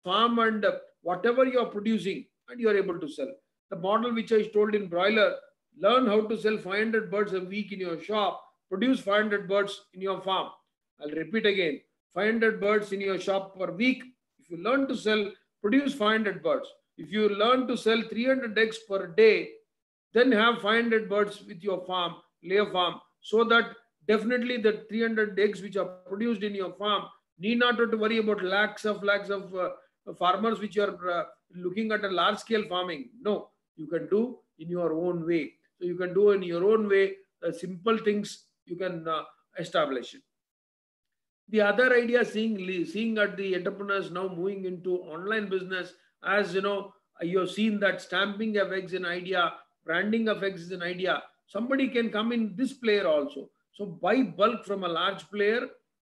farm and whatever you are producing and you are able to sell. The model which I told in broiler, learn how to sell 500 birds a week in your shop, produce 500 birds in your farm. I'll repeat again, 500 birds in your shop per week. If you learn to sell, produce 500 birds. If you learn to sell 300 eggs per day, then have 500 birds with your farm, layer farm, so that definitely the 300 eggs which are produced in your farm need not to worry about lakhs of farmers which are looking at a large scale farming. No, you can do in your own way. So you can do in your own way, simple things you can establish it. The other idea, seeing at the entrepreneurs now moving into online business, as you know, you have seen that stamping of eggs in idea, branding of eggs is an idea. Somebody can come in this player also. So buy bulk from a large player,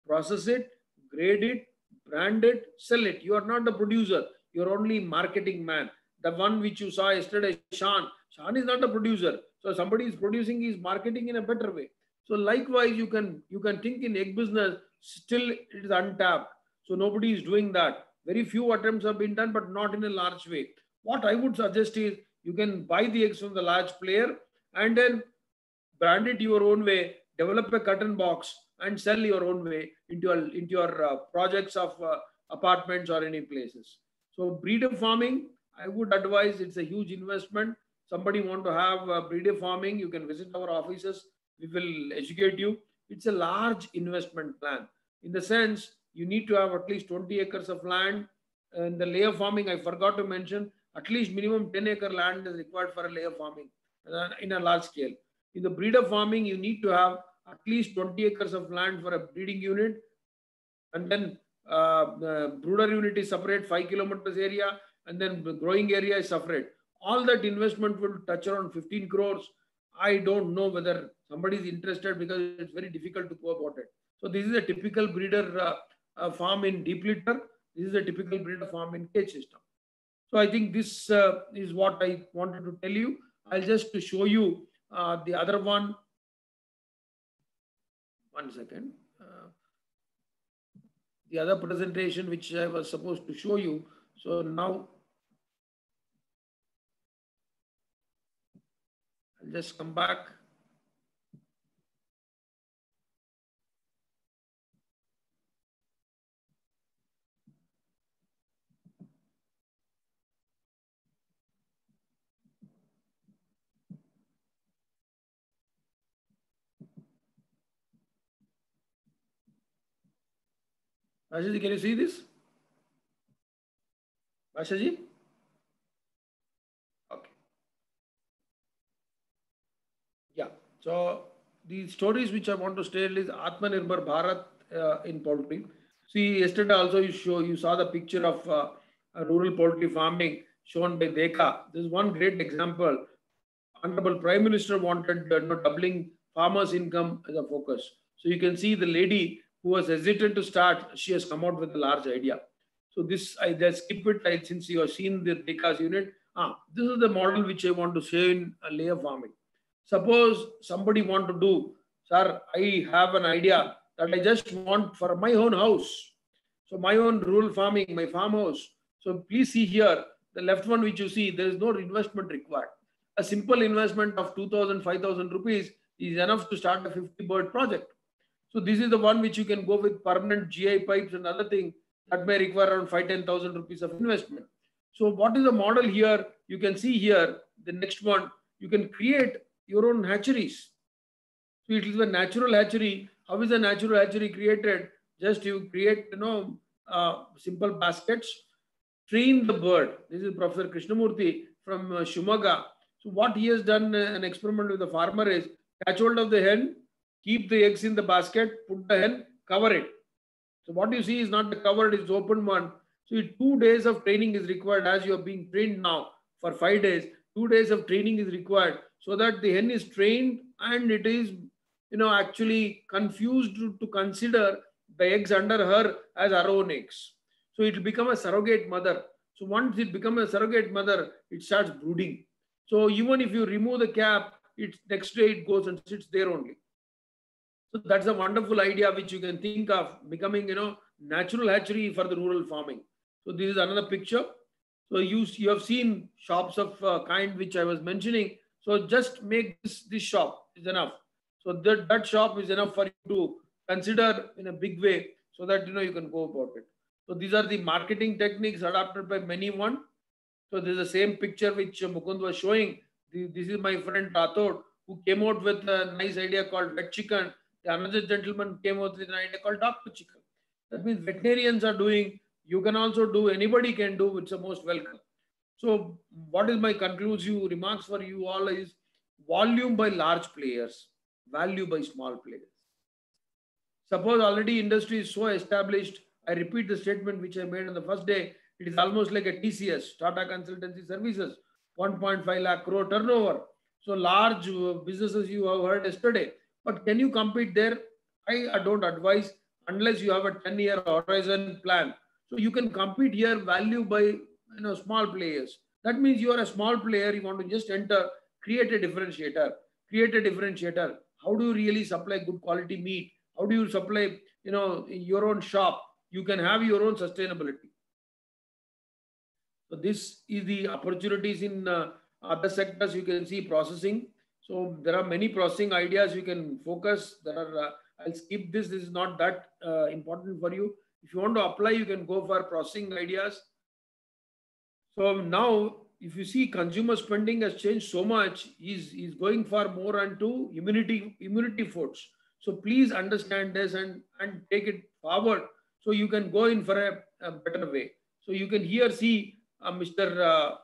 process it, grade it, brand it, sell it. You are not the producer. You're only marketing man. The one which you saw yesterday, Shan is not a producer. So somebody is producing, is marketing in a better way. So likewise, you can think in egg business, still it is untapped. So nobody is doing that. Very few attempts have been done, but not in a large way. What I would suggest is you can buy the eggs from the large player and then brand it your own way, develop a curtain box and sell your own way into your projects of apartments or any places. So breeder farming, I would advise, it's a huge investment. Somebody want to have breeder farming, you can visit our offices. We will educate you. It's a large investment plan. In the sense, you need to have at least 20 acres of land. And the layer farming, I forgot to mention, at least minimum 10-acre land is required for a layer farming in a large scale. In the breeder farming, you need to have at least 20 acres of land for a breeding unit. And then the brooder unit is separate, 5 kilometers area, and then the growing area is separate. All that investment will touch around 15 crores. I don't know whether somebody is interested because it's very difficult to go about it. So this is a typical breeder farm in deep litter. This is a typical breeder farm in cage system. So I think this is what I wanted to tell you. I'll just show you the other one. One second. The other presentation which I was supposed to show you. So now I'll just come back. Ashaji, can you see this? Ashaji? Okay. Yeah. So the stories which I want to tell is Atmanirbhar Bharat in poultry. See, yesterday also you saw the picture of a rural poultry farming shown by Deka. This is one great example. Honorable Prime Minister wanted doubling farmers' income as a focus. So you can see the lady who was hesitant to start, she has come out with a large idea. So this, I just skip it since you have seen the Deka's unit. This is the model which I want to show in layer farming. Suppose somebody want to do, sir, I have an idea that I just want for my own house. So my own rural farming, my farmhouse. So please see here, the left one which you see, there is no investment required. A simple investment of 2,000, 5,000 rupees is enough to start a 50-bird project. So this is the one which you can go with permanent GI pipes and other thing that may require around 5,000-10,000 rupees of investment. So what is the model here? You can see here, the next one, you can create your own hatcheries. So it is a natural hatchery. How is a natural hatchery created? Just you create, simple baskets, train the bird. This is Professor Krishnamurthy from Shumaga. So what he has done an experiment with the farmer is catch hold of the hen, keep the eggs in the basket, put the hen, cover it. So what you see is not the covered, it's open one. So 2 days of training is required as you are being trained now for 5 days. 2 days of training is required so that the hen is trained and it is, actually confused to consider the eggs under her as her own eggs. So it will become a surrogate mother. So once it becomes a surrogate mother, it starts brooding. So even if you remove the cap, next day it goes and sits there only. So that's a wonderful idea which you can think of becoming, natural hatchery for the rural farming. So this is another picture. So you have seen shops of kind which I was mentioning. So just make this shop is enough. So that shop is enough for you to consider in a big way so that you can go about it. So these are the marketing techniques adopted by many one. So this is the same picture which Mukund was showing. This is my friend Rathod who came out with a nice idea called wet chicken. The another gentleman came out with an idea called doctor chicken. That means veterinarians are doing. You can also do. Anybody can do. It's a most welcome. So what is my conclusive remarks for you all is volume by large players, value by small players. Suppose already industry is so established, I repeat the statement which I made on the first day, it is almost like a TCS, Tata Consultancy Services, 1.5 lakh crore turnover. So large businesses you have heard yesterday. But can you compete there? I don't advise unless you have a 10-year horizon plan. So you can compete here value by small players. That means you are a small player, you want to just enter, create a differentiator. Create a differentiator. How do you really supply good quality meat? How do you supply, your own shop? You can have your own sustainability. So this is the opportunities in other sectors. You can see processing. So there are many processing ideas you can focus. There are. I'll skip this. This is not that important for you. If you want to apply, you can go for processing ideas. So now, if you see consumer spending has changed so much, he's going for more onto immunity foods. So please understand this and take it forward so you can go in for a better way. So you can here see Mr.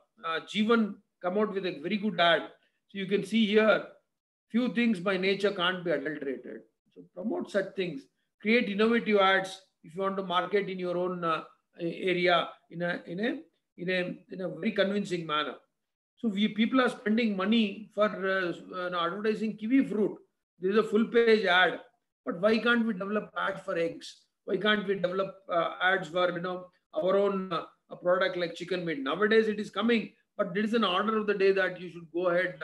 Jeevan come out with a very good ad. So you can see here, few things by nature can't be adulterated. So promote such things. Create innovative ads if you want to market in your own area in a very convincing manner. So people are spending money for advertising kiwi fruit. This is a full page ad. But why can't we develop ads for eggs? Why can't we develop ads for our own a product like chicken meat? Nowadays it is coming, but it is an order of the day that you should go ahead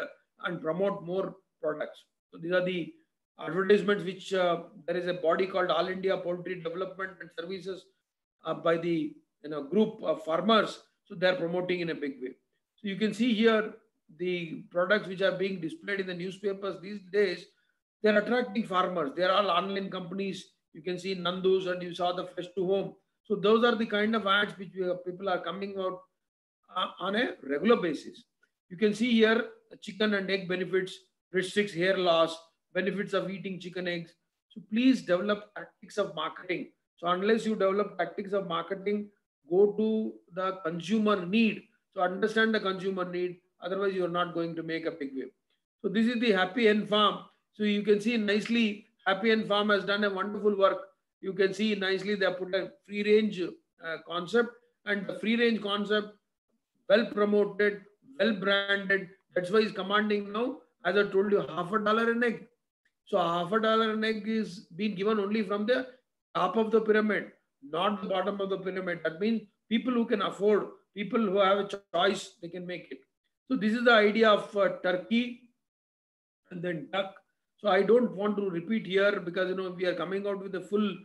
and promote more products. So these are the advertisements which there is a body called All India Poultry Development and Services by the group of farmers. So they are promoting in a big way. So you can see here the products which are being displayed in the newspapers these days. They are attracting farmers. They are all online companies. You can see Nandu's and you saw the Fresh to Home. So those are the kind of ads which people are coming out on a regular basis. You can see here chicken and egg benefits, restricts hair loss, benefits of eating chicken eggs. So please develop tactics of marketing. So unless you develop tactics of marketing, go to the consumer need. So understand the consumer need. Otherwise, you are not going to make a big wave. So this is the Happy Hen Farm. So you can see nicely, Happy Hen Farm has done a wonderful work. You can see nicely they have put a free range concept, and the free range concept, well promoted, well branded. That's why it's commanding now, as I told you, $50 an egg. So $50 an egg is being given only from the top of the pyramid, not the bottom of the pyramid. That means people who can afford, people who have a choice, they can make it. So this is the idea of turkey and then duck. So I don't want to repeat here because we are coming out with a full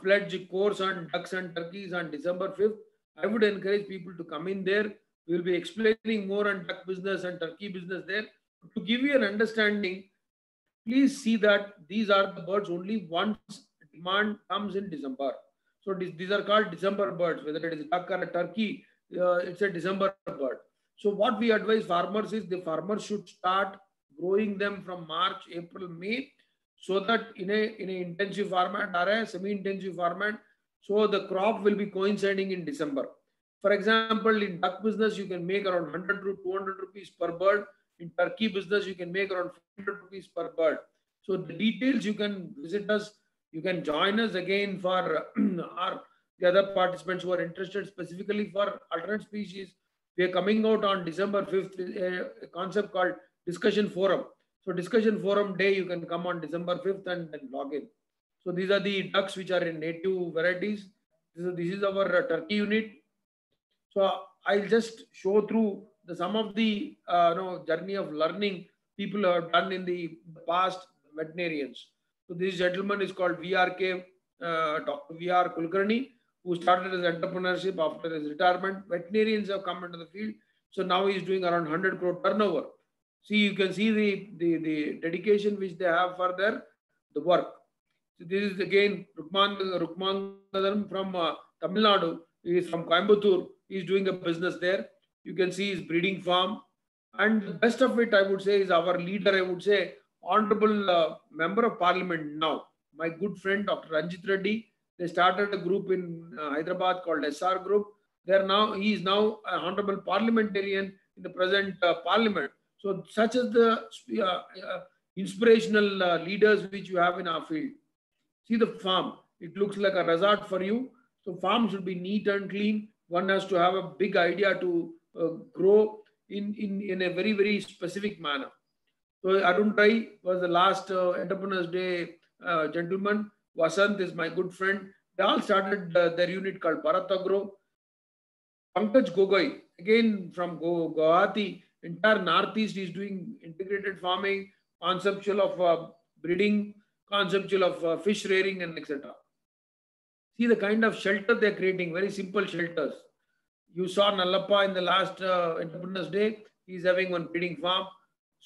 fledged course on ducks and turkeys on December 5th. I would encourage people to come in there. We will be explaining more on duck business and turkey business there. To give you an understanding, please see that these are the birds only once demand comes in December. So these are called December birds, whether it is duck or a turkey, it's a December bird. So what we advise farmers is the farmers should start growing them from March, April, May, so that in a intensive format or a semi-intensive format, so the crop will be coinciding in December. For example, in duck business, you can make around 100 to 200 rupees per bird. In turkey business, you can make around 500 rupees per bird. So the details, you can visit us. You can join us again for the other participants who are interested specifically for alternate species. We are coming out on December 5th, a concept called Discussion Forum. So Discussion Forum day, you can come on December 5th and then log in. So these are the ducks which are in native varieties. This is our turkey unit. So I'll just show through some of the journey of learning people have done in the past, veterinarians. So this gentleman is called VRK, Dr. VR Kulkarni, who started his entrepreneurship after his retirement. Veterinarians have come into the field. So now he's doing around 100 crore turnover. See, you can see the dedication which they have for the work. So this is again Rukman from Tamil Nadu. He is from Coimbatore. He is doing a business there. You can see his breeding farm. And the best of it, I would say, is our leader, I would say, Honorable Member of Parliament now, my good friend Dr. Ranjit Reddy. They started a group in Hyderabad called SR Group. He is now an Honorable Parliamentarian in the present Parliament. So such as the inspirational leaders which you have in our field. See the farm. It looks like a resort for you. So farm should be neat and clean. One has to have a big idea to grow in a very, very specific manner. So Arun Rai was the last Entrepreneurs Day gentleman. Vasant is my good friend. They all started their unit called Bharat Agro. Pankaj Gogoi, again from Guwahati, entire Northeast is doing integrated farming, conceptual of breeding, conceptual of fish rearing, and etc. See the kind of shelter they're creating, very simple shelters. You saw Nallappa in the last Entrepreneurs Day. He's having one breeding farm.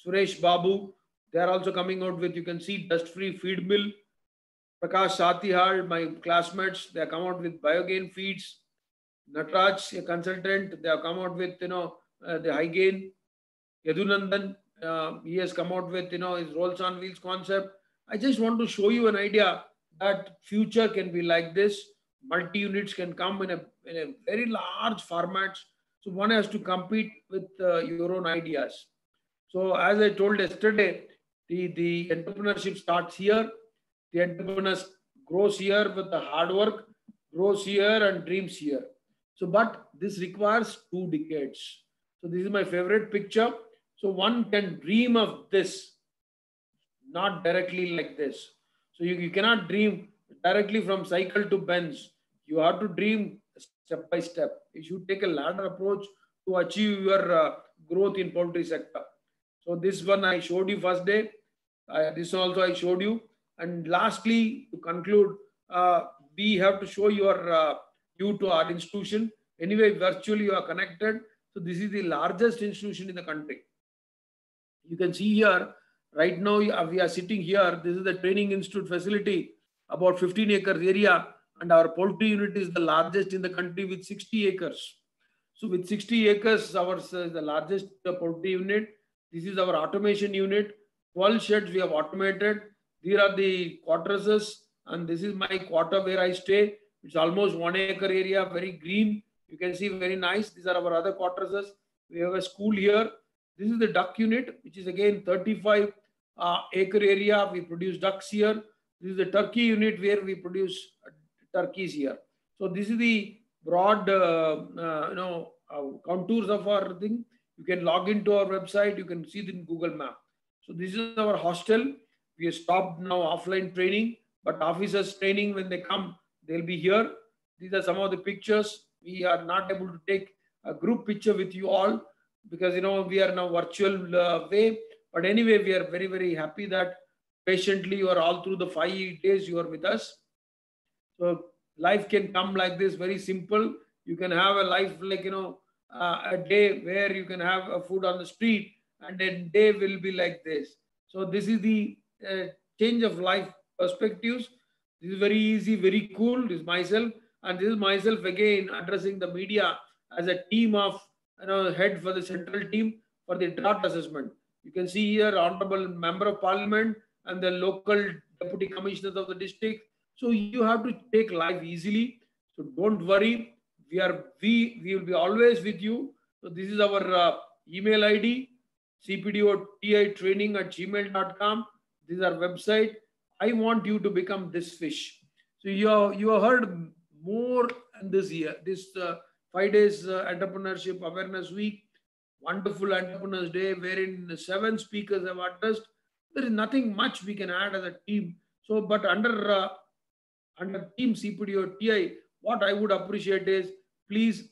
Suresh Babu, they are also coming out with, you can see, dust-free feed mill. Prakash Satihal, my classmates, they have come out with biogain feeds. Natraj, a consultant, they have come out with, the high gain. Yadunandan, he has come out with, his rolls on wheels concept. I just want to show you an idea that future can be like this. Multi-units can come in a very large formats. So one has to compete with your own ideas. So as I told yesterday, the entrepreneurship starts here. The entrepreneurs grows here with the hard work, grows here and dreams here. So, but this requires 2 decades. So this is my favorite picture. So one can dream of this, not directly like this. So you cannot dream directly from cycle to Benz. You have to dream step by step. You should take a ladder approach to achieve your growth in poultry sector. So this one I showed you first day. This also I showed you. And lastly, to conclude, we have to show you to our institution. Anyway, virtually you are connected. So this is the largest institution in the country. You can see here, right now we are sitting here. This is the training institute facility, about 15 acres area. And our poultry unit is the largest in the country with 60 acres. So with 60 acres, ours is the largest poultry unit. This is our automation unit. 12 sheds we have automated. These are the quarters, and this is my quarter where I stay. It's almost 1 acre area, very green. You can see very nice. These are our other quarters. We have a school here. This is the duck unit, which is again 35 acre area. We produce ducks here. This is the turkey unit where we produce turkeys here. So this is the broad, contours of our thing. You can log into our website. You can see it in Google Map. So this is our hostel. We have stopped now offline training, but officers training, when they come, they'll be here. These are some of the pictures. We are not able to take a group picture with you all because, we are now virtual way. But anyway, we are very, very happy that patiently you are all through the 5 days you are with us. So life can come like this, very simple. You can have a life like, a day where you can have a food on the street, and then day will be like this. So this is the change of life perspectives. This is very easy, very cool. This is myself, and this is myself again addressing the media as a team of, head for the central team for the drought assessment. You can see here Honorable Member of Parliament and the local deputy commissioners of the district. So you have to take life easily. So don't worry. We will be always with you. So this is our email ID, CPDO&TI training@gmail.com. This is our website. I want you to become this fish. So you have heard more in this year, this 5 days entrepreneurship awareness week, wonderful entrepreneurs day, wherein 7 speakers have addressed. There is nothing much we can add as a team. So, but under team CPDO&TI, what I would appreciate is please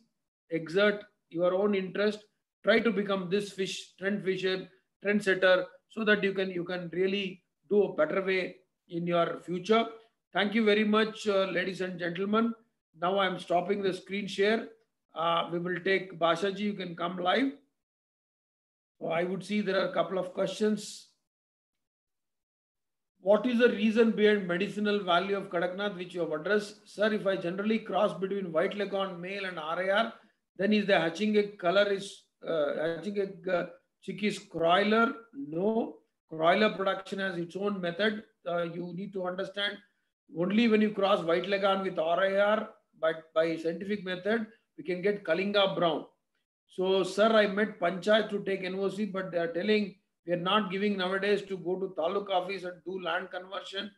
exert your own interest. Try to become this fish, trendsetter, so that you can really do a better way in your future. Thank you very much, ladies and gentlemen. Now I'm stopping the screen share. We will take Bashaji, you can come live. So I would see there are a couple of questions. What is the reason behind medicinal value of Kadaknath, which you have addressed? Sir, if I generally cross between white leghorn male and RIR, then is the hatching egg color is hatching egg chick is croiler? No, croiler production has its own method. You need to understand only when you cross white leghorn with RIR, but by scientific method, we can get Kalinga brown. So, sir, I met Panchayat to take NOC, but they are telling we are not giving nowadays to go to Taluk office and do land conversion.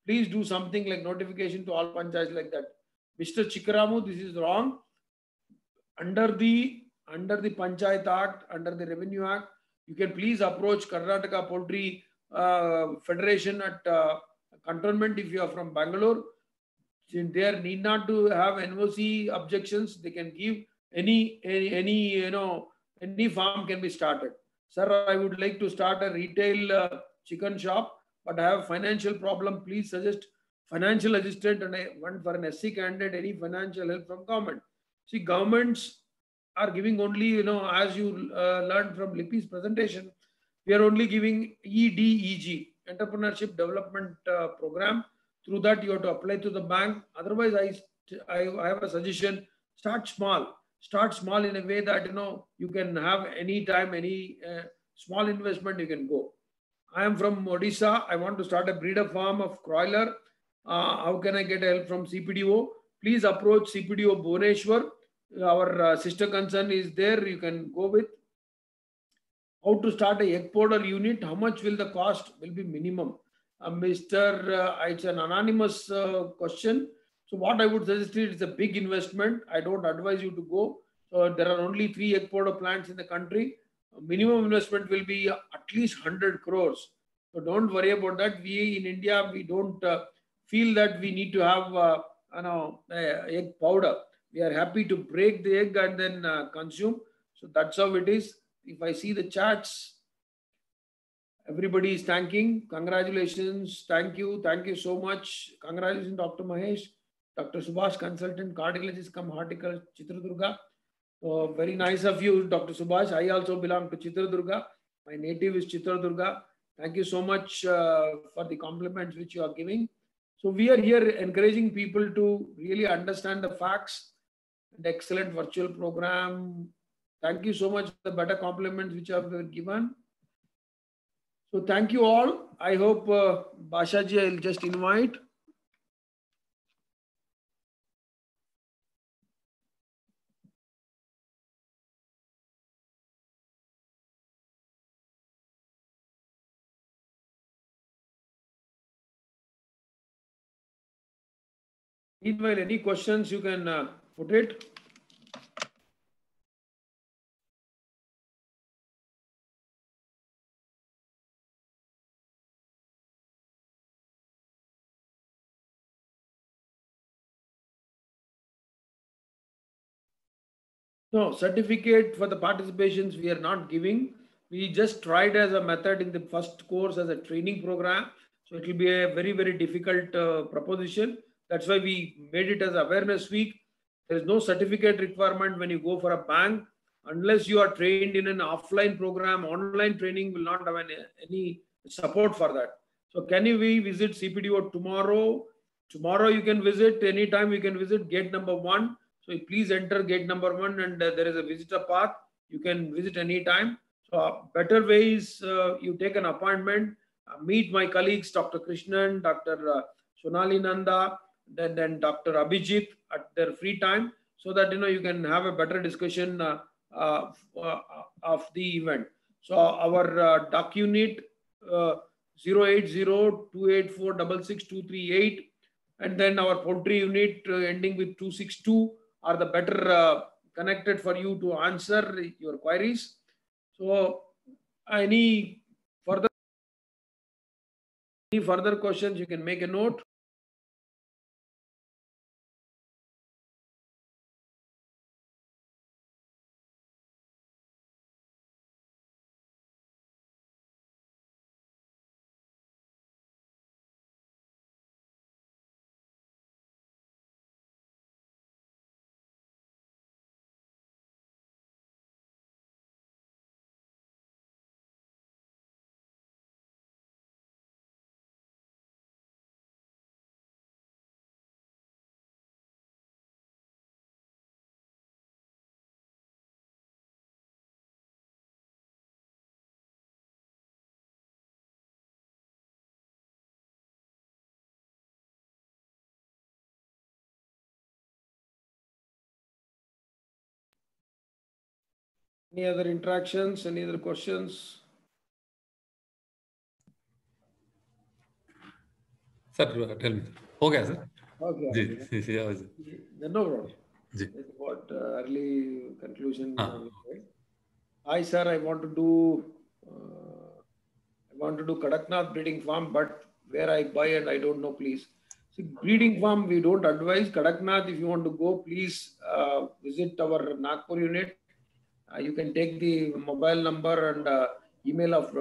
please do something like notification to all panchayats like that. Mr. Chikaramu, this is wrong. Under the Panchayat Act, under the Revenue Act, you can please approach Karnataka Poultry Federation at cantonment if you are from Bangalore. Since there need not to have NOC objections, they can give any farm can be started. Sir, I would like to start a retail chicken shop, but I have financial problem. Please suggest financial assistant and I want for an SC candidate any financial help from government. See, governments are giving only, as you learned from Lippy's presentation, we are only giving EDEG, Entrepreneurship Development Program. Through that, you have to apply to the bank. Otherwise, I have a suggestion: start small. Start small in a way that you can have any time, any small investment you can go. I am from Odisha. I want to start a breeder farm of broiler. How can I get help from CPDO? Please approach CPDO Bhubaneswar. Our sister concern is there. You can go with. How to start a egg powder unit? How much will the cost? Will be minimum. It's an anonymous question. So what I would suggest is it's a big investment. I don't advise you to go. So there are only 3 egg powder plants in the country. Minimum investment will be at least 100 crores. So don't worry about that. We in India, we don't feel that we need to have egg powder. We are happy to break the egg and then consume. So that's how it is. If I see the chats, everybody is thanking. Congratulations. Thank you. Thank you so much. Congratulations, Dr. Mahesh. Dr. Subhash, consultant, cardiologist, come horticulture, Chitradurga. Very nice of you, Dr. Subhash. I also belong to Chitradurga. My native is Chitradurga. Thank you so much for the compliments which you are giving. So we are here encouraging people to really understand the facts. And excellent virtual program. Thank you so much for the better compliments which have been given. So thank you all. I hope Bashaji, I'll just invite. Meanwhile, any questions you can put it. No, certificate for the participations we are not giving. We just tried as a method in the first course as a training program. So it will be a very, very difficult proposition. That's why we made it as awareness week. There is no certificate requirement when you go for a bank. Unless you are trained in an offline program, online training will not have any support for that. So can we visit CPDO tomorrow? Tomorrow you can visit, anytime you can visit gate number 1. So please enter gate number 1 and there is a visitor path. You can visit anytime. So better way is you take an appointment, meet my colleagues, Dr. Krishnan, Dr. Sonali Nanda, then Dr. Abhijit at their free time, so that you can have a better discussion of the event. So our duck unit 08028466238 and then our poultry unit ending with 262 are the better connected for you to answer your queries. So any further questions, you can make a note. Any other interactions? Any other questions? Sir, tell me. Okay, sir. Okay. जी, yeah, sir. No problem. जी. That's what early conclusion. हाँ. Hi, sir. I want to do Kadaknath breeding farm, but where I buy and I don't know, please. See, breeding farm, we don't advise. Kadaknath, if you want to go, please visit our Nagpur unit. You can take the mobile number and email of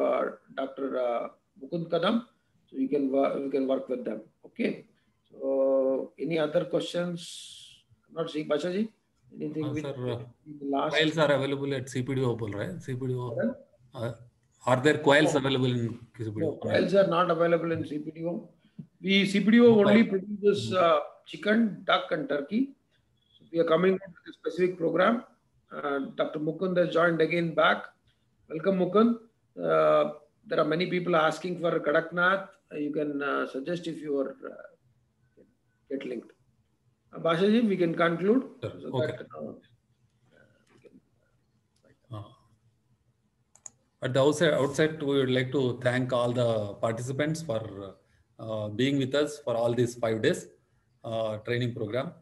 Dr. Mukund Kadam. So you can work with them. Okay. So any other questions? I'm not seeing Bashaji. Anything which Sir, last? coils are available at CPDO, right? CPDO. Are there coils available in CPDO? No, coils are not available in CPDO. CPDO only produces chicken, duck, and turkey. So we are coming up with a specific program. Dr. Mukund has joined again back. Welcome, Mukund. There are many people asking for Kadaknath. You can suggest if you are get linked. Bashaji, we can conclude. Sure. So Okay. that, At the outset, we would like to thank all the participants for being with us for all these 5 days training program.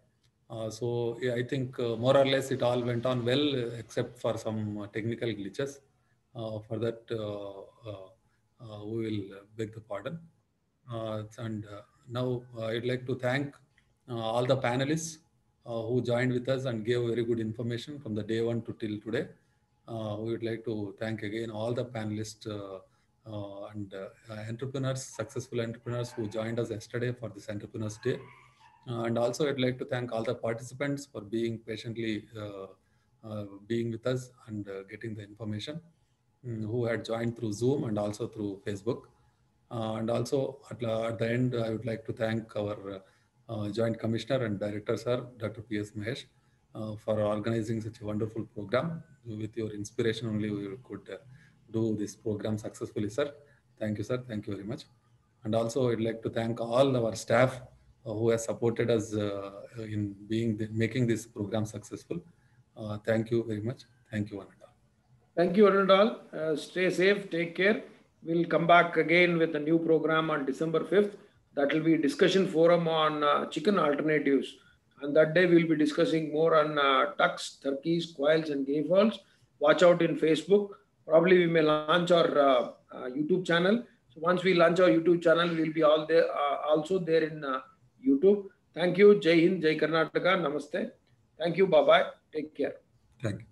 So yeah, I think more or less it all went on well, except for some technical glitches. For that, we will beg the pardon. And now I'd like to thank all the panelists who joined with us and gave very good information from the day 1 to till today. We would like to thank again all the panelists and entrepreneurs, successful entrepreneurs who joined us yesterday for this Entrepreneurs Day. And also I'd like to thank all the participants for being patiently being with us and getting the information, who had joined through Zoom and also through Facebook. And also at the end, I would like to thank our Joint Commissioner and Director, Sir, Dr. P.S. Mahesh, for organizing such a wonderful program. With your inspiration only, we could do this program successfully, sir. Thank you, sir. Thank you very much. And also, I'd like to thank all our staff who has supported us in making this program successful. Thank you very much. Thank you, one and all. Thank you, one and all. Stay safe. Take care. We'll come back again with a new program on December 5th. That will be a discussion forum on chicken alternatives. And that day we'll be discussing more on ducks, turkeys, quails, and gayfawls. Watch out in Facebook. Probably we may launch our YouTube channel. So once we launch our YouTube channel, we'll be all there, also there in YouTube. Thank you. Jai Hind, Jai Karnataka. Namaste. Thank you. Bye-bye. Take care. Thank you.